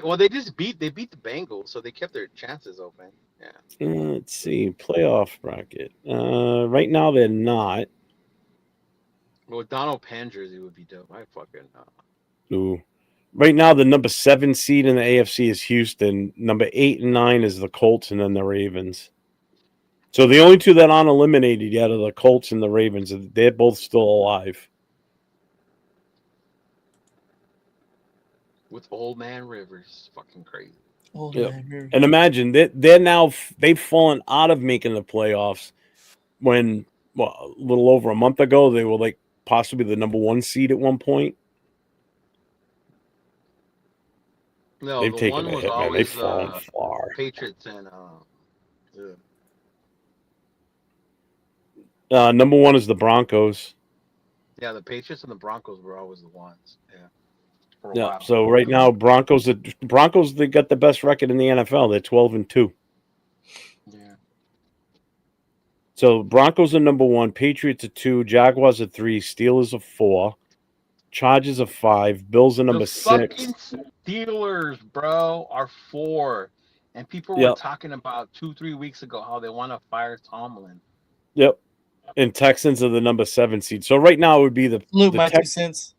Speaker 5: They beat the Bengals, so they kept their chances open. Yeah.
Speaker 1: Let's see, playoff bracket. Right now they're not.
Speaker 5: Well, Donald Penn jersey would be dope. I fucking
Speaker 1: Ooh. Right now, the number 7 seed in the AFC is Houston. Number 8 and 9 is the Colts, and then the Ravens. So the only two that aren't eliminated yet are the Colts and the Ravens. They're both still alive.
Speaker 5: with Old Man Rivers, fucking crazy.
Speaker 3: Old
Speaker 1: Yep.
Speaker 3: man Rivers.
Speaker 1: And imagine they're now they've fallen out of making the playoffs. When a little over a month ago they were like possibly the number 1 seed at one point.
Speaker 5: No,
Speaker 1: They've
Speaker 5: the
Speaker 1: taken
Speaker 5: one
Speaker 1: a
Speaker 5: was
Speaker 1: hit, man.
Speaker 5: always
Speaker 1: They've fallen far.
Speaker 5: Patriots and
Speaker 1: Number 1 is the Broncos.
Speaker 5: yeah, the Patriots and the Broncos were always the ones. Yeah, for a
Speaker 1: Yeah.
Speaker 5: while.
Speaker 1: So right now, Broncos they got the best record in the NFL. They're 12-2.
Speaker 5: Yeah.
Speaker 1: So Broncos are number 1, Patriots are 2, Jaguars are 3, Steelers are 4, Chargers are 5, Bills are number
Speaker 5: The
Speaker 1: 6.
Speaker 5: fucking Steelers, bro, are 4. And people were
Speaker 1: Yep.
Speaker 5: talking about 2-3 weeks ago how they want to fire Tomlin.
Speaker 1: Yep. And Texans are the number 7 seed. So right now it would be
Speaker 3: Luke, my 2 cents.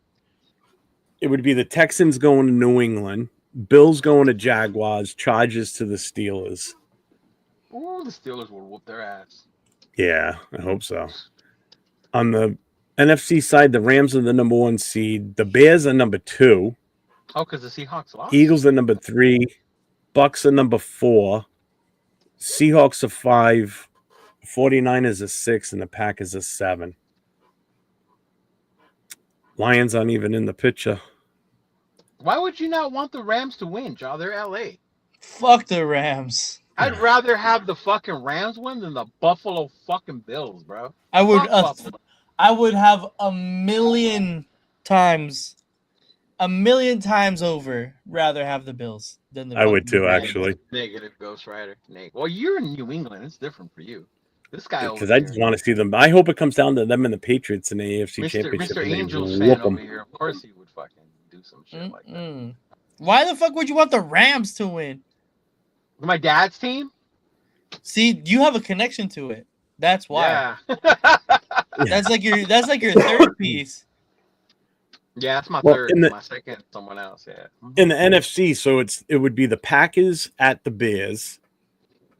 Speaker 1: it would be the Texans going to New England, Bills going to Jaguars, Chargers to the Steelers.
Speaker 5: Ooh, the Steelers will whoop their ass.
Speaker 1: Yeah, I hope so. On the NFC side, the Rams are the number 1 seed. The Bears are number 2.
Speaker 5: Oh, because the Seahawks lost?
Speaker 1: Eagles are number 3. Bucks are number 4. Seahawks are 5. 49ers are 6. And the Packers are 7. Lions aren't even in the picture.
Speaker 5: Why would you not want the Rams to win, Joe? They're LA.
Speaker 3: Fuck the Rams.
Speaker 5: I'd rather have the fucking Rams win than the Buffalo fucking Bills, bro.
Speaker 3: I would
Speaker 5: Fuck Buffalo.
Speaker 3: I would have a million times over rather have the Bills than the
Speaker 1: I would
Speaker 3: fucking
Speaker 1: too,
Speaker 3: Rams.
Speaker 1: actually.
Speaker 5: Negative Ghost Rider. Well, you're in New England. It's different for you. This guy over
Speaker 1: Because I just want to see them. I hope it comes down to them and the Patriots in the AFC Championship.
Speaker 5: Mr.
Speaker 1: and they
Speaker 5: Angels
Speaker 1: whoop
Speaker 5: fan
Speaker 1: 'em.
Speaker 5: over here. Of course he would fucking do some shit like that.
Speaker 3: Mm-mm. Why the fuck would you want the Rams to win?
Speaker 5: My dad's team?
Speaker 3: See, you have a connection to it. That's why.
Speaker 5: Yeah.
Speaker 3: That's like your third piece.
Speaker 5: Yeah, that's my
Speaker 1: Well,
Speaker 5: third.
Speaker 1: in the-
Speaker 5: My second, someone else. Yeah.
Speaker 1: In the NFC, so it would be the Packers at the Bears,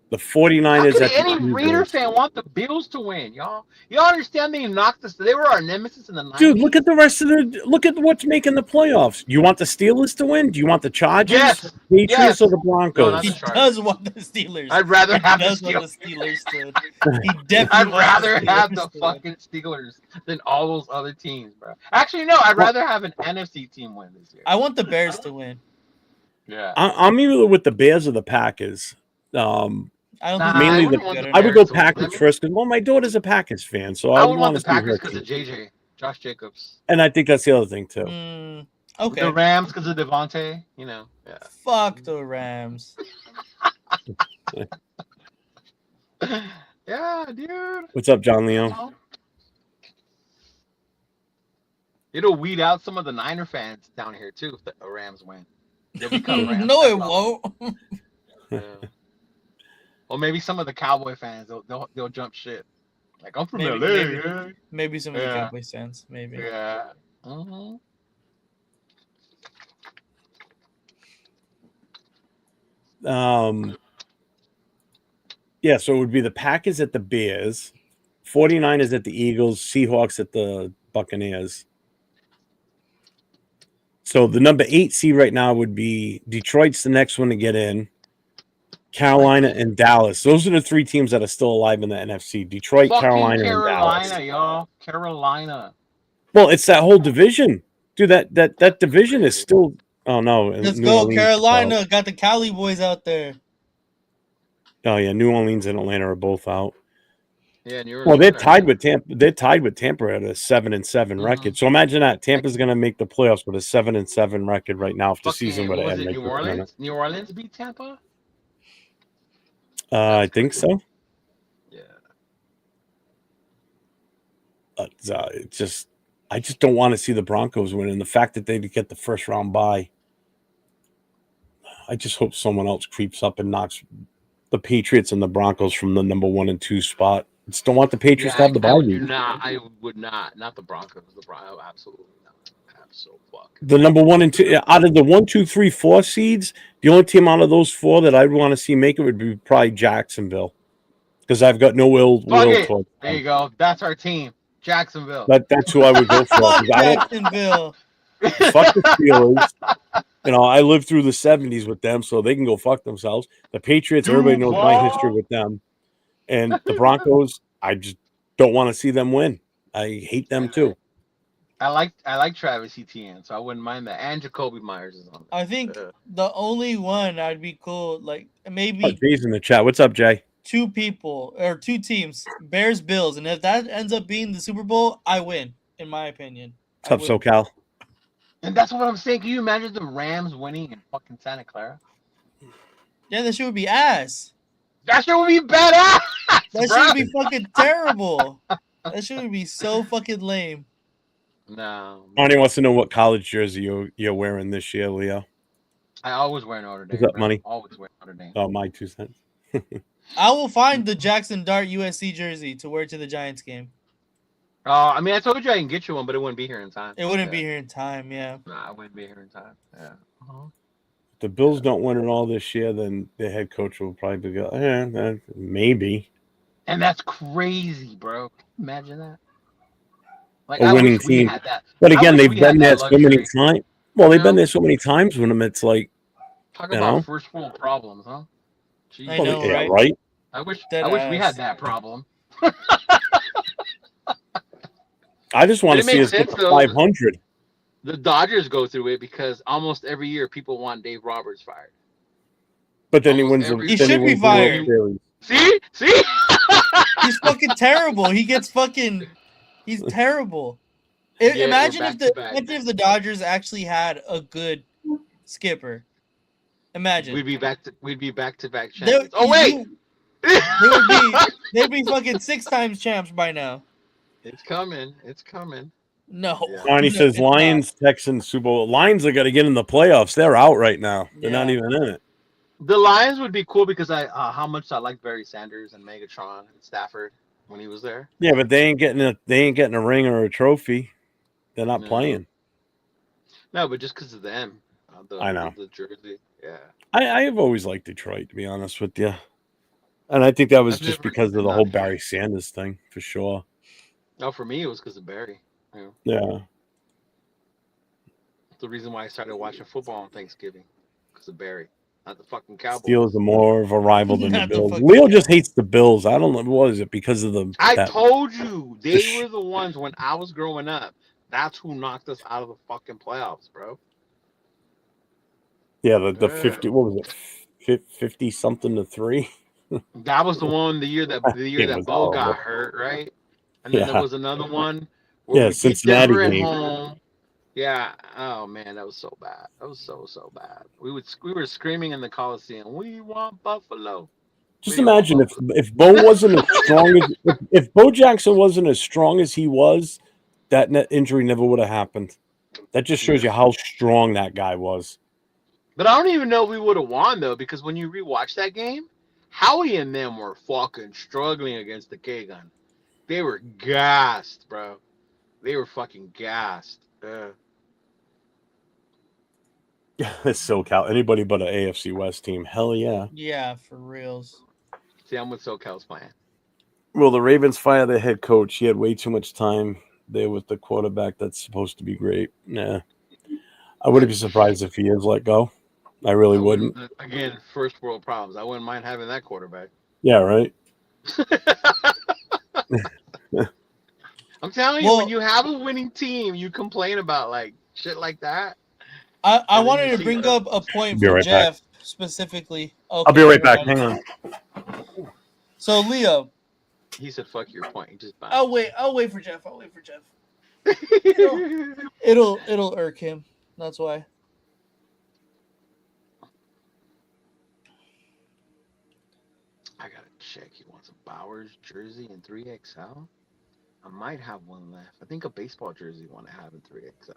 Speaker 1: the 49ers
Speaker 5: How could
Speaker 1: at the
Speaker 5: any Raider
Speaker 1: Eagles.
Speaker 5: fan want the Bills to win, y'all? Y'all understand they knocked us? They were our nemesis in the 90s.
Speaker 1: Dude, look at the rest of look at what's making the playoffs. You want the Steelers to win? Do you want the Chargers,
Speaker 5: Yes.
Speaker 1: Patriots,
Speaker 5: Yes.
Speaker 1: or the
Speaker 5: No,
Speaker 1: Broncos?
Speaker 5: not
Speaker 3: He
Speaker 5: the Chargers.
Speaker 3: does want the Steelers.
Speaker 5: I'd rather have
Speaker 3: He
Speaker 5: the
Speaker 3: does want
Speaker 5: Steelers.
Speaker 3: the Steelers to. He definitely.
Speaker 5: I'd
Speaker 3: wants
Speaker 5: rather have
Speaker 3: Steelers
Speaker 5: the
Speaker 3: to.
Speaker 5: fucking Steelers than all those other teams, bro. Actually, no. I'd rather have an NFC team win this year.
Speaker 3: I want the Bears to win.
Speaker 5: Yeah.
Speaker 1: I'm either with the Bears or the Packers.
Speaker 3: I don't
Speaker 5: Nah,
Speaker 3: think
Speaker 1: Mainly
Speaker 5: I wouldn't want the
Speaker 1: I would go
Speaker 5: Bears to win.
Speaker 1: Packers first because my daughter's a Packers fan, so
Speaker 5: I
Speaker 1: I
Speaker 5: would
Speaker 1: would
Speaker 5: want
Speaker 1: want
Speaker 5: the
Speaker 1: to see her
Speaker 5: Packers because of
Speaker 1: team.
Speaker 5: JJ, Josh Jacobs.
Speaker 1: And I think that's the other thing too.
Speaker 3: Okay.
Speaker 5: The Rams because of Devontae. You know. Yeah.
Speaker 3: Fuck the Rams.
Speaker 5: Yeah, dude.
Speaker 1: What's up, John Leo?
Speaker 5: It'll weed out some of the Niner fans down here too if the Rams win. They'll become Rams.
Speaker 3: No,
Speaker 5: fans.
Speaker 3: it won't.
Speaker 5: Yeah. Or maybe some of the Cowboy fans they'll jump shit. Like I'm from
Speaker 3: Maybe-
Speaker 5: LA.
Speaker 3: maybe.
Speaker 5: Yeah.
Speaker 3: Maybe some of the
Speaker 5: Yeah.
Speaker 3: Cowboys fans. Maybe.
Speaker 5: Yeah. Mm-hmm.
Speaker 1: Yeah, so it would be the Packers at the Bears, 49ers at the Eagles, Seahawks at the Buccaneers. So the number 8 seed right now would be Detroit's the next one to get in. Carolina and Dallas. Those are the 3 teams that are still alive in the NFC. Detroit,
Speaker 5: Fucking
Speaker 1: Carolina, and Dallas.
Speaker 5: Carolina, y'all. Carolina.
Speaker 1: Well, it's that whole division. Dude, that division is still oh no.
Speaker 3: Let's
Speaker 1: New
Speaker 3: go,
Speaker 1: Orleans,
Speaker 3: Carolina. Got the Cali boys out there.
Speaker 1: oh yeah, New Orleans and Atlanta are both out.
Speaker 5: Yeah, New
Speaker 1: Well, they're
Speaker 5: Orleans.
Speaker 1: tied with Tampa. They're tied with Tampa at a 7-7 record. So imagine that Tampa's going to make the playoffs with a 7-7 record right now if the season would
Speaker 5: What was
Speaker 1: end.
Speaker 5: it, New Orleans? New Orleans beat Tampa?
Speaker 1: I think so.
Speaker 5: Yeah.
Speaker 1: It's just, I just don't want to see the Broncos win, and the fact that they get the first round bye. I just hope someone else creeps up and knocks the Patriots and the Broncos from the number 1 and 2 spot. I just don't want the Patriots to have the bye week.
Speaker 5: I would not the Broncos. The Broncos, absolutely not. Absolutely.
Speaker 1: The number 1 and 2 out of the 1, 2, 3, 4 seeds, the only team out of those 4 that I'd want to see make it would be probably Jacksonville, because I've got no will towards them.
Speaker 5: There you go. That's our team, Jacksonville.
Speaker 1: That's who I would go for.
Speaker 3: Fuck Jacksonville.
Speaker 1: Fuck the Steelers. You know, I lived through the 70s with them, so they can go fuck themselves. The Patriots, everybody knows my history with them. And the Broncos, I just don't want to see them win. I hate them too.
Speaker 5: I like Travis Etienne, so I wouldn't mind that. And Jacoby Myers is on there.
Speaker 3: I think the only one I'd be cool, like maybe
Speaker 1: Jay's in the chat. What's up, Jay?
Speaker 3: 2 people or 2 teams, Bears, Bills, and if that ends up being the Super Bowl, I win, in my opinion.
Speaker 1: What's up, SoCal?
Speaker 5: And that's what I'm saying. Can you imagine the Rams winning in fucking Santa Clara?
Speaker 3: Yeah, that shit would be ass.
Speaker 5: That shit would be badass.
Speaker 3: That shit would be fucking terrible. That shit would be so fucking lame.
Speaker 5: No.
Speaker 1: Arnie wants to know what college jersey you're wearing this year, Leo.
Speaker 5: I always wear Notre Dame.
Speaker 1: What's up, money?
Speaker 5: Always wear Notre Dame.
Speaker 1: Oh, my 2 cents.
Speaker 3: I will find the Jackson Dart USC jersey to wear to the Giants game.
Speaker 5: I mean, I told you I can get you one, but it wouldn't be here in time.
Speaker 3: It wouldn't be here in time, yeah.
Speaker 5: Nah, it wouldn't be here in time. Yeah.
Speaker 1: If the Bills don't win it all this year, then the head coach will probably go, maybe.
Speaker 5: And that's crazy, bro. Imagine that. Like,
Speaker 1: A winning team. But again, they've been there so many times. Well, they've been there so many times when it's like,
Speaker 5: talk about first world problems, huh?
Speaker 3: Jeez. I know,
Speaker 1: yeah, right?
Speaker 5: I wish we had that problem.
Speaker 1: I just want to see us get to 500.
Speaker 5: The Dodgers go through it because almost every year people want Dave Roberts fired.
Speaker 1: But then he wins.
Speaker 3: He should be fired.
Speaker 5: See?
Speaker 3: He's fucking terrible. He gets fucking. He's terrible. Imagine if the Dodgers actually had a good skipper. Imagine.
Speaker 5: We'd be back to back champions.
Speaker 3: They'd be fucking 6 times champs by now.
Speaker 5: It's coming.
Speaker 3: No.
Speaker 5: Yeah.
Speaker 1: Arnie says Lions, Texans, Super Bowl. Lions are going to get in the playoffs. They're out right now. They're not even in it.
Speaker 5: The Lions would be cool because how much I like Barry Sanders and Megatron and Stafford when he was there.
Speaker 1: Yeah, but they ain't getting a ring or a trophy. They're not playing.
Speaker 5: No, but just because of them.
Speaker 1: I know.
Speaker 5: The jersey. Yeah.
Speaker 1: I have always liked Detroit, to be honest with you. And I think that was just because of the whole Barry Sanders thing, for sure.
Speaker 5: No, for me, it was because of Barry.
Speaker 1: Yeah.
Speaker 5: The reason why I started watching football on Thanksgiving, because of Barry, not the fucking Cowboys.
Speaker 1: Steelers are more of a rival than the Bills. Leo just hates the Bills. I don't know. What is it? Because of the.
Speaker 5: I told you. They were the ones when I was growing up. That's who knocked us out of the fucking playoffs, bro.
Speaker 1: Yeah, the 50. What was it? 50 something to 3.
Speaker 5: That was the one. The year that Bo got hurt, right? And then there was another one.
Speaker 1: Yeah, Cincinnati game.
Speaker 5: Home. Yeah. Oh man, that was so bad. That was so bad. We were screaming in the Coliseum. We want Buffalo.
Speaker 1: Just imagine if Bo wasn't as strong as if Bo Jackson wasn't as strong as he was, that injury never would have happened. That just shows you how strong that guy was.
Speaker 5: But I don't even know if we would have won though, because when you rewatch that game, Howie and them were fucking struggling against the K-Gun. They were gassed, bro. They were fucking gassed.
Speaker 1: It's SoCal. Anybody but an AFC West team. Hell yeah.
Speaker 3: Yeah, for reals.
Speaker 5: See, I'm with SoCal's plan.
Speaker 1: Will the Ravens fire their head coach? He had way too much time there with the quarterback that's supposed to be great. Nah. I wouldn't be surprised if he is let go. I really
Speaker 5: I
Speaker 1: wouldn't.
Speaker 5: wouldn't. Again, first world problems. I wouldn't mind having that quarterback.
Speaker 1: Yeah, right?
Speaker 5: I'm telling you,
Speaker 3: Well-
Speaker 5: when you have a winning team, you complain about like shit like that.
Speaker 3: I
Speaker 5: And then
Speaker 3: wanted
Speaker 5: you
Speaker 3: to
Speaker 5: see
Speaker 3: bring
Speaker 5: the-
Speaker 3: up a point
Speaker 1: Be
Speaker 3: for
Speaker 1: right back.
Speaker 3: Jeff specifically.
Speaker 1: I'll
Speaker 3: Okay,
Speaker 1: be right
Speaker 3: never
Speaker 1: back.
Speaker 3: mind.
Speaker 1: Hang on.
Speaker 3: So Leo,
Speaker 5: He said, "Fuck your point." He just bounced.
Speaker 3: I'll wait for Jeff. It'll irk him. That's why.
Speaker 5: I gotta check. He wants a Bowers jersey in 3XL. I might have one left. I think a baseball jersey one I have in 3XL.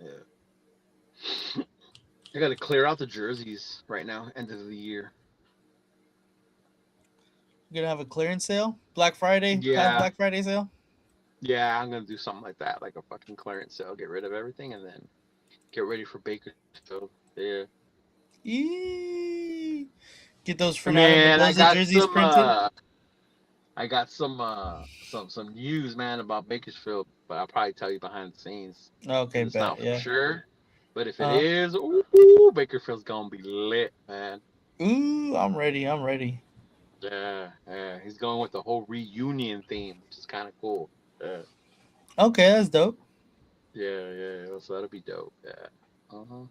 Speaker 5: Yeah. I gotta clear out the jerseys right now. End of the year.
Speaker 3: You're gonna have a clearance sale, Black Friday, past
Speaker 5: Yeah.
Speaker 3: Black Friday sale.
Speaker 5: Yeah, I'm gonna do something like that, like a fucking clearance sale. Get rid of everything and then get ready for Bakersfield. Yeah.
Speaker 3: Eee. Get those
Speaker 5: Man,
Speaker 3: Fernando
Speaker 5: I
Speaker 3: Mendoza
Speaker 5: got
Speaker 3: jerseys
Speaker 5: some.
Speaker 3: printed.
Speaker 5: I got some news, man, about Bakersfield, but I'll probably tell you behind the scenes.
Speaker 3: Okay,
Speaker 5: It's not
Speaker 3: bet.
Speaker 5: for
Speaker 3: Yeah.
Speaker 5: sure, but if it
Speaker 3: Uh-huh.
Speaker 5: is, ooh, Bakersfield's gonna be lit, man.
Speaker 3: Ooh, I'm ready.
Speaker 5: Yeah, yeah. He's going with the whole reunion theme, which is kind of cool. Yeah,
Speaker 3: Okay, that's dope.
Speaker 5: yeah. So that'll be dope. Yeah. Uh-huh.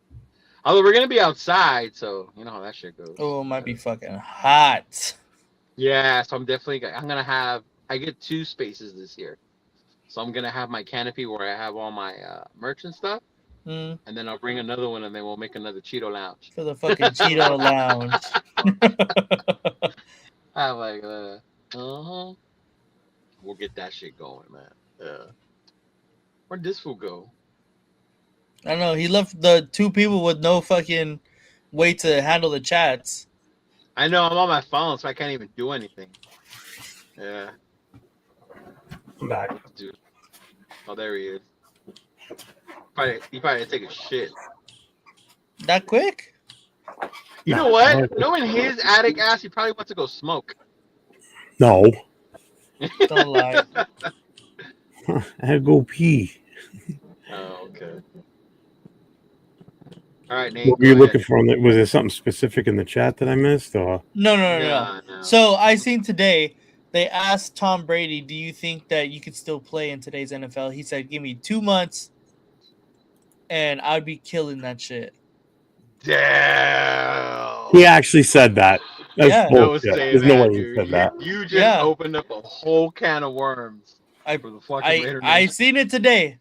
Speaker 5: Although we're gonna be outside, so you know how that shit goes.
Speaker 3: Oh, it might be fucking hot.
Speaker 5: Yeah, so I'm gonna have. I get 2 spaces this year, so I'm gonna have my canopy where I have all my merch and stuff.
Speaker 3: Mm,
Speaker 5: And then I'll bring another one, and then we'll make another Cheeto Lounge.
Speaker 3: for the fucking Cheeto Lounge.
Speaker 5: I'm like, we'll get that shit going, man. Where'd this fool go?
Speaker 3: I don't know. He left the 2 people with no fucking way to handle the chats.
Speaker 5: I know I'm on my phone, so I can't even do anything. Yeah,
Speaker 1: I'm back.
Speaker 5: dude. Oh, there he is. He probably take a shit.
Speaker 3: That quick?
Speaker 5: You know what? Knowing his attic ass, he probably wants to go smoke.
Speaker 1: No.
Speaker 3: Don't lie.
Speaker 1: I had to go pee.
Speaker 5: Oh, okay. All right, Nate.
Speaker 1: What were you looking for? Was there something specific in the chat that I missed? Or
Speaker 3: No.
Speaker 5: No.
Speaker 3: So I seen today they asked Tom Brady, "Do you think that you could still play in today's NFL?" He said, "Give me 2 months, and I'd be killing that shit."
Speaker 5: Damn.
Speaker 1: he actually said that. That's
Speaker 3: Yeah.
Speaker 5: No
Speaker 1: bullshit.
Speaker 5: saying
Speaker 1: There's no
Speaker 5: that,
Speaker 1: way he
Speaker 5: dude.
Speaker 1: said that.
Speaker 5: You just
Speaker 3: Yeah.
Speaker 5: opened up a whole can of worms
Speaker 3: I
Speaker 5: for the fucking Raider
Speaker 3: I
Speaker 5: Nation.
Speaker 3: seen it today.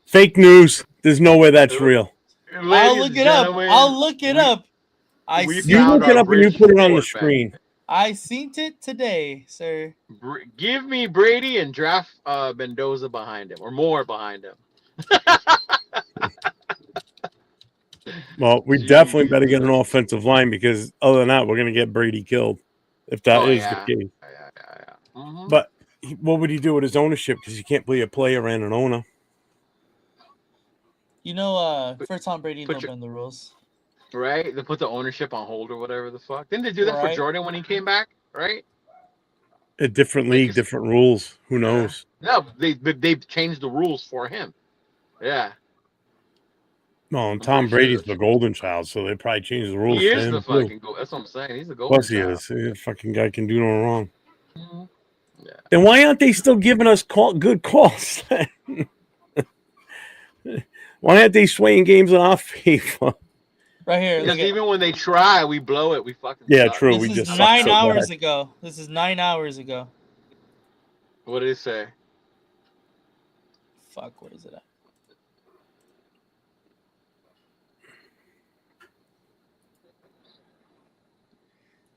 Speaker 1: Fake news. There's no way that's real.
Speaker 3: I'll look it up.
Speaker 5: we
Speaker 1: You
Speaker 5: found
Speaker 1: look it
Speaker 5: our
Speaker 1: up and you
Speaker 5: bridge
Speaker 1: put it on the
Speaker 5: forward, man.
Speaker 1: screen.
Speaker 3: I seen it today, sir.
Speaker 5: Give me Brady and draft Mendoza behind him, or more behind him.
Speaker 1: Well, we definitely better get an offensive line because other than that, we're going to get Brady killed if that is the case.
Speaker 5: Yeah. Mm-hmm.
Speaker 1: But what would he do with his ownership? Because you can't be a player and an owner.
Speaker 3: You know, for Tom Brady,
Speaker 5: put
Speaker 3: no
Speaker 5: your-
Speaker 3: bend the rules.
Speaker 5: Right? They put the ownership on hold or whatever the fuck. Didn't they do that for
Speaker 3: Right.
Speaker 5: Jordan when he came back? Right?
Speaker 1: A different league, different rules. Who knows?
Speaker 5: No, they've changed the rules for him. Yeah.
Speaker 1: Well, and
Speaker 5: I'm
Speaker 1: Tom
Speaker 5: pretty
Speaker 1: Brady's
Speaker 5: sure
Speaker 1: the golden child, so they probably changed the rules
Speaker 5: He
Speaker 1: for
Speaker 5: is
Speaker 1: him
Speaker 5: the
Speaker 1: too.
Speaker 5: fucking goal. That's what I'm saying. He's the
Speaker 1: Of
Speaker 5: golden
Speaker 1: course he
Speaker 5: child.
Speaker 1: is. The fucking guy can do no wrong.
Speaker 5: Mhm. Yeah.
Speaker 1: Then why aren't they still giving us good calls? Why aren't they swaying games in our favor?
Speaker 3: Right here.
Speaker 5: Because
Speaker 3: Look at,
Speaker 5: even when they try, we blow it. We fucking
Speaker 1: Yeah,
Speaker 5: suck.
Speaker 1: true.
Speaker 3: this
Speaker 1: We
Speaker 3: is
Speaker 1: just suck
Speaker 3: 9
Speaker 1: so
Speaker 3: hours
Speaker 1: bad.
Speaker 3: ago. This is 9 hours ago.
Speaker 5: What did it say?
Speaker 3: Fuck, where is it at?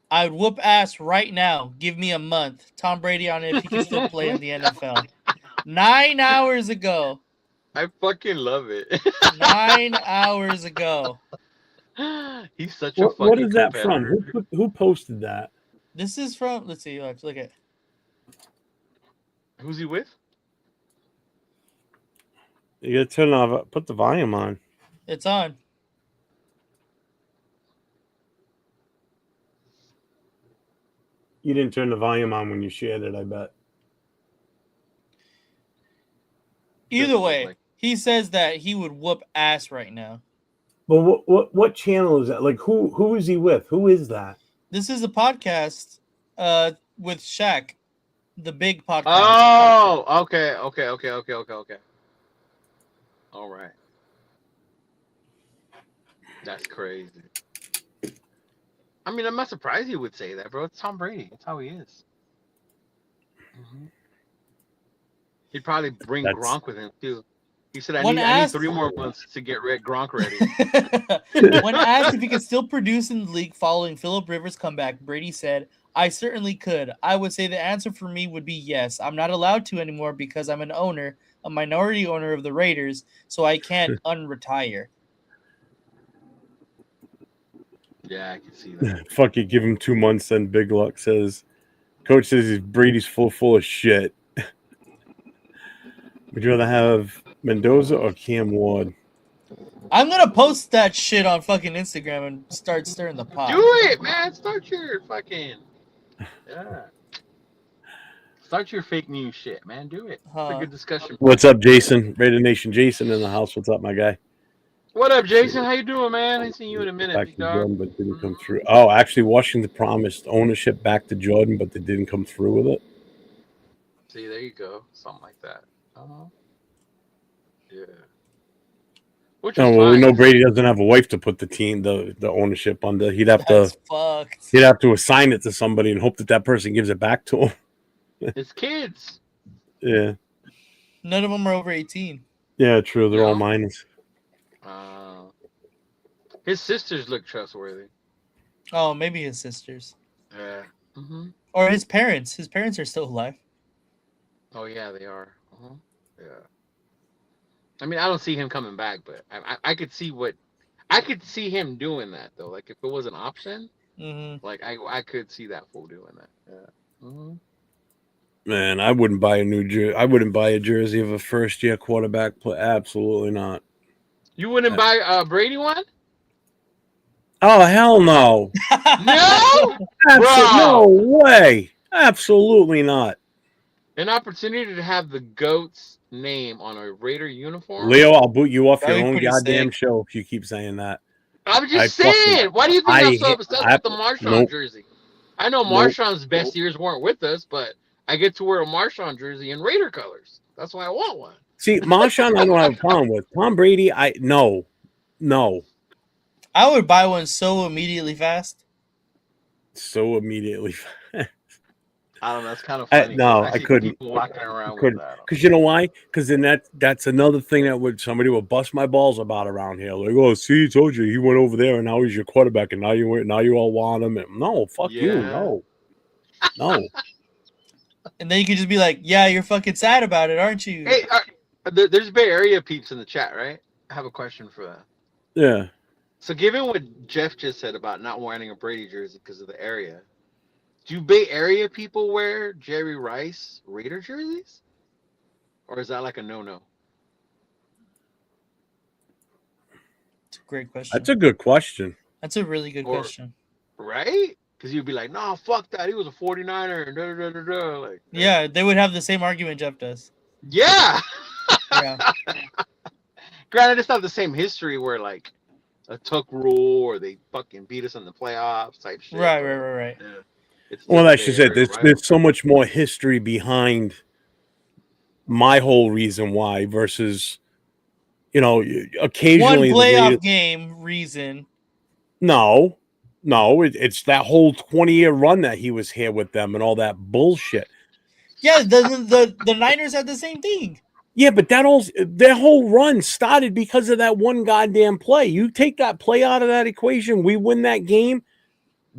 Speaker 3: I would whoop ass right now. Give me a month. Tom Brady on it if he can still play in the NFL. 9 hours ago.
Speaker 5: I fucking love it.
Speaker 3: 9 hours ago.
Speaker 5: He's such a fucking
Speaker 1: What is that
Speaker 5: competitor.
Speaker 1: from? Who posted that?
Speaker 3: This is from, let's see, look at.
Speaker 5: Who's he with?
Speaker 1: You gotta turn off. Put the volume on.
Speaker 3: It's on.
Speaker 1: You didn't turn the volume on when you shared it. I bet.
Speaker 3: Either
Speaker 5: Doesn't look
Speaker 3: way,
Speaker 5: like-
Speaker 3: he says that he would whoop ass right now.
Speaker 1: But what channel is that? Like who is he with? Who is that?
Speaker 3: This is a podcast with Shaq, the big podcast.
Speaker 5: Oh, okay. All right. That's crazy. I mean, I'm not surprised he would say that, bro. It's Tom Brady. That's how he is. He'd probably bring
Speaker 1: That's-
Speaker 5: Gronk with him too. He said, I
Speaker 3: When
Speaker 5: need
Speaker 3: asked-
Speaker 5: 3 more months to get Gronk ready.
Speaker 3: When asked if he could still produce in the league following Phillip Rivers' comeback, Brady said, I certainly could. I would say the answer for me would be yes. I'm not allowed to anymore because I'm an owner, a minority owner of the Raiders, so I can't unretire.
Speaker 5: Yeah, I can see that.
Speaker 1: Fuck it, give him 2 months. Then Big Luck says, Coach says Brady's full of shit. Would you rather have Mendoza or Cam Ward?
Speaker 3: I'm going to post that shit on fucking Instagram and start stirring the pot.
Speaker 5: Do it, man. Start your fucking. Yeah. Start your fake news shit, man. Do it. It's a good discussion.
Speaker 1: What's up, Jason? Raider Nation Jason in the house. What's up, my guy?
Speaker 5: What up, Jason? How you doing, man? I ain't seen you in a minute,
Speaker 1: Back
Speaker 5: big
Speaker 1: to
Speaker 5: dog.
Speaker 1: Jordan, but didn't come through. Oh, actually, Washington promised ownership back to Jordan, but they didn't come through with it.
Speaker 5: See, there you go. Something like that. Yeah. Which is
Speaker 1: Oh, well, we
Speaker 5: fine.
Speaker 1: know Brady doesn't have a wife to put the team, the ownership under. He'd have
Speaker 3: That's
Speaker 1: to
Speaker 3: fucked.
Speaker 1: he'd have to assign it to somebody and hope that that person gives it back to him.
Speaker 5: It's kids.
Speaker 1: Yeah,
Speaker 3: None of them are over 18.
Speaker 1: yeah, true. They're all
Speaker 5: No.
Speaker 1: minors.
Speaker 5: His sisters look trustworthy.
Speaker 3: Oh, maybe his sisters.
Speaker 5: Yeah.
Speaker 3: Or his parents. His parents are still alive.
Speaker 5: Oh yeah, they are. Yeah. I mean, I don't see him coming back, but I could see him doing that though. Like if it was an option, like I could see that fool doing that. Yeah.
Speaker 1: Man, I wouldn't buy a new jersey. I wouldn't buy a jersey of a first-year quarterback. Absolutely not.
Speaker 5: You wouldn't buy a Brady one?
Speaker 1: Oh, hell no.
Speaker 5: No,
Speaker 1: No way. Absolutely not.
Speaker 5: An opportunity to have the GOAT's name on a Raider uniform.
Speaker 1: Leo, I'll boot you off
Speaker 3: That'd
Speaker 1: your
Speaker 3: be
Speaker 1: own
Speaker 3: pretty
Speaker 1: goddamn
Speaker 3: sick.
Speaker 1: show if you keep saying that.
Speaker 5: I'm just saying. Why do you think I'm so obsessed with the Marshawn jersey? I know Marshawn's best years weren't with us, but I get to wear a Marshawn jersey in Raider colors. That's why I want one.
Speaker 1: See, Marshawn, I don't have a problem with. Tom Brady, no.
Speaker 3: I would buy one so immediately fast.
Speaker 1: So immediately.
Speaker 5: I don't know. It's kind of funny.
Speaker 1: No,
Speaker 5: I
Speaker 1: I
Speaker 5: see
Speaker 1: couldn't.
Speaker 5: people walking around
Speaker 1: Couldn't.
Speaker 5: with that.
Speaker 1: Because you know why? Because then that's another thing that somebody would bust my balls about around here. Like, oh, see, I told you he went over there and now he's your quarterback and now you all want him. And, no, fuck you, no.
Speaker 3: And then you could just be like, yeah, you're fucking sad about it, aren't you?
Speaker 5: Hey, there's Bay Area peeps in the chat, right? I have a question for that.
Speaker 1: Yeah.
Speaker 5: So, given what Jeff just said about not wearing a Brady jersey because of the area, do Bay Area people wear Jerry Rice Raider jerseys? Or is that like a no-no?
Speaker 3: It's a great question.
Speaker 1: That's a good question.
Speaker 3: That's a really good question.
Speaker 5: Right? Because you'd be like, no, fuck that. He was a 49er. Da, da, da, da. Like,
Speaker 3: yeah, they would have the same argument Jeff does.
Speaker 5: Yeah.
Speaker 3: Yeah.
Speaker 5: Granted, it's not the same history where, like, a tuck rule or they fucking beat us in the playoffs type shit.
Speaker 3: Right.
Speaker 5: Yeah.
Speaker 1: Well, that's just it. There's so much more history behind my whole reason why versus, occasionally.
Speaker 3: One playoff game reason.
Speaker 1: No, it's that whole 20-year run that he was here with them and all that bullshit.
Speaker 3: Yeah, the Niners had the same thing.
Speaker 1: Yeah, but their whole run started because of that one goddamn play. You take that play out of that equation, we win that game.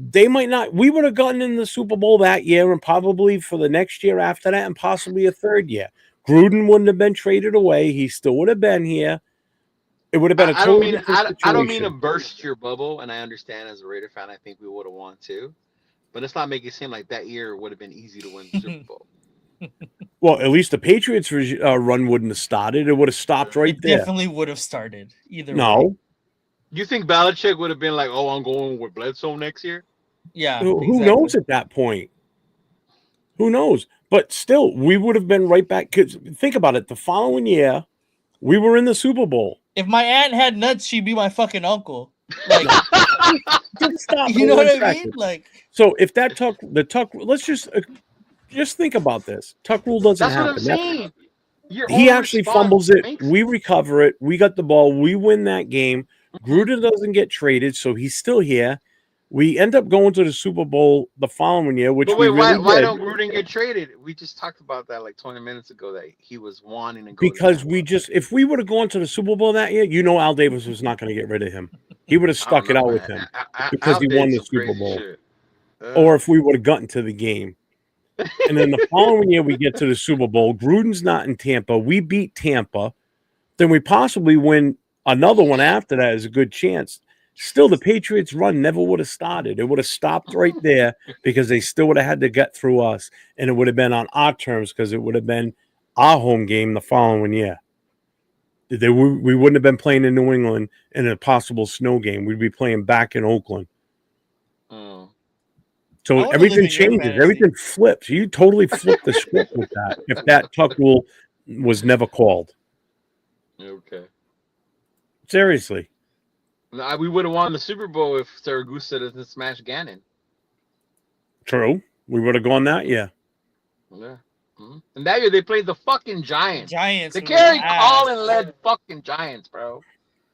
Speaker 1: They might not. We would have gotten in the Super Bowl that year and probably for the next year after that and possibly a third year. Gruden wouldn't have been traded away. He still would have been here. It would have been a totally different situation.
Speaker 5: I don't mean to burst your bubble, and I understand as a Raider fan, I think we would have won too. But let's not make it seem like that year would have been easy to win the Super Bowl.
Speaker 1: Well, at least the Patriots run wouldn't have started. It would have stopped right
Speaker 3: It
Speaker 1: there.
Speaker 3: definitely would have started either way.
Speaker 1: No.
Speaker 5: You think Belichick would have been like, "Oh, I'm going with Bledsoe next year"?
Speaker 3: Yeah.
Speaker 1: Who knows at that point? Who knows? But still, we would have been right back. Because think about it. The following year, we were in the Super Bowl.
Speaker 3: If my aunt had nuts, she'd be my fucking uncle. Like,
Speaker 1: Just stop
Speaker 3: you
Speaker 1: for
Speaker 3: know
Speaker 1: one
Speaker 3: what I
Speaker 1: second.
Speaker 3: mean? Like,
Speaker 1: So if that Tuck, let's just think about this. Tuck rule doesn't
Speaker 5: That's what I'm
Speaker 1: happen. That-
Speaker 5: saying. Your
Speaker 1: he
Speaker 5: own
Speaker 1: actually
Speaker 5: response
Speaker 1: fumbles it.
Speaker 5: makes-
Speaker 1: We recover it. We got the ball. We win that game. Gruden doesn't get traded, so he's still here. We end up going to the Super Bowl the following year, which
Speaker 5: But
Speaker 1: we
Speaker 5: wait,
Speaker 1: really
Speaker 5: why
Speaker 1: did.
Speaker 5: don't Gruden get traded? We just talked about that like 20 minutes ago that he was wanting to go.
Speaker 1: Because
Speaker 5: to
Speaker 1: we just, if we would have gone to the Super Bowl that year, Al Davis was not going to get rid of him. He would have stuck it out with him because he won the Super Bowl. Or if we would have gotten to the game. And then the following year, we get to the Super Bowl. Gruden's not in Tampa. We beat Tampa. Then we possibly win another one after that is a good chance. Still, the Patriots run never would have started. It would have stopped right there because they still would have had to get through us. And it would have been on our terms because it would have been our home game the following year. We wouldn't have been playing in New England in a possible snow game. We'd be playing back in Oakland.
Speaker 5: Oh.
Speaker 1: So everything changes. Everything flips. You totally flipped the script with that. If that Tuck rule was never called.
Speaker 5: Okay.
Speaker 1: Seriously.
Speaker 5: No, we would have won the Super Bowl if Saragusa doesn't smash Gannon.
Speaker 1: True. We would have gone that year.
Speaker 5: Yeah. Mm-hmm. And that year they played the fucking Giants.
Speaker 3: Giants.
Speaker 5: They carried all and led fucking Giants, bro.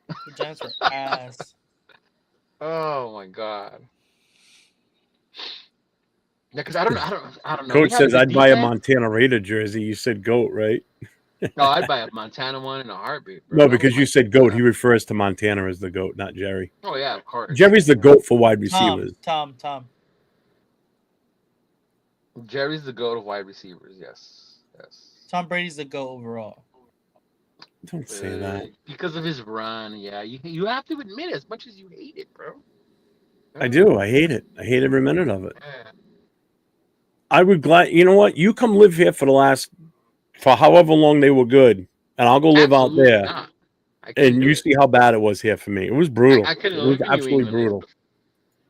Speaker 3: The Giants were ass.
Speaker 5: Oh my god. Yeah, because I don't know.
Speaker 1: Coach says I'd buy a Montana Raider jersey. You said GOAT, right?
Speaker 5: No, I'd buy a Montana one in a heartbeat, bro.
Speaker 1: No, because you said GOAT. He refers to Montana as the GOAT, not Jerry.
Speaker 5: Oh yeah, of course.
Speaker 1: Jerry's the GOAT for wide receivers.
Speaker 3: Tom.
Speaker 5: Jerry's the GOAT of wide receivers, yes.
Speaker 3: Tom Brady's the GOAT overall.
Speaker 1: Don't say that.
Speaker 5: Because of his run, yeah. You have to admit it as much as you hate it, bro.
Speaker 1: I do. I hate it. I hate every minute of it.
Speaker 5: Yeah.
Speaker 1: I would glad. You know what? You come live here for however long they were good, and I'll go live out there. And you see how bad it was here for me. It was brutal.
Speaker 5: I couldn't
Speaker 1: it was
Speaker 5: live in
Speaker 1: absolutely
Speaker 5: New England
Speaker 1: brutal.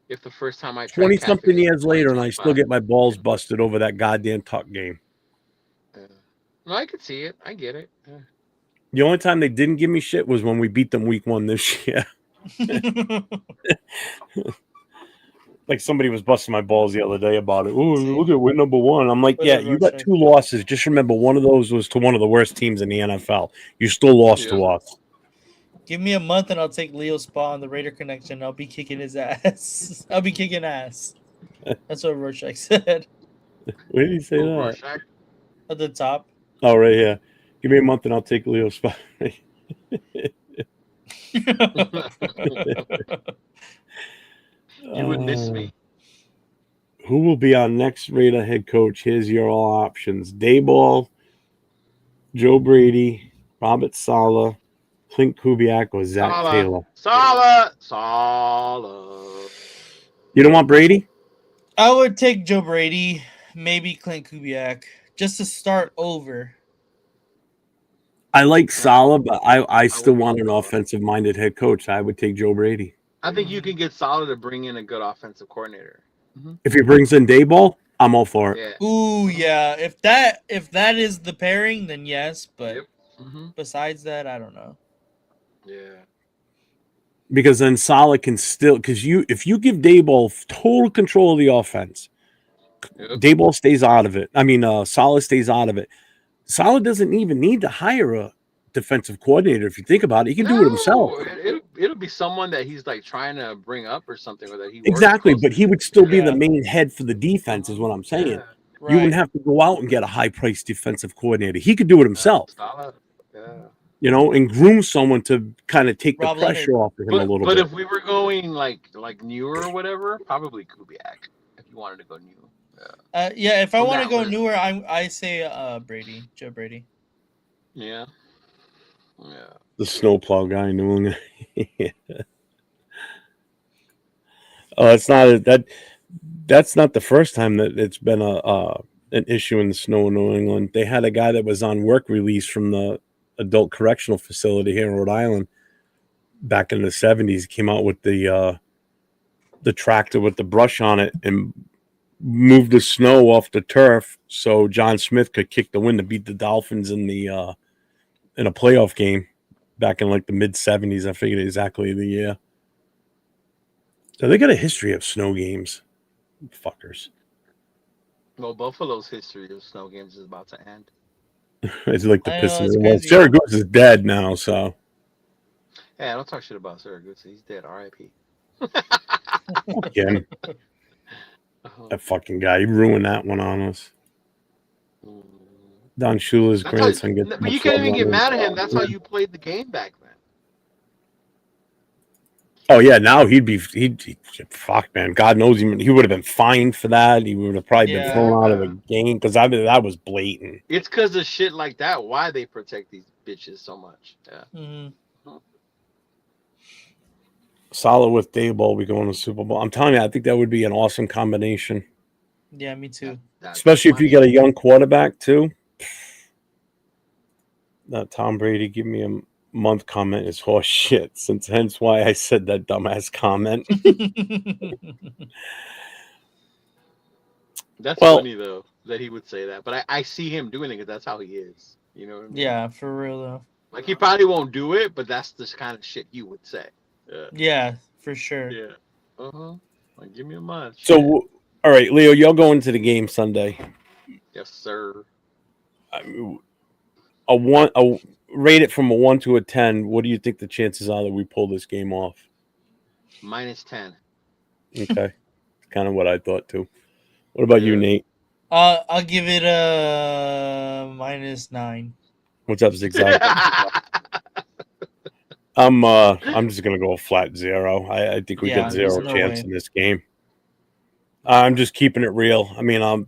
Speaker 5: If the first time I
Speaker 1: 20-something years later, and I still get my balls busted over that goddamn Tuck game.
Speaker 5: No, I could see it. I get it. Yeah.
Speaker 1: The only time they didn't give me shit was when we beat them week 1 this year. Like somebody was busting my balls the other day about it. Oh, look at we're number 1. I'm like, yeah, you got 2 losses. Just remember, one of those was to one of the worst teams in the NFL. You still lost to us.
Speaker 3: Give me a month and I'll take Leo's spot on the Raider Connection. I'll be kicking his ass. I'll be kicking ass. That's what Rorschach said.
Speaker 1: Where did he say that?
Speaker 5: Rorschach?
Speaker 3: At the top.
Speaker 1: Oh, right here. Give me a month and I'll take Leo's spot.
Speaker 5: You would miss me.
Speaker 1: Who will be our next Raider head coach? Here's your all options. Daboll, Joe Brady, Robert Saleh, Clint Kubiak, or Zach Taylor.
Speaker 5: Saleh.
Speaker 1: You don't want Brady?
Speaker 3: I would take Joe Brady, maybe Clint Kubiak, just to start over.
Speaker 1: I like Saleh, but I still want an offensive-minded head coach. I would take Joe Brady.
Speaker 5: I think you can get Saleh to bring in a good offensive coordinator.
Speaker 1: If he brings in Daboll, I'm all for it.
Speaker 5: Yeah.
Speaker 3: Ooh, yeah. If that is the pairing, then yes. But besides that, I don't know.
Speaker 5: Yeah.
Speaker 1: Because then Saleh can still, if you give Daboll total control of the offense, Daboll stays out of it. I mean, Saleh stays out of it. Saleh doesn't even need to hire a defensive coordinator. If you think about it, he can do it himself.
Speaker 5: It'll be someone that he's like trying to bring up or something, or that he
Speaker 1: exactly. But he would still be the main head for the defense, is what I'm saying.
Speaker 5: Yeah.
Speaker 3: Right.
Speaker 1: You wouldn't have to go out and get a high-priced defensive coordinator. He could do it himself.
Speaker 5: Yeah.
Speaker 1: And groom someone to kind of take
Speaker 3: Rob
Speaker 1: the pressure
Speaker 3: Leonard.
Speaker 1: off of him a little bit.
Speaker 5: But if we were going like newer or whatever, probably Kubiak. If you wanted to go new.
Speaker 3: Yeah, if I
Speaker 5: From
Speaker 3: want to
Speaker 5: that
Speaker 3: go
Speaker 5: list.
Speaker 3: newer, I say Brady, Joe Brady.
Speaker 5: Yeah.
Speaker 1: The snowplow guy in New England. Oh, that's not the first time that it's been an issue in the snow in New England. They had a guy that was on work release from the adult correctional facility here in Rhode Island back in the 70s. Came out with the tractor with the brush on it and moved the snow off the turf so John Smith could kick the win to beat the Dolphins in a playoff game back in like the mid 70s. I figured exactly the year. So they got a history of snow games. Fuckers.
Speaker 5: Well, Buffalo's history of snow games is about to end.
Speaker 1: It's like the
Speaker 3: I know,
Speaker 1: Pistons.
Speaker 3: it's
Speaker 1: Well,
Speaker 3: crazy.
Speaker 1: Syracuse is dead now, so
Speaker 5: Hey, I don't talk shit about Syracuse. He's dead. R.I.P.
Speaker 1: again, that fucking guy, he ruined that one on us. Don Shula's
Speaker 5: That's
Speaker 1: grandson gets
Speaker 5: but
Speaker 1: much
Speaker 5: you can't
Speaker 1: love
Speaker 5: even get
Speaker 1: on
Speaker 5: mad at him. That's how you played the game back then.
Speaker 1: Oh yeah, now he'd fuck, man. God knows he would have been fined for that. He would have probably been
Speaker 3: Yeah.
Speaker 1: thrown out of the game because that was blatant.
Speaker 5: It's because of shit like that. Why they protect these bitches so much? Yeah.
Speaker 3: Mhm.
Speaker 1: Solid with Dayball, we going to Super Bowl. I'm telling you, I think that would be an awesome combination,
Speaker 3: Yeah, me too.
Speaker 5: That's
Speaker 1: especially if you
Speaker 5: money.
Speaker 1: get a young quarterback too. That Tom Brady give me a month comment is horse shit. Since hence why I said that dumbass comment.
Speaker 5: That's
Speaker 1: Well-
Speaker 5: funny though that he would say that, but I see him doing it because that's how he is. You know what I mean?
Speaker 3: Yeah, for real though.
Speaker 5: Like he probably won't do it, but that's the kind of shit you would say. Yeah.
Speaker 3: Yeah, for sure.
Speaker 5: Yeah. Like give me a month.
Speaker 1: So,
Speaker 5: Shit.
Speaker 1: all right, Leo, you're going to the game Sunday.
Speaker 5: Yes, sir.
Speaker 1: Rate it from a 1 to a 10. What do you think the chances are that we pull this game off?
Speaker 5: -10.
Speaker 1: Okay, kind of what I thought too. What about you,
Speaker 5: Yeah.
Speaker 1: Nate?
Speaker 3: I'll give it a -9.
Speaker 1: What's up, Zigzag? I'm just gonna go a flat 0. I think we
Speaker 3: Yeah,
Speaker 1: get 0
Speaker 3: there's no
Speaker 1: chance
Speaker 3: way.
Speaker 1: in this game. I'm just keeping it real. I mean, I'm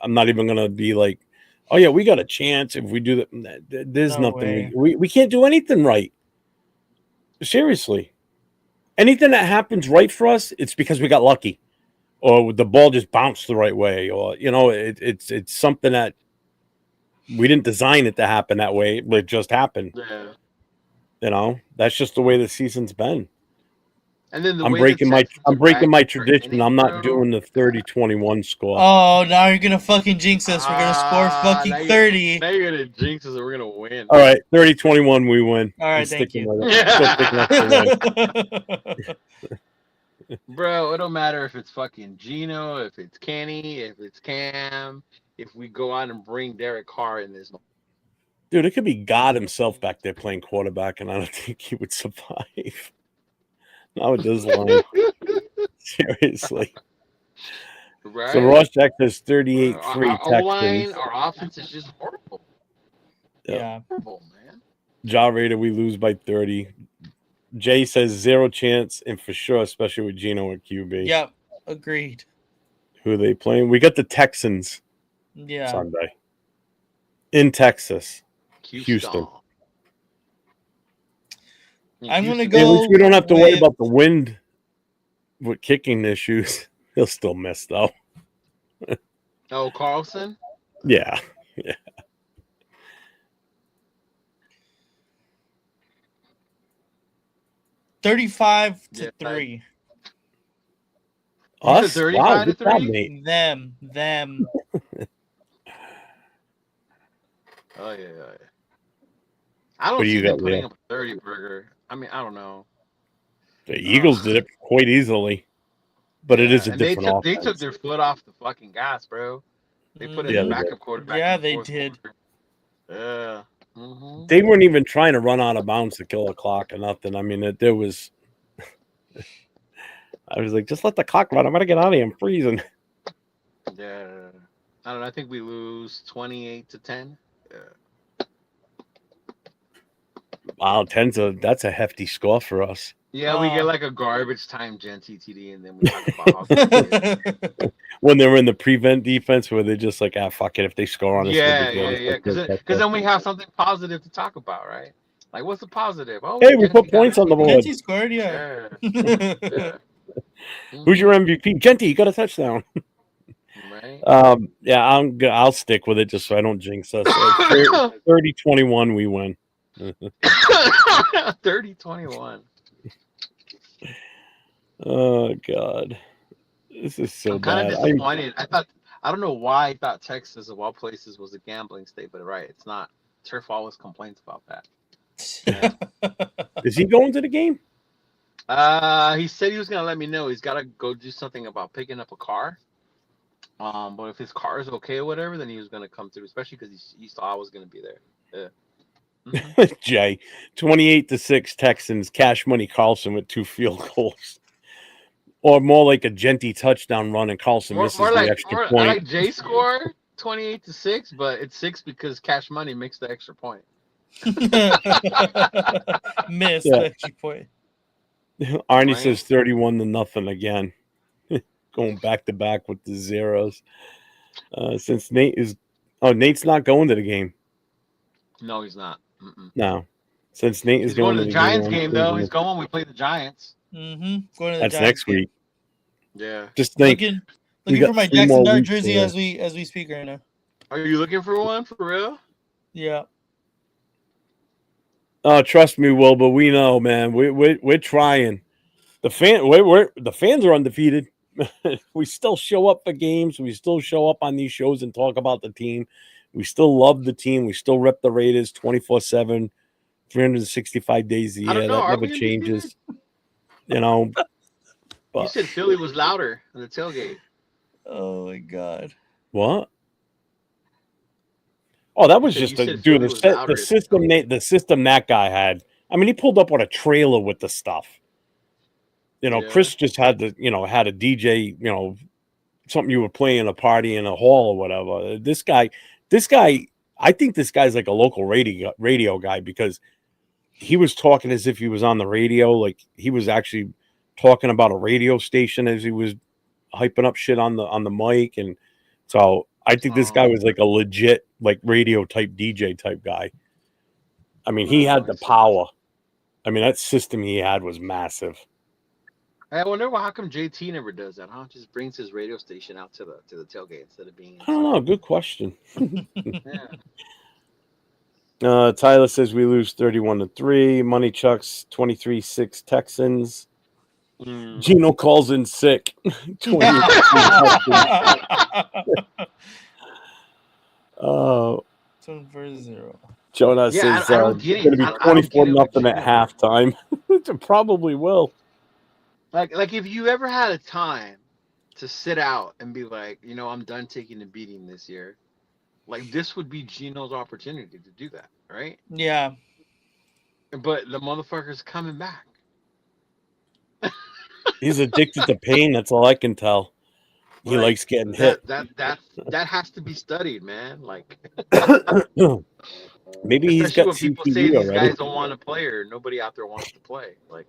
Speaker 1: not even gonna be like, oh yeah, we got a chance if we do that. There's
Speaker 3: No
Speaker 1: nothing
Speaker 3: way.
Speaker 1: we can't do anything right. Seriously, anything that happens right for us, it's because we got lucky, or the ball just bounced the right way, or it's something that we didn't design it to happen that way. It just happened.
Speaker 5: Yeah.
Speaker 1: That's just the way the season's been.
Speaker 5: And then the
Speaker 1: I'm
Speaker 5: way
Speaker 1: breaking
Speaker 5: the
Speaker 1: my
Speaker 5: Texans are
Speaker 1: tradition.
Speaker 5: back
Speaker 1: I'm
Speaker 5: for
Speaker 1: not
Speaker 5: innings,
Speaker 1: doing the 30-21 score.
Speaker 3: Oh, now you're gonna fucking jinx us. We're gonna score fucking
Speaker 5: now
Speaker 3: 30.
Speaker 5: Now you're gonna jinx us and we're gonna win.
Speaker 1: All right, 30-21, we win.
Speaker 3: All right,
Speaker 1: I'm
Speaker 3: thank
Speaker 1: sticking
Speaker 3: you.
Speaker 1: with it. I'm still sticking with the win.
Speaker 5: Bro, it don't matter if it's fucking Gino, if it's Kenny, if it's Cam, if we go out and bring Derek Carr in this.
Speaker 1: Dude, it could be God himself back there playing quarterback, and I don't think he would survive. Not with this line. Seriously.
Speaker 5: Right?
Speaker 1: So Ross Jack says
Speaker 5: Our
Speaker 1: 38-3
Speaker 5: O-line,
Speaker 1: Texans.
Speaker 5: our offense is just horrible.
Speaker 3: Yeah.
Speaker 5: Horrible, man.
Speaker 1: Jaw Raider, we lose by 30. Jay says 0 chance, and for sure, especially with Gino at QB.
Speaker 3: Yep. Agreed.
Speaker 1: Who are they playing? We got the Texans
Speaker 3: Yeah.
Speaker 1: Sunday in Texas. Houston.
Speaker 3: I'm gonna
Speaker 1: At
Speaker 3: go
Speaker 1: least we don't have to worry
Speaker 3: with-
Speaker 1: about the wind with kicking issues. He'll still miss, though.
Speaker 5: Oh, Carlson?
Speaker 1: Yeah.
Speaker 3: 35
Speaker 5: Yeah,
Speaker 3: to 3.
Speaker 5: You said
Speaker 1: Us?
Speaker 5: 35
Speaker 1: Wow,
Speaker 5: to
Speaker 1: good job,
Speaker 5: 3?
Speaker 1: Nate.
Speaker 3: Them.
Speaker 5: Oh, yeah. I don't
Speaker 1: What do
Speaker 5: see
Speaker 1: you
Speaker 5: them
Speaker 1: got,
Speaker 5: putting
Speaker 1: Leo?
Speaker 5: up a 30 burger. I mean, I don't know.
Speaker 1: The Eagles did it quite easily, but it is a
Speaker 5: And
Speaker 1: different
Speaker 5: they
Speaker 1: offense.
Speaker 5: took their foot off the fucking gas, bro. They put in
Speaker 1: Yeah,
Speaker 5: a
Speaker 1: they
Speaker 5: backup quarterback.
Speaker 3: Yeah,
Speaker 5: in the
Speaker 3: they
Speaker 5: fourth
Speaker 3: did.
Speaker 5: quarter. Yeah. Mm-hmm.
Speaker 1: They weren't even trying to run out of bounds to kill a clock or nothing. I mean, there was. I was like, just let the clock run. I'm gonna get out of here. I'm freezing.
Speaker 5: Yeah. I don't know. I think we lose 28-10.
Speaker 1: Wow, that's a hefty score for us.
Speaker 5: Yeah, we get like a garbage time Gen TTD, and then we talk about how good it is.
Speaker 1: When they were in the prevent defense, where they're just like, fuck it, if they score on us,
Speaker 5: Yeah.
Speaker 1: we'll be good.
Speaker 5: Because then we have something positive to talk about, right? Like, what's the positive? Oh,
Speaker 1: Hey, we
Speaker 5: Genty
Speaker 1: put
Speaker 5: got
Speaker 1: points
Speaker 5: it.
Speaker 1: on the board.
Speaker 3: Genty scored, yeah.
Speaker 5: Yeah. Yeah.
Speaker 1: Who's your MVP? Genty, you got a touchdown.
Speaker 5: Right?
Speaker 1: Yeah, I'll stick with it just so I don't jinx us. 30-21, we win.
Speaker 5: 30-21.
Speaker 1: Oh God, this is so
Speaker 5: I'm kind of
Speaker 1: bad.
Speaker 5: disappointed. I don't know why I thought Texas of all places was a gambling state, but right, it's not. Turf always complains about that. Yeah.
Speaker 1: Is he going to the game?
Speaker 5: He said he was gonna let me know. He's got to go do something about picking up a car. But if his car is okay or whatever, then he was gonna come through, especially because he saw I was gonna be there. Yeah. Mhm.
Speaker 1: Jay, 28-6 Texans. Cash Money Carlson with 2 field goals, or more like a Genty touchdown run, and Carlson misses the extra
Speaker 5: I
Speaker 1: point.
Speaker 5: like J score 28-6, but it's 6 because Cash Money makes the extra point.
Speaker 3: Missed
Speaker 1: Yeah.
Speaker 3: the extra point.
Speaker 1: Arnie
Speaker 5: Right.
Speaker 1: says 31-0 again, going back to back with the zeros. Since Nate's not going to the game.
Speaker 5: No, he's not. Mm-mm.
Speaker 1: No, since Nate is
Speaker 5: He's going to
Speaker 1: to
Speaker 5: the Giants
Speaker 1: I'm
Speaker 5: game though.
Speaker 1: thinking
Speaker 5: He's going when we play the Giants.
Speaker 3: Mm-hmm. Going to the
Speaker 1: that's
Speaker 3: Giants
Speaker 1: next
Speaker 3: game.
Speaker 1: week.
Speaker 5: Yeah.
Speaker 1: Just think,
Speaker 3: Looking
Speaker 1: got
Speaker 3: for my
Speaker 1: 3
Speaker 3: Jackson
Speaker 1: more
Speaker 3: Dart
Speaker 1: weeks
Speaker 3: jersey
Speaker 1: there.
Speaker 3: as we speak right now.
Speaker 5: Are you looking for one for real?
Speaker 3: Yeah.
Speaker 1: Trust me, Will, but we know, man. We're trying. The fans are undefeated. We still show up for games. We still show up on these shows and talk about the team. We still love the team. We still rep the Raiders 24/7, 365 days a
Speaker 5: I don't
Speaker 1: year.
Speaker 5: know.
Speaker 1: That
Speaker 5: Are
Speaker 1: never
Speaker 5: we
Speaker 1: changes. You know.
Speaker 5: You
Speaker 1: But
Speaker 5: said Philly was louder in the tailgate.
Speaker 3: Oh my God.
Speaker 1: what? Oh, that was
Speaker 5: You
Speaker 1: just
Speaker 5: said
Speaker 1: dude.
Speaker 5: Philly was louder.
Speaker 1: The system that guy had. I mean, he pulled up on a trailer with the stuff.
Speaker 5: Yeah.
Speaker 1: Chris just had had a DJ. Something you were playing in a party in a hall or whatever. This guy. I think this guy's like a local radio guy because he was talking as if he was on the radio. Like he was actually talking about a radio station as he was hyping up shit on the mic, and so I think this guy was like a legit like radio type DJ type guy. I mean, he had the power. I mean, that system he had was massive.
Speaker 5: I wonder how come JT never does that, huh? Just brings his radio station out to the tailgate instead of being inside.
Speaker 1: I don't know. Good question.
Speaker 5: Yeah.
Speaker 1: Tyler says we lose 31-3. Money Chucks 23-6 Texans. Gino calls in sick. 28
Speaker 3: 7-0.
Speaker 1: Jonah
Speaker 5: Yeah,
Speaker 1: says
Speaker 5: I don't get it.
Speaker 1: going to be 24-0 at halftime. It probably will.
Speaker 5: Like if you ever had a time to sit out and be like, I'm done taking the beating this year, like this would be Gino's opportunity to do that, right?
Speaker 3: Yeah.
Speaker 5: But the motherfucker's coming back.
Speaker 1: He's addicted to pain. That's all I can tell. He likes getting hit.
Speaker 5: That has to be studied, man. Like
Speaker 1: maybe he's
Speaker 5: especially
Speaker 1: got
Speaker 5: when people
Speaker 1: CTE
Speaker 5: say these
Speaker 1: already.
Speaker 5: guys don't want to play or nobody out there wants to play. Like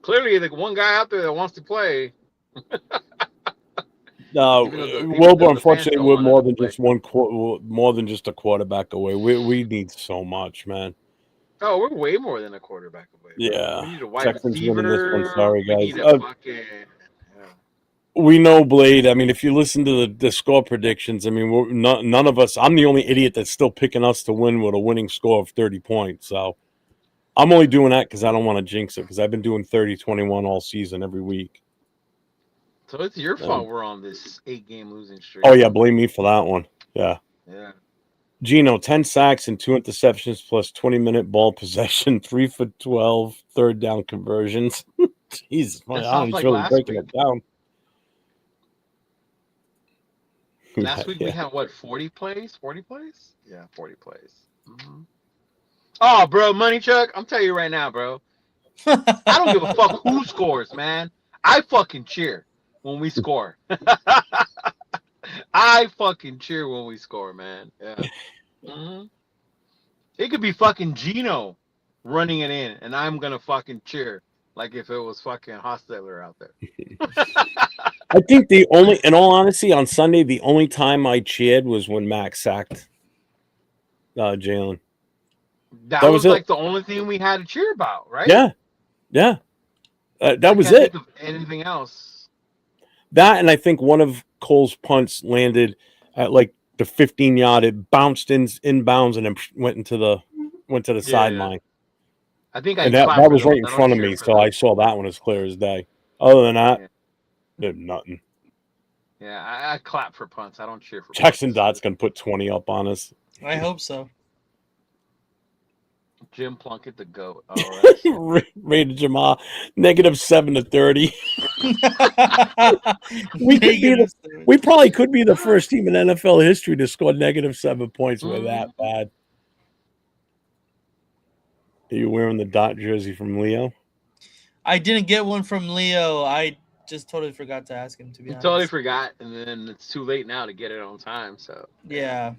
Speaker 5: clearly, the one guy out there that wants to play.
Speaker 1: Wilbur, unfortunately, we're more than just more than just a quarterback away. We need so much, man.
Speaker 5: Oh, we're way more than a quarterback away. Bro.
Speaker 1: Yeah,
Speaker 5: We need a wide
Speaker 1: Texans winning this one.
Speaker 5: receiver.
Speaker 1: Sorry,
Speaker 5: We
Speaker 1: guys.
Speaker 5: need a fucking.
Speaker 1: We know Blade. I mean, if you listen to the score predictions, I mean, none of us. I'm the only idiot that's still picking us to win with a winning score of 30 points. So I'm only doing that because I don't want to jinx it. Because I've been doing 30-21 all season every week.
Speaker 5: So it's your fault we're on this 8-game losing streak.
Speaker 1: Oh yeah, blame me for that one. Yeah.
Speaker 5: Yeah.
Speaker 1: Gino, 10 sacks and 2 interceptions plus 20-minute ball possession, 3 for 12, third down conversions. Jesus, my arm's
Speaker 5: like
Speaker 1: really
Speaker 5: last
Speaker 1: breaking
Speaker 5: week.
Speaker 1: it down.
Speaker 5: Last week we had what, 40 plays? 40 plays? Yeah, 40 plays. Mm-hmm. Oh, bro, Money Chuck, I'm telling you right now, bro. I don't give a fuck who scores, man. I fucking cheer when we score. I fucking cheer when we score, man. Yeah. Mm-hmm. It could be fucking Gino running it in, and I'm gonna fucking cheer like if it was fucking Hostetler out there.
Speaker 1: I think in all honesty, on Sunday, the only time I cheered was when Max sacked Jalen.
Speaker 5: That was like the only thing we had to cheer about, right?
Speaker 1: Yeah. That was it.
Speaker 5: Think of anything else?
Speaker 1: That, and I think one of Cole's punts landed at like the 15-yard. It bounced inbounds and then went to the sideline.
Speaker 5: I think I
Speaker 1: And that
Speaker 5: clap for
Speaker 1: was right
Speaker 5: those.
Speaker 1: in
Speaker 5: I don't
Speaker 1: front of
Speaker 5: cheer
Speaker 1: me,
Speaker 5: for
Speaker 1: so I
Speaker 5: those.
Speaker 1: saw that one as clear as day. Other than that,
Speaker 5: Yeah,
Speaker 1: did nothing.
Speaker 5: yeah. I clap for punts. I don't cheer for
Speaker 1: Jackson
Speaker 5: punts.
Speaker 1: Dott's gonna put 20 up on us.
Speaker 3: I hope so.
Speaker 5: Jim Plunkett, the goat. Oh, that's so.
Speaker 1: Rated Jamal -7 to 30. We could be
Speaker 3: Negative
Speaker 1: we
Speaker 3: 7.
Speaker 1: probably could be the first team in NFL history to score -7 points with that
Speaker 5: Mhm.
Speaker 1: bad. Are you wearing the Dot jersey from Leo?
Speaker 3: I didn't get one from Leo. I just totally forgot to ask him, to be
Speaker 5: You totally
Speaker 3: honest.
Speaker 5: forgot, and then it's too late now to get it on time. So
Speaker 3: Yeah.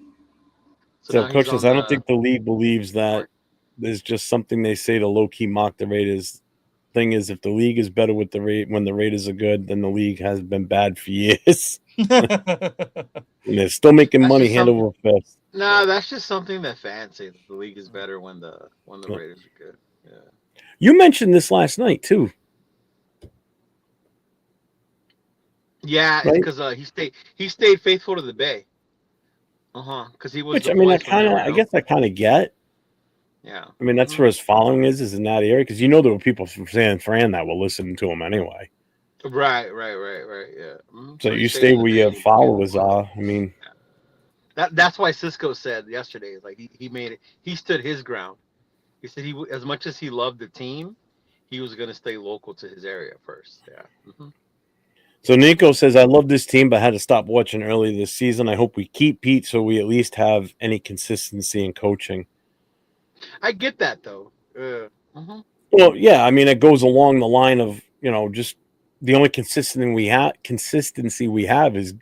Speaker 5: So
Speaker 1: So,
Speaker 5: now he's
Speaker 1: Coach says,
Speaker 5: on
Speaker 1: I don't
Speaker 5: the
Speaker 1: think the league believes that
Speaker 5: court.
Speaker 1: there's just something they say to low key mock the Raiders. Thing is, if the league is better with the rate when the Raiders are good, then the league has been bad for years, and they're still making
Speaker 5: That's
Speaker 1: money
Speaker 5: just
Speaker 1: hand
Speaker 5: something.
Speaker 1: over fist.
Speaker 5: No, that's just something that fans say that the league is better when the Raiders are good. Yeah.
Speaker 1: You mentioned this last night too,
Speaker 5: Yeah, it's
Speaker 1: right?
Speaker 5: because he stayed faithful to the Bay. Because he was
Speaker 1: Which
Speaker 5: the
Speaker 1: I mean,
Speaker 5: boys when they were
Speaker 1: I
Speaker 5: young.
Speaker 1: guess I kind of get.
Speaker 5: Yeah.
Speaker 1: I mean, that's where his following is in that area because there were people from San Fran that were listening to him anyway.
Speaker 5: Right. Yeah.
Speaker 1: So
Speaker 5: So he
Speaker 1: you
Speaker 5: stayed
Speaker 1: stay
Speaker 5: in the
Speaker 1: where
Speaker 5: Bay
Speaker 1: your
Speaker 5: and he became the
Speaker 1: followers
Speaker 5: boys.
Speaker 1: are. I mean,
Speaker 5: That's why Cisco said yesterday, like he made it. He stood his ground. He said as much as he loved the team, he was gonna stay local to his area first. Yeah.
Speaker 1: so Nico says, I love this team, but had to stop watching early this season. I hope we keep Pete so we at least have any consistency in coaching.
Speaker 5: I get that though.
Speaker 1: Well, yeah, I mean, it goes along the line of, just the only consistency we have is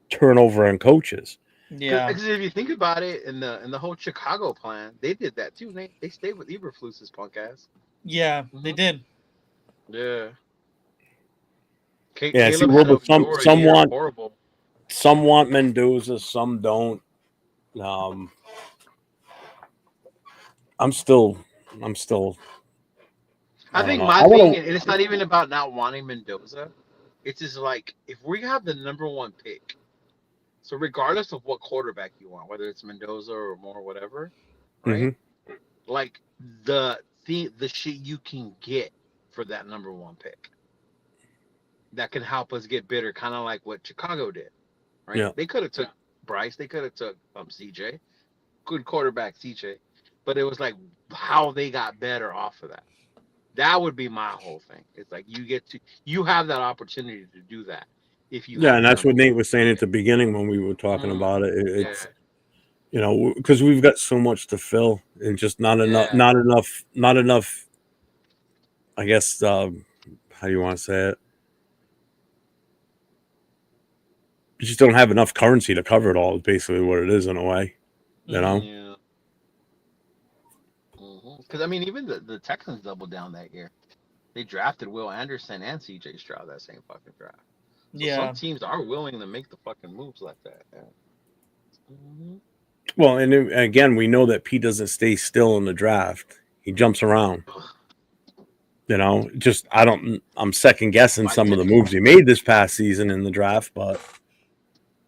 Speaker 1: turnover in coaches.
Speaker 3: Yeah.
Speaker 5: Because if you think about it, in the whole Chicago plan, they did that too. They stayed with Eberflus's punk ass.
Speaker 3: Yeah, they
Speaker 5: hmm
Speaker 3: did.
Speaker 5: Yeah.
Speaker 1: Yeah, see,
Speaker 5: Caleb had
Speaker 1: Wilbur,
Speaker 5: a
Speaker 1: some
Speaker 5: Dora
Speaker 1: some
Speaker 5: year,
Speaker 1: want
Speaker 5: horrible.
Speaker 1: some want Mendoza, some don't. Um, I'm still, I'm still,
Speaker 5: I
Speaker 1: I don't
Speaker 5: think
Speaker 1: know.
Speaker 5: my
Speaker 1: I
Speaker 5: thing,
Speaker 1: want
Speaker 5: and it's not even about not wanting Mendoza. It's just like if we have the number one pick, so regardless of what quarterback you want, whether it's Mendoza or more whatever,
Speaker 1: to.
Speaker 5: right? Like the shit you can get for that number one pick that can help us get better, kind of like what Chicago did, right?
Speaker 1: Yeah,
Speaker 5: They could have took Bryce, they could have took CJ, good quarterback CJ, but it was like how they got better off of that. That would be my whole thing. It's like you have that opportunity to do that if you
Speaker 1: yeah,
Speaker 5: have
Speaker 1: and
Speaker 5: the
Speaker 1: that's
Speaker 5: number
Speaker 1: what
Speaker 5: one
Speaker 1: Nate was saying at the beginning when we were talking
Speaker 5: pick.
Speaker 1: about it.
Speaker 5: Yeah,
Speaker 1: It's because we've got so much to fill and just
Speaker 5: yeah.
Speaker 1: not enough. I guess how do you want to say it? You just don't have enough currency to cover it all. Is basically what it is in a way, you know.
Speaker 5: Yeah. Because I mean, even the Texans doubled down that year. They drafted Will Anderson and C.J. Stroud that same fucking draft. So some
Speaker 3: Yeah.
Speaker 5: teams are willing to make the fucking moves like that. Yeah.
Speaker 1: Well, and again, we know that Pete doesn't stay still in the draft. He jumps around. Just I'm second guessing
Speaker 5: Spy
Speaker 1: some of
Speaker 5: Tech.
Speaker 1: the moves he made this past season in the draft, but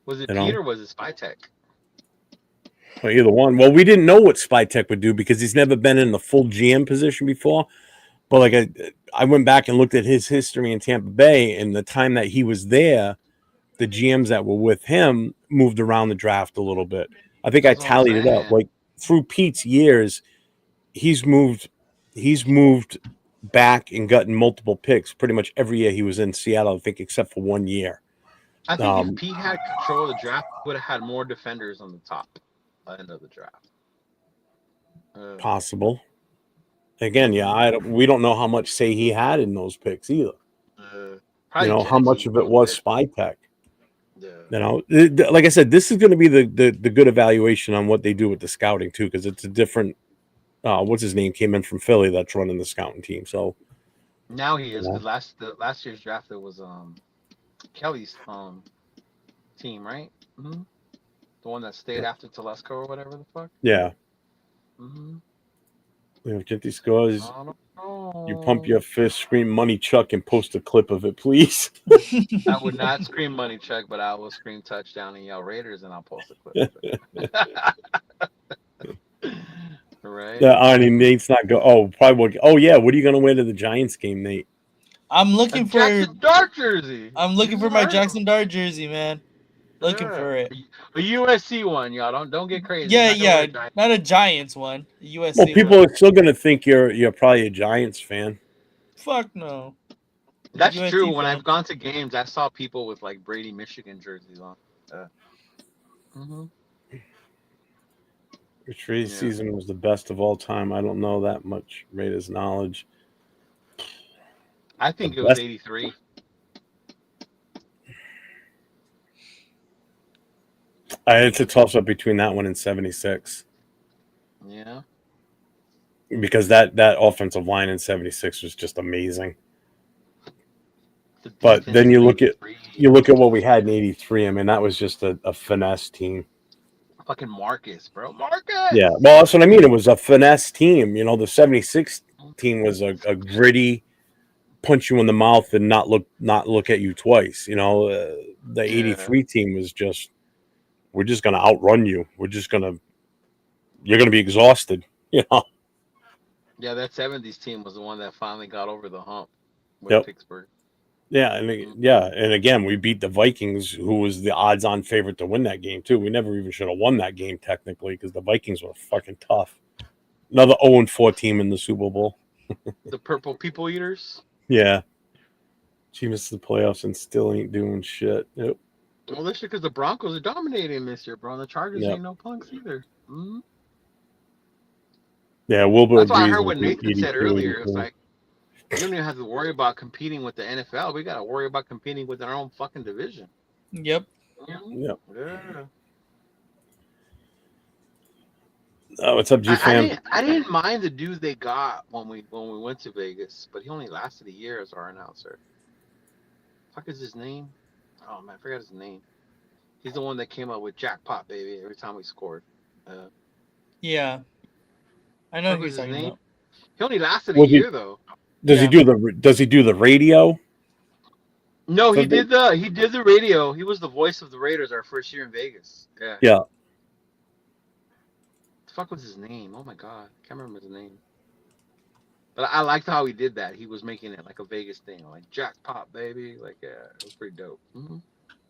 Speaker 5: Was it
Speaker 1: you
Speaker 5: Pete
Speaker 1: know,
Speaker 5: or was it Spy Tech?
Speaker 1: well, either one. Well, we didn't know what Spytek would do because he's never been in the full GM position before. But like I went back and looked at his history in Tampa Bay, and the time that he was there, the GMs that were with him moved around the draft a little bit. I think I
Speaker 5: That's what I'm
Speaker 1: tallied it up.
Speaker 5: saying.
Speaker 1: Like through Pete's years, he's moved he's moved back and gotten multiple picks pretty much every year he was in Seattle, I think, except for 1 year.
Speaker 5: I think if
Speaker 1: Um,
Speaker 5: Pete had control of the draft, he would have had more defenders on the top end of the draft.
Speaker 1: Possible. Again, yeah, we don't know how much say he had in those picks either.
Speaker 5: Probably
Speaker 1: How
Speaker 5: Jennings
Speaker 1: much
Speaker 5: even
Speaker 1: of
Speaker 5: a
Speaker 1: it
Speaker 5: little
Speaker 1: was
Speaker 5: bit.
Speaker 1: spy tech.
Speaker 5: Yeah.
Speaker 1: Like I said, this is going to be the good evaluation on what they do with the scouting too, because it's a different. What's his name came in from Philly that's running the scouting team. So
Speaker 5: Now he is
Speaker 1: you know,
Speaker 5: because last year's draft it was Kelly's team, right? The one that stayed after Telesco or whatever the fuck.
Speaker 1: yeah,
Speaker 5: Mm-hmm.
Speaker 1: Get these scores.
Speaker 5: I don't know.
Speaker 1: You pump your fist, scream "Money Chuck," and post a clip of it, please.
Speaker 5: I would not scream money check, but I will scream touchdown and yell Raiders, and I'll post a clip of it. Right?
Speaker 1: Yeah, I mean, Nate's not go. Oh, probably. Oh, yeah. What are you gonna wear to the Giants game, Nate?
Speaker 3: I'm
Speaker 5: A
Speaker 3: looking for
Speaker 5: Jackson Dart jersey.
Speaker 3: I'm looking for my Jackson Dart jersey, man. Looking
Speaker 5: Yeah.
Speaker 3: for it.
Speaker 5: A USC one, y'all. Don't get crazy.
Speaker 3: Yeah,
Speaker 5: I'm not gonna wear
Speaker 3: yeah.
Speaker 5: a Giants.
Speaker 3: Not a Giants one. A
Speaker 1: Well,
Speaker 3: USC
Speaker 1: people
Speaker 3: one.
Speaker 1: are still gonna think you're probably a Giants fan.
Speaker 3: Fuck no.
Speaker 5: That's true.
Speaker 3: USC
Speaker 5: When
Speaker 3: fan.
Speaker 5: I've gone to games, I saw people with like Brady, Michigan jerseys on. Mhm.
Speaker 1: Which Raiders
Speaker 5: Yeah.
Speaker 1: season was the best of all time? I don't know that much Raiders knowledge.
Speaker 5: I think
Speaker 1: The
Speaker 5: it was
Speaker 1: best-
Speaker 5: 83.
Speaker 1: It's a toss up between that one and 76
Speaker 5: Yeah.
Speaker 1: because that offensive line in 76 was just amazing.
Speaker 5: The
Speaker 1: But
Speaker 5: defense
Speaker 1: then
Speaker 5: in
Speaker 1: you look at
Speaker 5: 83.
Speaker 1: what we had in 83. I mean, that was just a finesse team.
Speaker 5: Fucking Marcus, bro. Marcus.
Speaker 1: Yeah, well, that's what I mean. It was a finesse team. You know, the 76 team was a gritty, punch you in the mouth and not look at you twice. You know, the 83 team was just, we're just going to outrun you. You're going to be exhausted. You know.
Speaker 5: Yeah, that 70s team was the one that finally got over the hump with
Speaker 1: Yep.
Speaker 5: Pittsburgh.
Speaker 1: Yeah, and again, we beat the Vikings, who was the odds-on favorite to win that game too. We never even should have won that game technically because the Vikings were fucking tough. Another 0-4 team in the Super Bowl.
Speaker 5: The Purple People Eaters.
Speaker 1: Yeah, she missed the playoffs and still ain't doing shit. Yep.
Speaker 5: Well, that's because the Broncos are dominating this year, bro. And the Chargers
Speaker 1: Yep.
Speaker 5: ain't no punks either. Mm-hmm.
Speaker 1: Yeah, Wilbur
Speaker 5: That's why I
Speaker 1: agrees
Speaker 5: heard
Speaker 1: with
Speaker 5: what
Speaker 1: the
Speaker 5: Nathan said
Speaker 1: 82,
Speaker 5: earlier. It's
Speaker 1: 84.
Speaker 5: like, we don't even have to worry about competing with the NFL. We got to worry about competing with our own fucking division.
Speaker 3: Yep.
Speaker 1: Yep.
Speaker 5: Yeah.
Speaker 1: Oh, what's up, G fam?
Speaker 5: I didn't mind the dude they got when we went to Vegas, but he only lasted a year as our announcer. Fuck is his name? Oh man, I forgot his name. He's the one that came up with jackpot baby every time we scored.
Speaker 3: Yeah. I know
Speaker 5: Fuck
Speaker 3: who
Speaker 5: was
Speaker 3: you're
Speaker 5: his
Speaker 3: talking
Speaker 5: name?
Speaker 3: about.
Speaker 5: He only lasted a
Speaker 1: Was he-
Speaker 5: year though.
Speaker 1: Does he do the radio?
Speaker 5: No, he
Speaker 1: Something-
Speaker 5: did the radio. He was the voice of the Raiders our first year in Vegas. Yeah.
Speaker 1: Yeah.
Speaker 5: The fuck was his name? Oh my god, can't remember his name. But I liked how he did that. He was making it like a Vegas thing, like jackpot baby. Like yeah, it was pretty dope. Mm-hmm.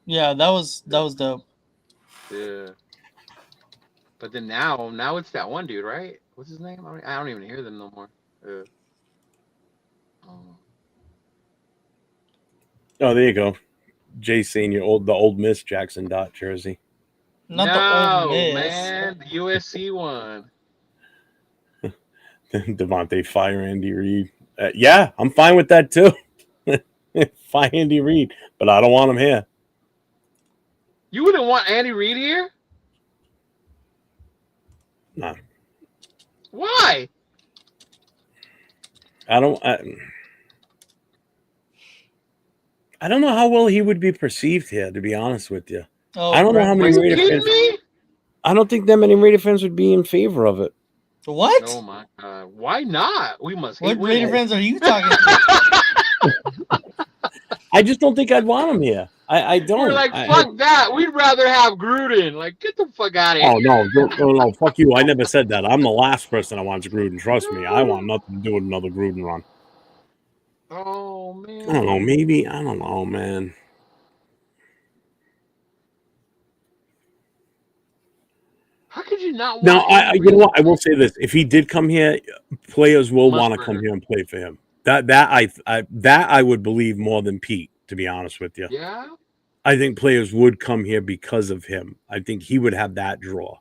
Speaker 3: Yeah, that was dope.
Speaker 5: Yeah. But then now it's that one dude, right? What's his name? I don't even hear them no more.
Speaker 1: Oh, there you go. Jay saying the old Miss Jackson Dot jersey.
Speaker 3: Not the old Miss.
Speaker 5: Man, the USC one.
Speaker 1: Devontae fire Andy Reid. Yeah, I'm fine with that too. Fire Andy Reid, but I don't want him here.
Speaker 5: You wouldn't want Andy Reid here?
Speaker 1: No.
Speaker 5: Why?
Speaker 1: I don't know how well he would be perceived here, to be honest with you.
Speaker 3: Oh,
Speaker 1: I don't know how
Speaker 5: Are
Speaker 1: many
Speaker 5: you
Speaker 1: Raider
Speaker 5: kidding
Speaker 1: fans.
Speaker 5: me?
Speaker 1: I don't think that many Raider fans would be in favor of it.
Speaker 3: What?
Speaker 5: Oh my god. Why not? We must hate
Speaker 3: What Raider
Speaker 5: winning.
Speaker 3: fans are you talking to?
Speaker 1: I just don't think I'd want him here. I don't.
Speaker 5: We're like, fuck that. We'd rather have Gruden. Like, get the fuck out of here.
Speaker 1: Oh no, fuck you! I never said that. I'm the last person that wants Gruden. Trust me, I want nothing to do with another Gruden run.
Speaker 5: Oh man.
Speaker 1: I don't know. Maybe I don't know, man.
Speaker 5: How could you not want
Speaker 1: Now,
Speaker 5: Andy
Speaker 1: you know
Speaker 5: Reid?
Speaker 1: what? I will say this: if he did come here, players will want to
Speaker 5: Musburger.
Speaker 1: come here and play for him. That I would believe more than Pete. To be honest with you,
Speaker 5: Yeah?
Speaker 1: I think players would come here because of him. I think he would have that draw.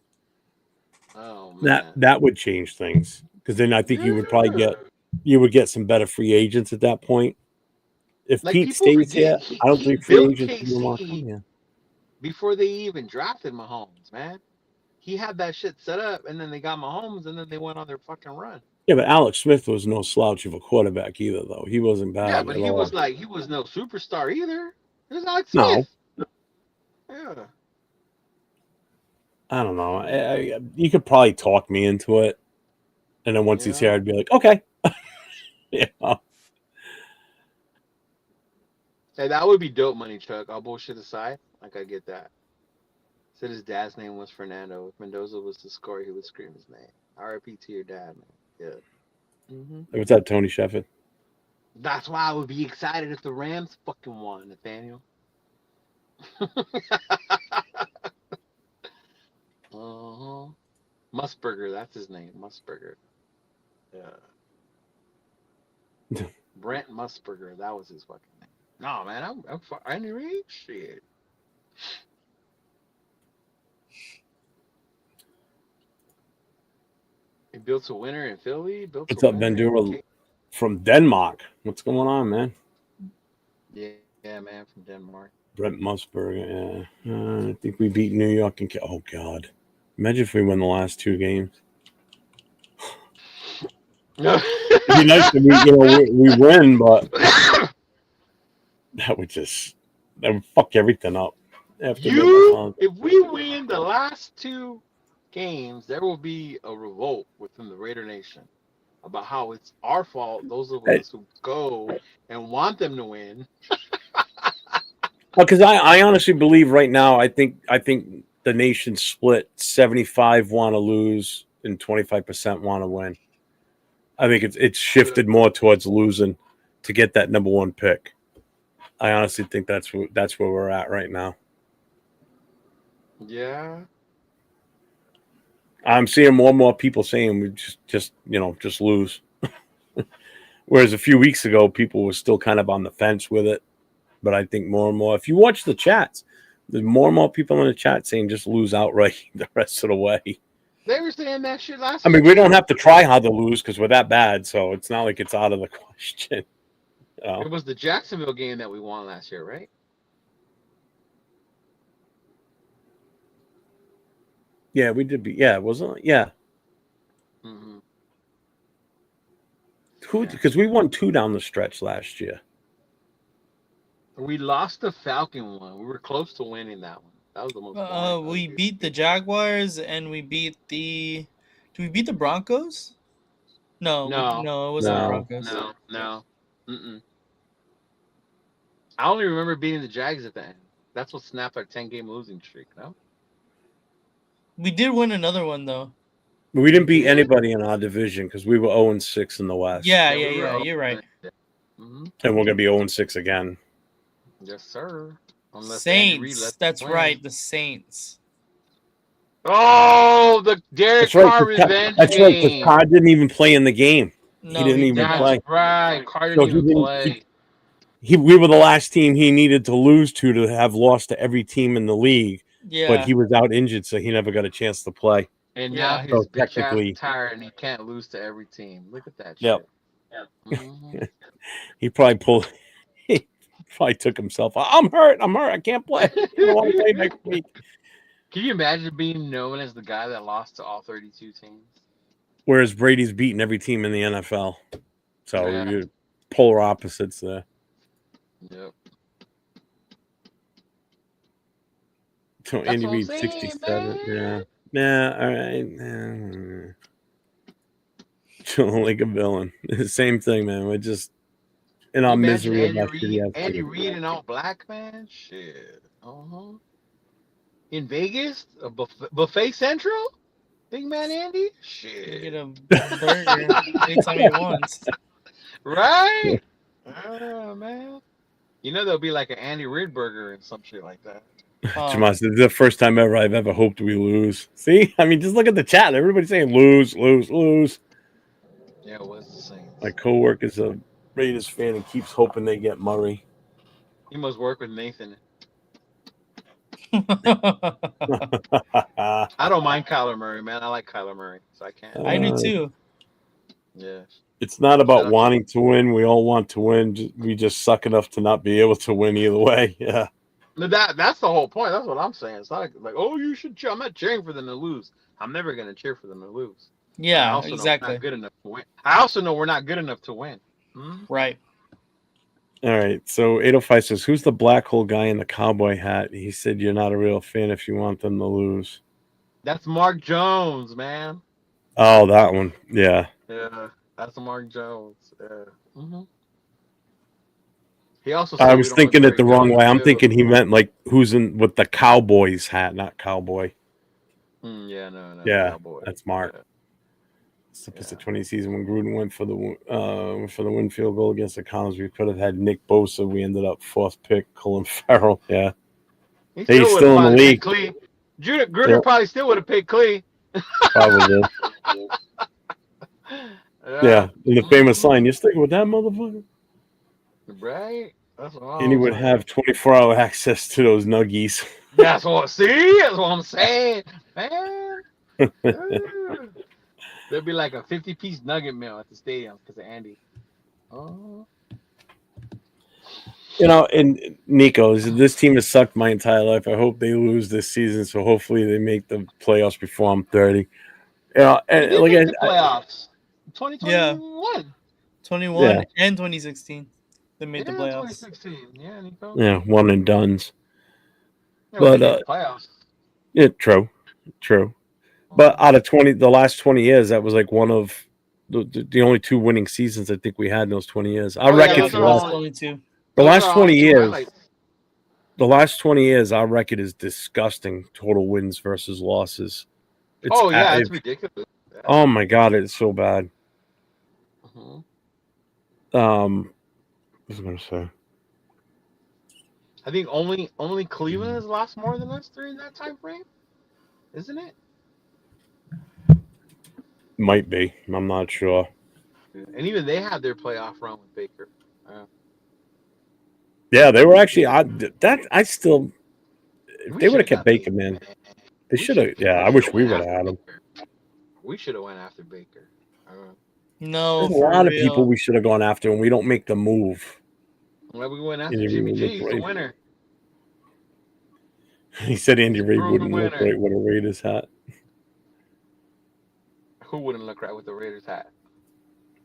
Speaker 5: Oh man.
Speaker 1: That would change things because then I think you would probably get some better free agents at that point. If
Speaker 5: Like,
Speaker 1: Pete
Speaker 5: people
Speaker 1: stays
Speaker 5: forget
Speaker 1: here, I don't
Speaker 5: he
Speaker 1: think free
Speaker 5: built
Speaker 1: agents will want to come
Speaker 5: KC
Speaker 1: here.
Speaker 5: before they even drafted Mahomes, man. He had that shit set up, and then they got Mahomes, and then they went on their fucking run.
Speaker 1: Yeah, but Alex Smith was no slouch of a quarterback either, though. He wasn't bad
Speaker 5: Yeah, but
Speaker 1: at
Speaker 5: he
Speaker 1: all.
Speaker 5: was no superstar either. It was Alex
Speaker 1: No.
Speaker 5: Smith. Yeah.
Speaker 1: I don't know. You could probably talk me into it, and then once he's
Speaker 5: Yeah.
Speaker 1: here, I'd be like, okay. Yeah.
Speaker 5: Hey, that would be dope money, Chuck. All bullshit aside, like I get that. Said his dad's name was Fernando. If Mendoza was to score, he would scream his name. R.I.P. to your dad, man. Yeah.
Speaker 1: What's that, Tony Shepard?
Speaker 5: That's why I would be excited if the Rams fucking won, Nathaniel. Uh-huh. Musburger, that's his name. Musburger. Yeah. Brent Musburger, that was his fucking name. No, man, I'm Andy Reid. Shit. He built a winner in Philly. Built a
Speaker 1: What's up,
Speaker 5: winner
Speaker 1: Bandura from Denmark? What's going on, man?
Speaker 5: Yeah, man, from Denmark.
Speaker 1: Brent Musburger. Yeah, I think we beat New York and oh god, imagine if we win the last two games. It'd be nice if we win, but that would fuck everything up.
Speaker 5: If we win the last two games, there will be a revolt within the Raider Nation about how it's our fault, those of us who go and want them to win.
Speaker 1: Because I honestly believe right now, I think the nation's split 75 want to lose and 25% want to win. I think it's shifted more towards losing to get that number one pick. I honestly think that's where we're at right now.
Speaker 5: Yeah.
Speaker 1: I'm seeing more and more people saying we just lose. Whereas a few weeks ago, people were still kind of on the fence with it. But I think more and more, if you watch the chats, there's more and more people in the chat saying just lose outright the rest of the way.
Speaker 5: They were saying that shit last
Speaker 1: year. I mean, we don't have to try hard to lose because we're that bad, so it's not like it's out of the question.
Speaker 5: It was the Jacksonville game that we won last year, right?
Speaker 1: Yeah, we did beat. Yeah, wasn't it? Yeah.
Speaker 5: Mm-hmm.
Speaker 1: Because we won 2 down the stretch last year.
Speaker 5: We lost the Falcon one. We were close to winning that one. That was the most.
Speaker 3: We beat the Jaguars and we beat the. Did we beat the Broncos? No, it wasn't the Broncos.
Speaker 5: No. Mm-mm. I only remember beating the Jags at the end. That's what snapped our 10-game losing streak. No.
Speaker 3: We did win another one though.
Speaker 1: We didn't beat anybody in our division because we were 0-6 in the West.
Speaker 3: Yeah. You're right.
Speaker 5: Mm-hmm.
Speaker 1: And we're gonna be 0-6 again.
Speaker 5: Yes, sir.
Speaker 3: Unless Saints. That's right. The Saints.
Speaker 5: Oh, the Derek Carr revenge
Speaker 1: That's right. Because Carr didn't even play in the game.
Speaker 3: No,
Speaker 1: he didn't even play.
Speaker 5: That's right. Carr didn't even play.
Speaker 1: We were the last team he needed to lose to have lost to every team in the league.
Speaker 3: Yeah.
Speaker 1: But he was out injured, so he never got a chance to play.
Speaker 5: And now he's technically tired and he can't lose to every team. Look at that shit.
Speaker 1: Yep.
Speaker 5: Mm-hmm.
Speaker 1: He probably took himself. I'm hurt. I can't play. I don't want to play next week.
Speaker 5: Can you imagine being known as the guy that lost to all 32 teams?
Speaker 1: Whereas Brady's beaten every team in the NFL. So you're polar opposites there.
Speaker 5: Yep.
Speaker 1: So Andy Reid 67. Yeah. All right. Chilling like a villain. Same thing, man. We're just in our misery.
Speaker 5: Andy Reid and all black, man. Shit. In Vegas, a buffet central. Big man Andy. Shit.
Speaker 3: Get a burger anytime he wants.
Speaker 5: Right. Oh man. You know there'll be like an Andy Reid burger and some shit like that.
Speaker 1: Jamas, this is the first time ever I've ever hoped we lose. See? I mean, just look at the chat. Everybody's saying lose.
Speaker 5: Yeah, it was the same.
Speaker 1: My coworker's a Raiders fan and keeps hoping they get Murray.
Speaker 5: He must work with Nathan. I don't mind Kyler Murray, man. I like Kyler Murray, so I can't.
Speaker 3: I do too.
Speaker 5: Yeah.
Speaker 1: It's not about wanting to win. We all want to win. We just suck enough to not be able to win either way. Yeah.
Speaker 5: That's the whole point. That's what I'm saying. It's not like, oh, you should cheer. I'm not cheering for them to lose. I'm never going to cheer for them to lose.
Speaker 3: Yeah, exactly.
Speaker 5: Good enough to win. I also know we're not good enough to win.
Speaker 3: Right.
Speaker 1: All right. So 805 says, who's the black hole guy in the cowboy hat? He said you're not a real fan if you want them to lose.
Speaker 5: That's Mark Jones, man.
Speaker 1: Oh, that one. Yeah.
Speaker 5: Yeah. That's Mark Jones. Yeah. Mm-hmm. He also
Speaker 1: I
Speaker 5: said we
Speaker 1: was
Speaker 5: don't look
Speaker 1: thinking it
Speaker 5: very
Speaker 1: the
Speaker 5: good
Speaker 1: wrong
Speaker 5: on
Speaker 1: way.
Speaker 5: the
Speaker 1: I'm
Speaker 5: field.
Speaker 1: thinking he meant like who's in with the Cowboys hat, not cowboy.
Speaker 5: Yeah, no,
Speaker 1: Yeah,
Speaker 5: Cowboy.
Speaker 1: that's Mark.
Speaker 5: Yeah,
Speaker 1: It's the
Speaker 5: yeah.
Speaker 1: 20 season when Gruden went for the win field goal against the Cowboys. We could have had Nick Bosa. We ended up fourth pick, Colin Farrell. Yeah,
Speaker 5: He
Speaker 1: hey, he's
Speaker 5: still would have
Speaker 1: still in the
Speaker 5: probably picked
Speaker 1: league.
Speaker 5: Clee.
Speaker 1: Yeah,
Speaker 5: Gruden probably still would have picked Clee.
Speaker 1: probably.
Speaker 5: Yeah.
Speaker 1: Yeah, and the famous line, "You sticking with that motherfucker?"
Speaker 5: Right? That's what
Speaker 1: And he
Speaker 5: I'm
Speaker 1: would
Speaker 5: saying.
Speaker 1: have 24-hour access to those nuggies.
Speaker 5: That's what see, that's what I'm saying. Man. There'd be like a 50-piece nugget meal at the stadium because of Andy. Oh.
Speaker 1: And Nico, this team has sucked my entire life. I hope they lose this season, so hopefully they make the playoffs before I'm 30.
Speaker 5: They
Speaker 1: And
Speaker 5: did
Speaker 1: like
Speaker 5: make the
Speaker 1: I
Speaker 5: playoffs.
Speaker 3: Yeah,
Speaker 5: 2021.
Speaker 3: 21
Speaker 1: yeah,
Speaker 3: and 2016, they made the
Speaker 5: Yeah,
Speaker 3: playoffs.
Speaker 5: 2016. Yeah, Nico.
Speaker 1: yeah, one and dones.
Speaker 5: Yeah, but they
Speaker 1: But
Speaker 5: made the playoffs.
Speaker 1: yeah, true. But out of the last 20 years, that was like one of the only two winning seasons I think we had in those 20 years. Our
Speaker 5: Oh yeah,
Speaker 3: Yeah,
Speaker 1: record
Speaker 5: those
Speaker 1: for
Speaker 5: are
Speaker 1: the last
Speaker 5: all.
Speaker 3: only two.
Speaker 1: the
Speaker 5: Those are
Speaker 1: last
Speaker 5: our
Speaker 1: 20
Speaker 5: only two
Speaker 1: years,
Speaker 5: highlights.
Speaker 1: our record is disgusting. Total wins versus losses.
Speaker 5: Oh yeah, it's ridiculous. Yeah.
Speaker 1: Oh my god, it's so bad.
Speaker 5: hmm
Speaker 1: What was I gonna say?
Speaker 5: I think only Cleveland has lost more than us during that time frame, isn't it?
Speaker 1: Might be. I'm not sure.
Speaker 5: And even they had their playoff run with Baker.
Speaker 1: Yeah, they were actually. I still. If
Speaker 5: We
Speaker 1: they would
Speaker 5: should
Speaker 1: have
Speaker 5: have
Speaker 1: kept
Speaker 5: got
Speaker 1: Baker,
Speaker 5: Baker,
Speaker 1: man,
Speaker 5: man.
Speaker 1: they should have. Yeah, I
Speaker 5: We should
Speaker 1: wish
Speaker 5: have
Speaker 1: we
Speaker 5: went
Speaker 1: would have
Speaker 5: after
Speaker 1: had him.
Speaker 5: Baker. We should have went after Baker.
Speaker 3: No,
Speaker 1: There's a
Speaker 3: for
Speaker 1: lot of people
Speaker 3: real.
Speaker 1: we should have gone after, and we don't make the move.
Speaker 5: Well, we went after
Speaker 1: Andy Reid
Speaker 5: Jimmy
Speaker 1: would
Speaker 5: G.
Speaker 1: look
Speaker 5: He's the
Speaker 1: great.
Speaker 5: winner.
Speaker 1: He said Andy
Speaker 5: He's a
Speaker 1: Reid
Speaker 5: proven
Speaker 1: wouldn't look
Speaker 5: winner.
Speaker 1: great with a Raiders hat.
Speaker 5: Who wouldn't look right with the Raiders hat?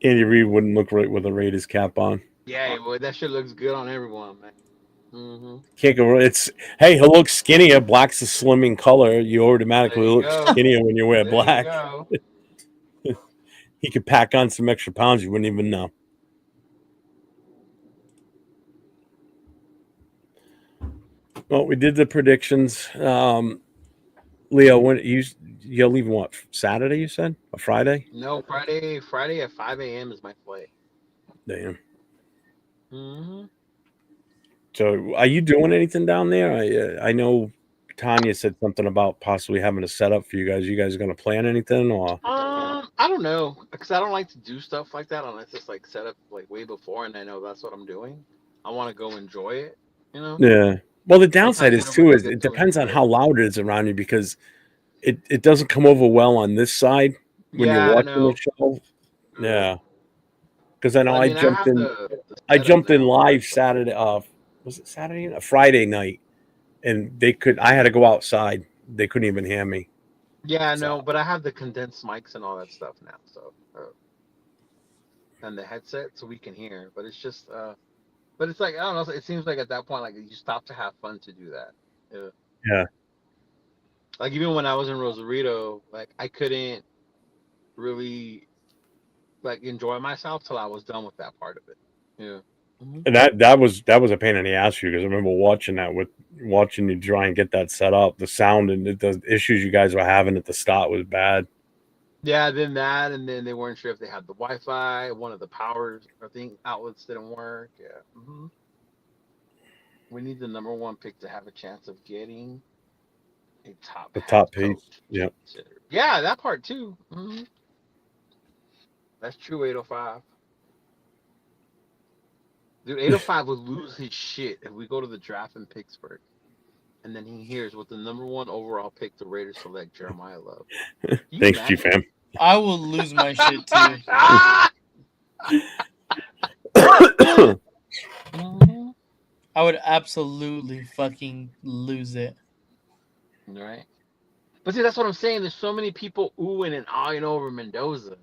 Speaker 1: Andy Reid wouldn't look right with a Raiders cap on.
Speaker 5: Yeah, boy, that shit looks good on everyone, man.
Speaker 1: Can't go. It's hey, he'll look skinnier. Black's a slimming color. You
Speaker 5: There
Speaker 1: automatically
Speaker 5: you
Speaker 1: look
Speaker 5: go.
Speaker 1: skinnier when you wear
Speaker 5: There you
Speaker 1: black.
Speaker 5: go.
Speaker 1: He could pack on some extra pounds. You wouldn't even know. Well, we did the predictions. Leo, when you're leaving what Saturday? You said a Friday?
Speaker 5: No, Friday at 5 a.m. is my flight.
Speaker 1: Damn.
Speaker 5: Mm-hmm.
Speaker 1: So, are you doing anything down there? I know Tanya said something about possibly having a setup for you guys. You guys going to plan anything or?
Speaker 5: I don't know, because I don't like to do stuff like that unless it's like set up like way before, and I know that's what I'm doing. I want to go enjoy it, you know.
Speaker 1: Yeah. Well, the downside
Speaker 5: Sometimes you
Speaker 1: is
Speaker 5: never
Speaker 1: too
Speaker 5: really
Speaker 1: is
Speaker 5: get
Speaker 1: it
Speaker 5: to
Speaker 1: depends on
Speaker 5: enjoy
Speaker 1: how
Speaker 5: it.
Speaker 1: loud it is around you because it doesn't come over well on this side when you're
Speaker 5: Yeah, I
Speaker 1: watching the
Speaker 5: know.
Speaker 1: show. Yeah, because I know
Speaker 5: But I
Speaker 1: I
Speaker 5: mean, I
Speaker 1: jumped
Speaker 5: have
Speaker 1: in.
Speaker 5: the
Speaker 1: I
Speaker 5: setup
Speaker 1: jumped in
Speaker 5: now.
Speaker 1: live Saturday. Was it Saturday? A Friday night, and they could. I had to go outside. They couldn't even hear me.
Speaker 5: Yeah, I
Speaker 1: So
Speaker 5: know, but I have the condensed mics and all that stuff now, so and the headset, so we can hear. But it's just, but it's like I don't know. It seems like at that point, like you stop to have fun to do that. Yeah.
Speaker 1: yeah,
Speaker 5: Like even when I was in Rosarito, like I couldn't really like enjoy myself till I was done with that part of it. Yeah.
Speaker 1: and that was a pain in the ass for you because I remember watching you try and get that set up. The sound and the issues you guys were having at the start was bad.
Speaker 5: Yeah, then that, and then they weren't sure if they had the Wi-Fi. One of the power, I think, outlets didn't work. Yeah. We need the number one pick to have a chance of getting a top
Speaker 1: The
Speaker 5: head
Speaker 1: top piece.
Speaker 5: coach.
Speaker 1: Yeah.
Speaker 5: Yeah, that part too. That's true. 805. Dude, 805 would lose his shit if we go to the draft in Pittsburgh, and then he hears with the number one overall pick the Raiders select Jeremiah Love.
Speaker 1: Thanks, G fam.
Speaker 3: I will lose my shit too. I would absolutely fucking lose it.
Speaker 5: Right. But see, that's what I'm saying. There's so many people oohing and eyeing over Mendoza.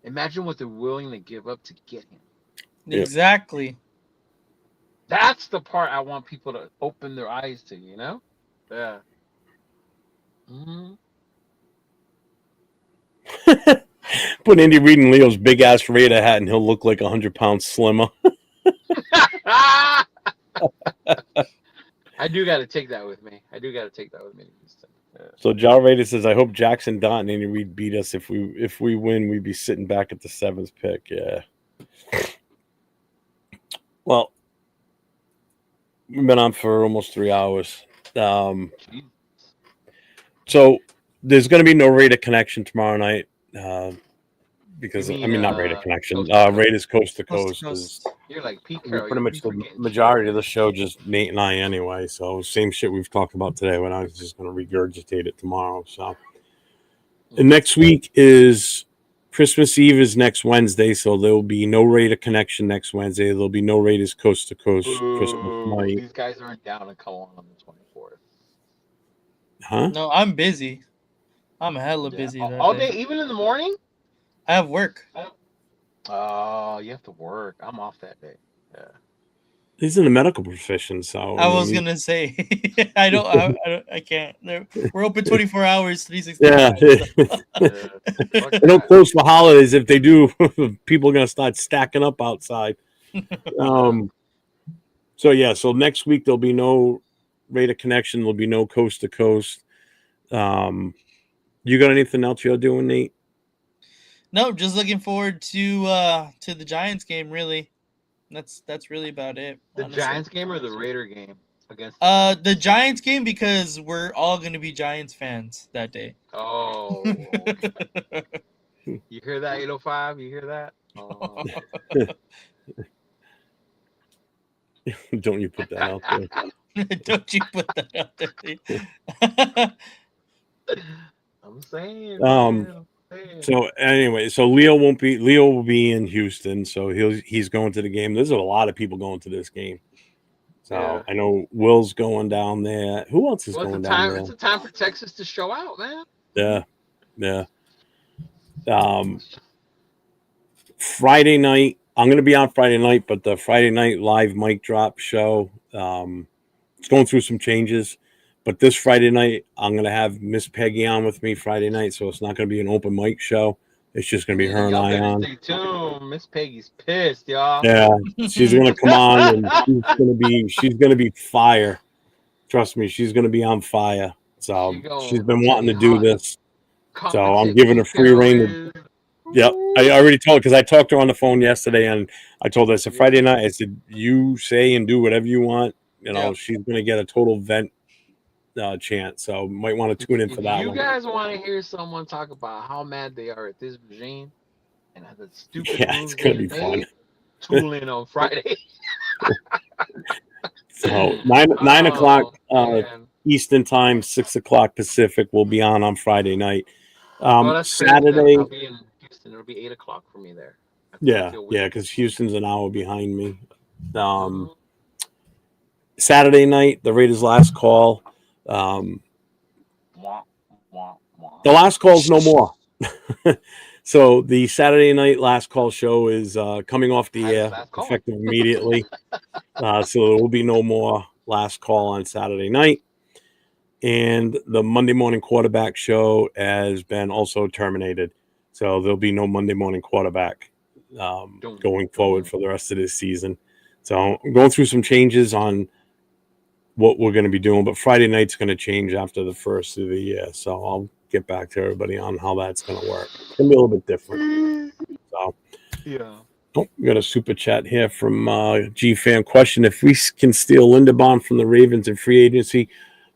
Speaker 5: Imagine what they're willing to give up to get him.
Speaker 1: Yeah.
Speaker 3: Exactly.
Speaker 5: That's the part I want people to open their eyes to, you know? Yeah.
Speaker 1: Put Andy Reid in Leo's big ass Raider hat, and he'll look like 100 pounds slimmer.
Speaker 5: I do got to take that with me. to Houston. Yeah.
Speaker 1: So Jar Raider says, "I hope Jackson Dot and Andy Reid beat us. If we win, we'd be sitting back at the 7th pick." Yeah. Well, we've been on for almost 3 hours. So there's going to be no Raider connection tomorrow night. Because
Speaker 5: You mean,
Speaker 1: not Raider connection.
Speaker 5: Coast to Coast?
Speaker 1: Raiders coast to
Speaker 3: Coast to
Speaker 1: coast.
Speaker 3: coast.
Speaker 5: You're like Pete Carroll.
Speaker 1: Pretty much the majority of the show just Nate and I anyway. So same shit we've talked about today. When I was just going to regurgitate it tomorrow. So and next week is Christmas Eve is next Wednesday, so there will be no Raider connection next Wednesday. There'll be no Raiders coast to coast Christmas night.
Speaker 5: These guys aren't down to come on the 24th.
Speaker 1: Huh?
Speaker 3: No, I'm busy. I'm hella busy.
Speaker 5: All day, even in the morning?
Speaker 3: I have work.
Speaker 5: Oh, you have to work. I'm off that day. Yeah.
Speaker 1: He's in the medical profession, so
Speaker 3: I was gonna say I can't. We're open 24 hours, 365.
Speaker 1: Yeah. They don't close for holidays. If they do, people are gonna start stacking up outside. So next week there'll be no Raider connection. There'll be no coast to coast. You got anything else you're doing, Nate?
Speaker 3: No, just looking forward to the Giants game. Really, that's really about it.
Speaker 5: The honestly. Giants game or the Raider game against
Speaker 3: the Giants game, because we're all going to be Giants fans that day.
Speaker 5: Oh, you hear that, 805? You hear that? Oh.
Speaker 1: Don't you put that out there?
Speaker 3: Don't you put that out there?
Speaker 5: I'm saying.
Speaker 1: So anyway, Leo will be in Houston, so he's going to the game. There's a lot of people going to this game. So yeah. I know Will's going down there. Who else is going down there?
Speaker 5: It's a time for Texas to show out, man.
Speaker 1: Yeah. Friday night, I'm going to be on Friday night, but the Friday night live mic drop show, it's going through some changes. But this Friday night, I'm going to have Miss Peggy on with me Friday night, so it's not going to be an open mic show. It's just going to be her and I on.
Speaker 5: Stay tuned. Miss Peggy's pissed, y'all.
Speaker 1: Yeah, she's going to come on, and she's going to be fire. Trust me, she's going to be on fire. So she's been wanting to do this. So I'm giving her free reign. Yep, I already told her, because I talked to her on the phone yesterday, and I told her, I said, Friday night, I said, you say and do whatever you want. She's going to get a total vent chance, so might want to tune in for that one.
Speaker 5: You guys want to hear someone talk about how mad they are at this regime and the stupid
Speaker 1: it's going to be fun.
Speaker 5: Tune in on Friday.
Speaker 1: So 9 o'clock Eastern time, 6 o'clock Pacific. We'll be on Friday night. Saturday.
Speaker 5: I'll be in Houston. It'll be 8 o'clock for me there.
Speaker 1: Yeah, because Houston's an hour behind me. Saturday night, the Raiders' last call. The last call's no more. So the Saturday night last call show is coming off the air effective immediately. So there will be no more last call on Saturday night. And the Monday morning quarterback show has been also terminated. So there'll be no Monday morning quarterback going forward for the rest of this season. So I'm going through some changes on what we're going to be doing, but Friday night's going to change after the first of the year. So I'll get back to everybody on how that's going to work. It's going to be a little bit different. So,
Speaker 5: yeah.
Speaker 1: Oh, we got a super chat here from G-Fan. Question: if we can steal Linderbaum from the Ravens in free agency,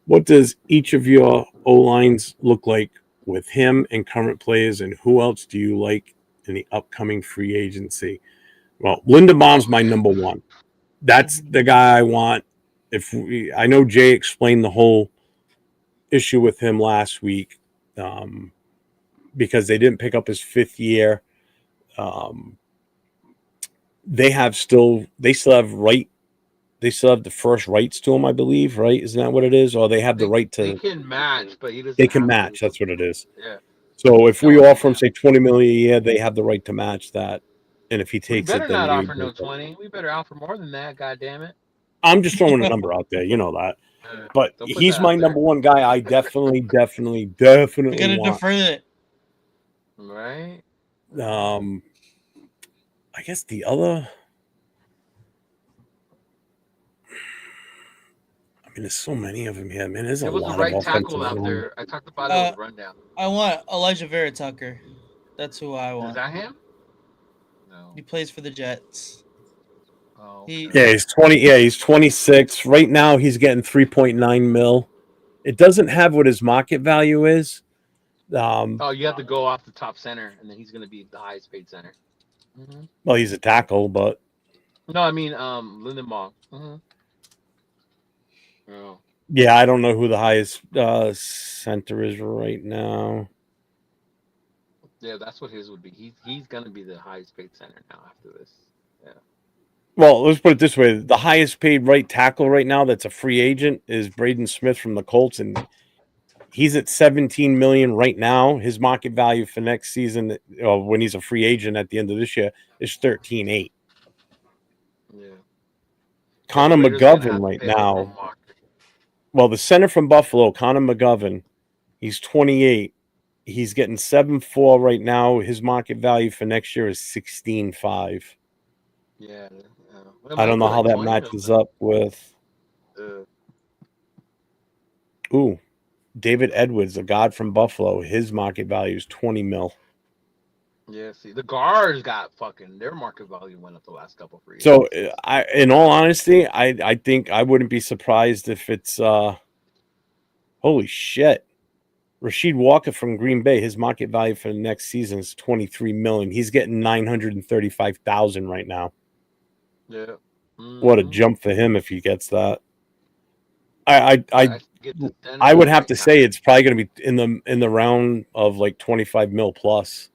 Speaker 1: what does each of your O-lines look like with him and current players, and who else do you like in the upcoming free agency? Well, Linderbaum's my number one. That's the guy I want. I know Jay explained the whole issue with him last week because they didn't pick up his 5th year. They still have the first rights to him, I believe, right? Isn't that what it is? Or they have the right to.
Speaker 5: They can match, but he doesn't.
Speaker 1: They can match. That's what it is.
Speaker 5: Yeah.
Speaker 1: So if we offer him, say, $20 million a year, they have the right to match that. And if he takes
Speaker 5: we better not offer no 20. We better offer more than that. God damn it.
Speaker 1: I'm just throwing a number out there, you know that. But he's my number one guy. I definitely
Speaker 3: We're gonna
Speaker 1: want.
Speaker 3: defer it.
Speaker 5: Right.
Speaker 1: I guess the other. I mean, there's so many of them here, man. There's a
Speaker 5: It was the
Speaker 1: lot of
Speaker 5: right
Speaker 1: offensive
Speaker 5: tackle out
Speaker 1: line.
Speaker 5: there. I talked about it with rundown.
Speaker 3: I want Elijah Vera Tucker. That's who I
Speaker 5: Is
Speaker 3: want.
Speaker 5: that him? No.
Speaker 3: He plays for the Jets.
Speaker 5: Oh,
Speaker 3: He-
Speaker 5: okay.
Speaker 1: Yeah, he's 20. Yeah, he's 26 right now. He's getting 3.9 mil. It doesn't have what his market value is.
Speaker 5: Oh, you have to go off the top center, and then he's going to be the highest paid center. Mm-hmm.
Speaker 1: Well, he's a tackle, but
Speaker 5: No, I mean Lindenbaugh. Mm-hmm. Oh.
Speaker 1: yeah, I don't know who the highest center is right now.
Speaker 5: Yeah, that's what his would be. He's going to be the highest paid center now after this. Yeah.
Speaker 1: Well, let's put it this way: the highest paid right tackle right now that's a free agent is Braden Smith from the Colts, and he's at 17 million right now. His market value for next season, when he's a free agent at the end of this year, is 13.8.
Speaker 5: Yeah.
Speaker 1: Connor
Speaker 5: Raiders are gonna have
Speaker 1: McGovern
Speaker 5: to
Speaker 1: right
Speaker 5: pay a little more
Speaker 1: now.
Speaker 5: market.
Speaker 1: Well, the center from Buffalo, Connor McGovern, he's 28. He's getting 7.4 right now. His market value for next year is 16.5.
Speaker 5: Yeah.
Speaker 1: I don't know how that matches up with. Ooh, David Edwards, the god from Buffalo. His market value is 20 mil.
Speaker 5: Yeah, see, the guards got fucking their market value went up the last couple of years.
Speaker 1: So, in all honesty, I think I wouldn't be surprised if it's holy shit. Rashid Walker from Green Bay, his market value for the next season is 23 million. He's getting 935,000 right now.
Speaker 5: Yeah. Mm-hmm.
Speaker 1: What a jump for him if he gets that. I would have to say it's probably going to be in the round of like 25 mil plus.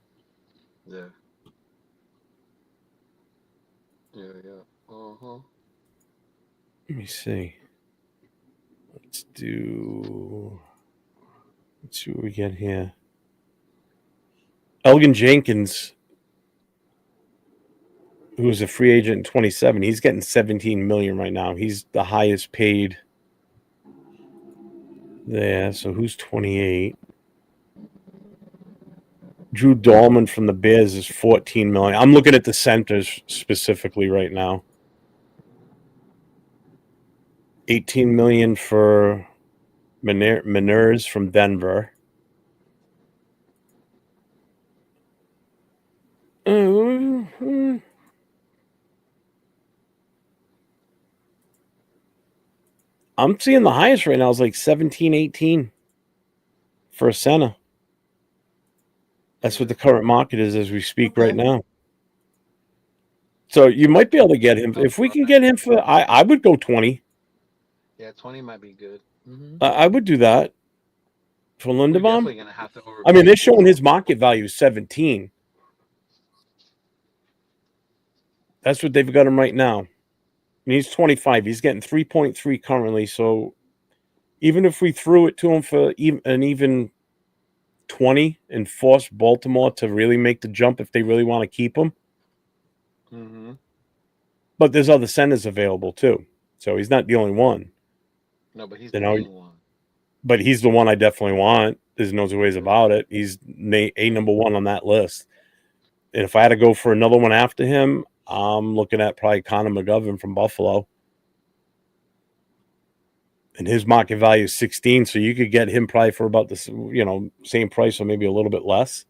Speaker 5: Yeah. Yeah. Uh-huh.
Speaker 1: Let me see. Let's see what we get here. Elgin Jenkins, who's a free agent in 27, he's getting 17 million right now. He's the highest paid there. So who's 28? Drew Dahlman from the Bears is 14 million. I'm looking at the centers specifically right now. 18 million for Miners from Denver. I'm seeing the highest right now is like 17, 18 for a center. That's what the current market is as we speak right now. So you might be able to get him. If we can get him for, I would go 20.
Speaker 5: Yeah, 20 might be good. Mm-hmm.
Speaker 1: I would do that for Lindenbaum.
Speaker 5: Definitely gonna have to
Speaker 1: I mean, they're showing his market value is 17. That's what they've got him right now. And he's 25. He's getting 3.3 currently. So even if we threw it to him for an even 20 and force Baltimore to really make the jump if they really want to keep him.
Speaker 5: Mm-hmm.
Speaker 1: But there's other centers available too. So he's not the only one.
Speaker 5: No, but he's the only one.
Speaker 1: But he's the one I definitely want. There's no two ways about it. He's a number one on that list. And if I had to go for another one after him, I'm looking at probably Connor McGovern from Buffalo. And his market value is 16, so you could get him probably for about this, same price or maybe a little bit less.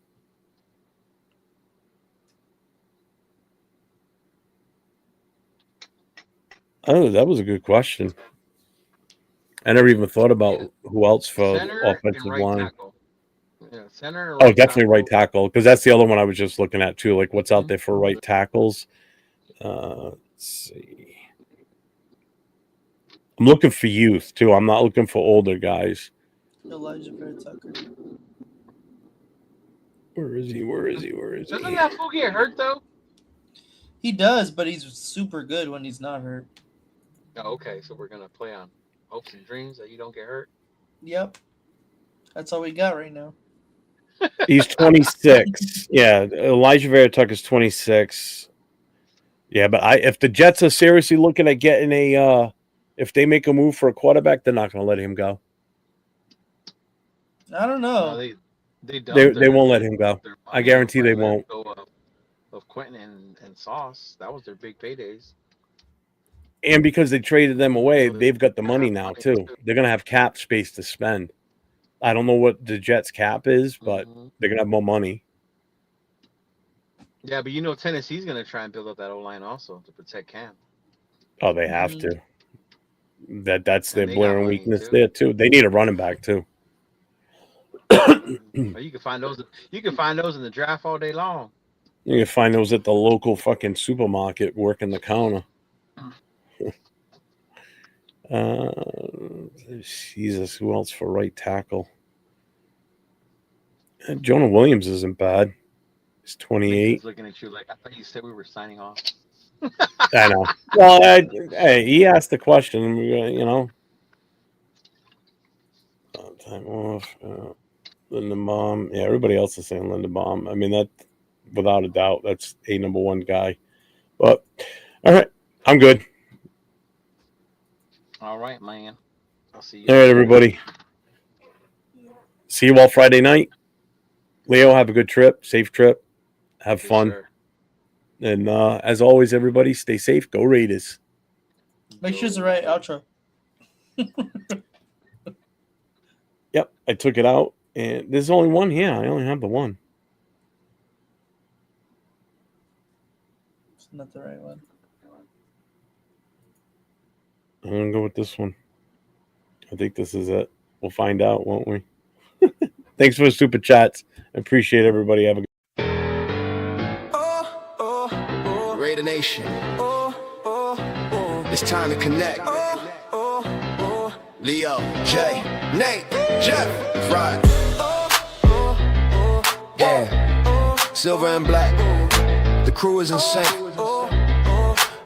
Speaker 1: Oh, that was a good question. I never even thought about who else for offensive line.
Speaker 5: Tackle. Yeah, center.
Speaker 1: Oh, definitely right tackle, because that's the other one I was just looking at too. Like what's out there for right tackles. Let's see. I'm looking for youth too. I'm not looking for older guys.
Speaker 3: Elijah Vera Tucker.
Speaker 1: Where is he?
Speaker 5: Doesn't that fool get hurt though?
Speaker 3: He does, but he's super good when he's not hurt.
Speaker 5: Oh, okay, so we're gonna play on hopes and dreams that you don't get hurt.
Speaker 3: Yep, that's all we got right now.
Speaker 1: He's 26. Yeah, Elijah Vera Tucker is 26. Yeah, but if the Jets are seriously looking at getting if they make a move for a quarterback, they're not going to let him go.
Speaker 3: I don't know.
Speaker 5: No, they
Speaker 1: won't let him go. I guarantee they won't.
Speaker 5: Go up. of Quentin and Sauce. That was their big paydays.
Speaker 1: And because they traded them away,
Speaker 5: So
Speaker 1: they've got the
Speaker 5: they
Speaker 1: money
Speaker 5: have
Speaker 1: now
Speaker 5: money
Speaker 1: too. They're gonna have cap space to spend. I don't know what the Jets cap is, but they're gonna have more money.
Speaker 5: Yeah, but you know Tennessee's gonna try and build up that O line also to protect Cam.
Speaker 1: Oh, they have to. That's their
Speaker 5: And they got
Speaker 1: glaring
Speaker 5: money
Speaker 1: weakness
Speaker 5: too.
Speaker 1: there too. They need a running back too.
Speaker 5: Or you can find those. You can find those in the draft all day long.
Speaker 1: You can find those at the local fucking supermarket working the counter. Jesus, who else for right tackle? Jonah Williams isn't bad. He's 28.
Speaker 5: Nathan's looking at you like I thought you said we were signing off.
Speaker 1: I know. Well, hey, he asked the question. You know, time off. Lindenbaum. Yeah, everybody else is saying Lindenbaum. I mean, that without a doubt, that's a number one guy. But all right, I'm good.
Speaker 5: All right, man. I'll see you.
Speaker 1: All right, everybody. See you all Friday night. Leo, have a good trip. Safe trip. Have fun.
Speaker 5: Sure.
Speaker 1: And as always, everybody, stay safe. Go Raiders.
Speaker 3: Make sure it's the right outro.
Speaker 1: Yep, I took it out. And there's only one here. I only have the one.
Speaker 3: It's not the right one.
Speaker 1: I'm going to go with this one. I think this is it. We'll find out, won't we? Thanks for the super chats. I appreciate everybody. Have a good
Speaker 2: Raider Nation. It's time to connect. Leo, Jay, Nate, Jeff, right. Yeah, silver and black. The crew is insane.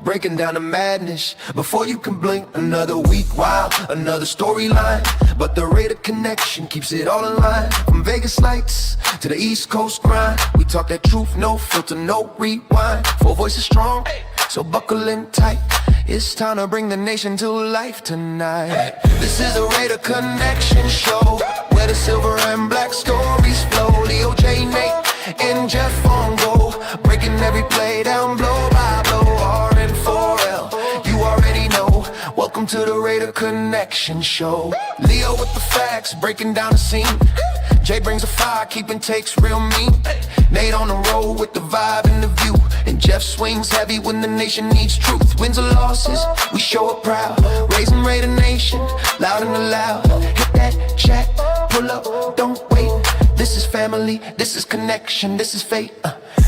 Speaker 2: Breaking down the madness before you can blink. Another week, wow, another storyline. But the Raider connection keeps it all in line. From Vegas nights to the East Coast grind, we talk that truth, no filter, no rewind. Four voices strong, so buckle in tight. It's time to bring the nation to life tonight. This is a Raider Connection show, where the silver and black stories flow. Leo, J, Nate, and Jeff on go, breaking every play down blow by blow. R-N-4-L, you already know. Welcome to the Raider Connection show. Leo with the facts, breaking down the scene. Jay brings a fire, keeping takes real mean. Nate on the road with the vibe and the view. And Jeff swings heavy when the nation needs truth. Wins or losses, we show up proud. Raising Raider Nation, loud and loud. Hit that chat, pull up, don't wait. This is family, this is connection, this is fate.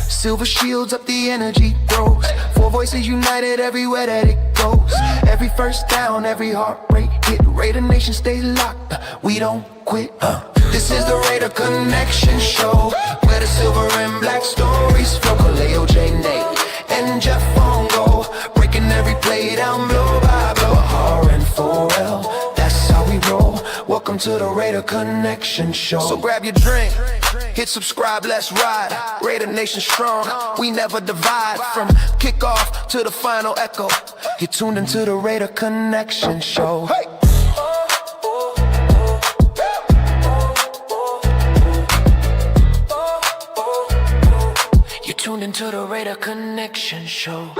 Speaker 2: Silver shields up, the energy grows. Four voices united everywhere that it goes. Every first down, every heartbreak hit. Raider Nation stays locked, we don't quit. This is the Raider Connection show, where the silver and black stories flow. Leo, J, Nate, and Jeff on go, breaking every play down blow by blow. R-N-4-L, that's how we roll. Welcome to the Raider Connection show. So grab your drink, hit subscribe, let's ride. Raider Nation strong, we never divide. From kickoff to the final echo, you're tuned into the Raider Connection show. Hey! You're tuned into the Raider Connection show.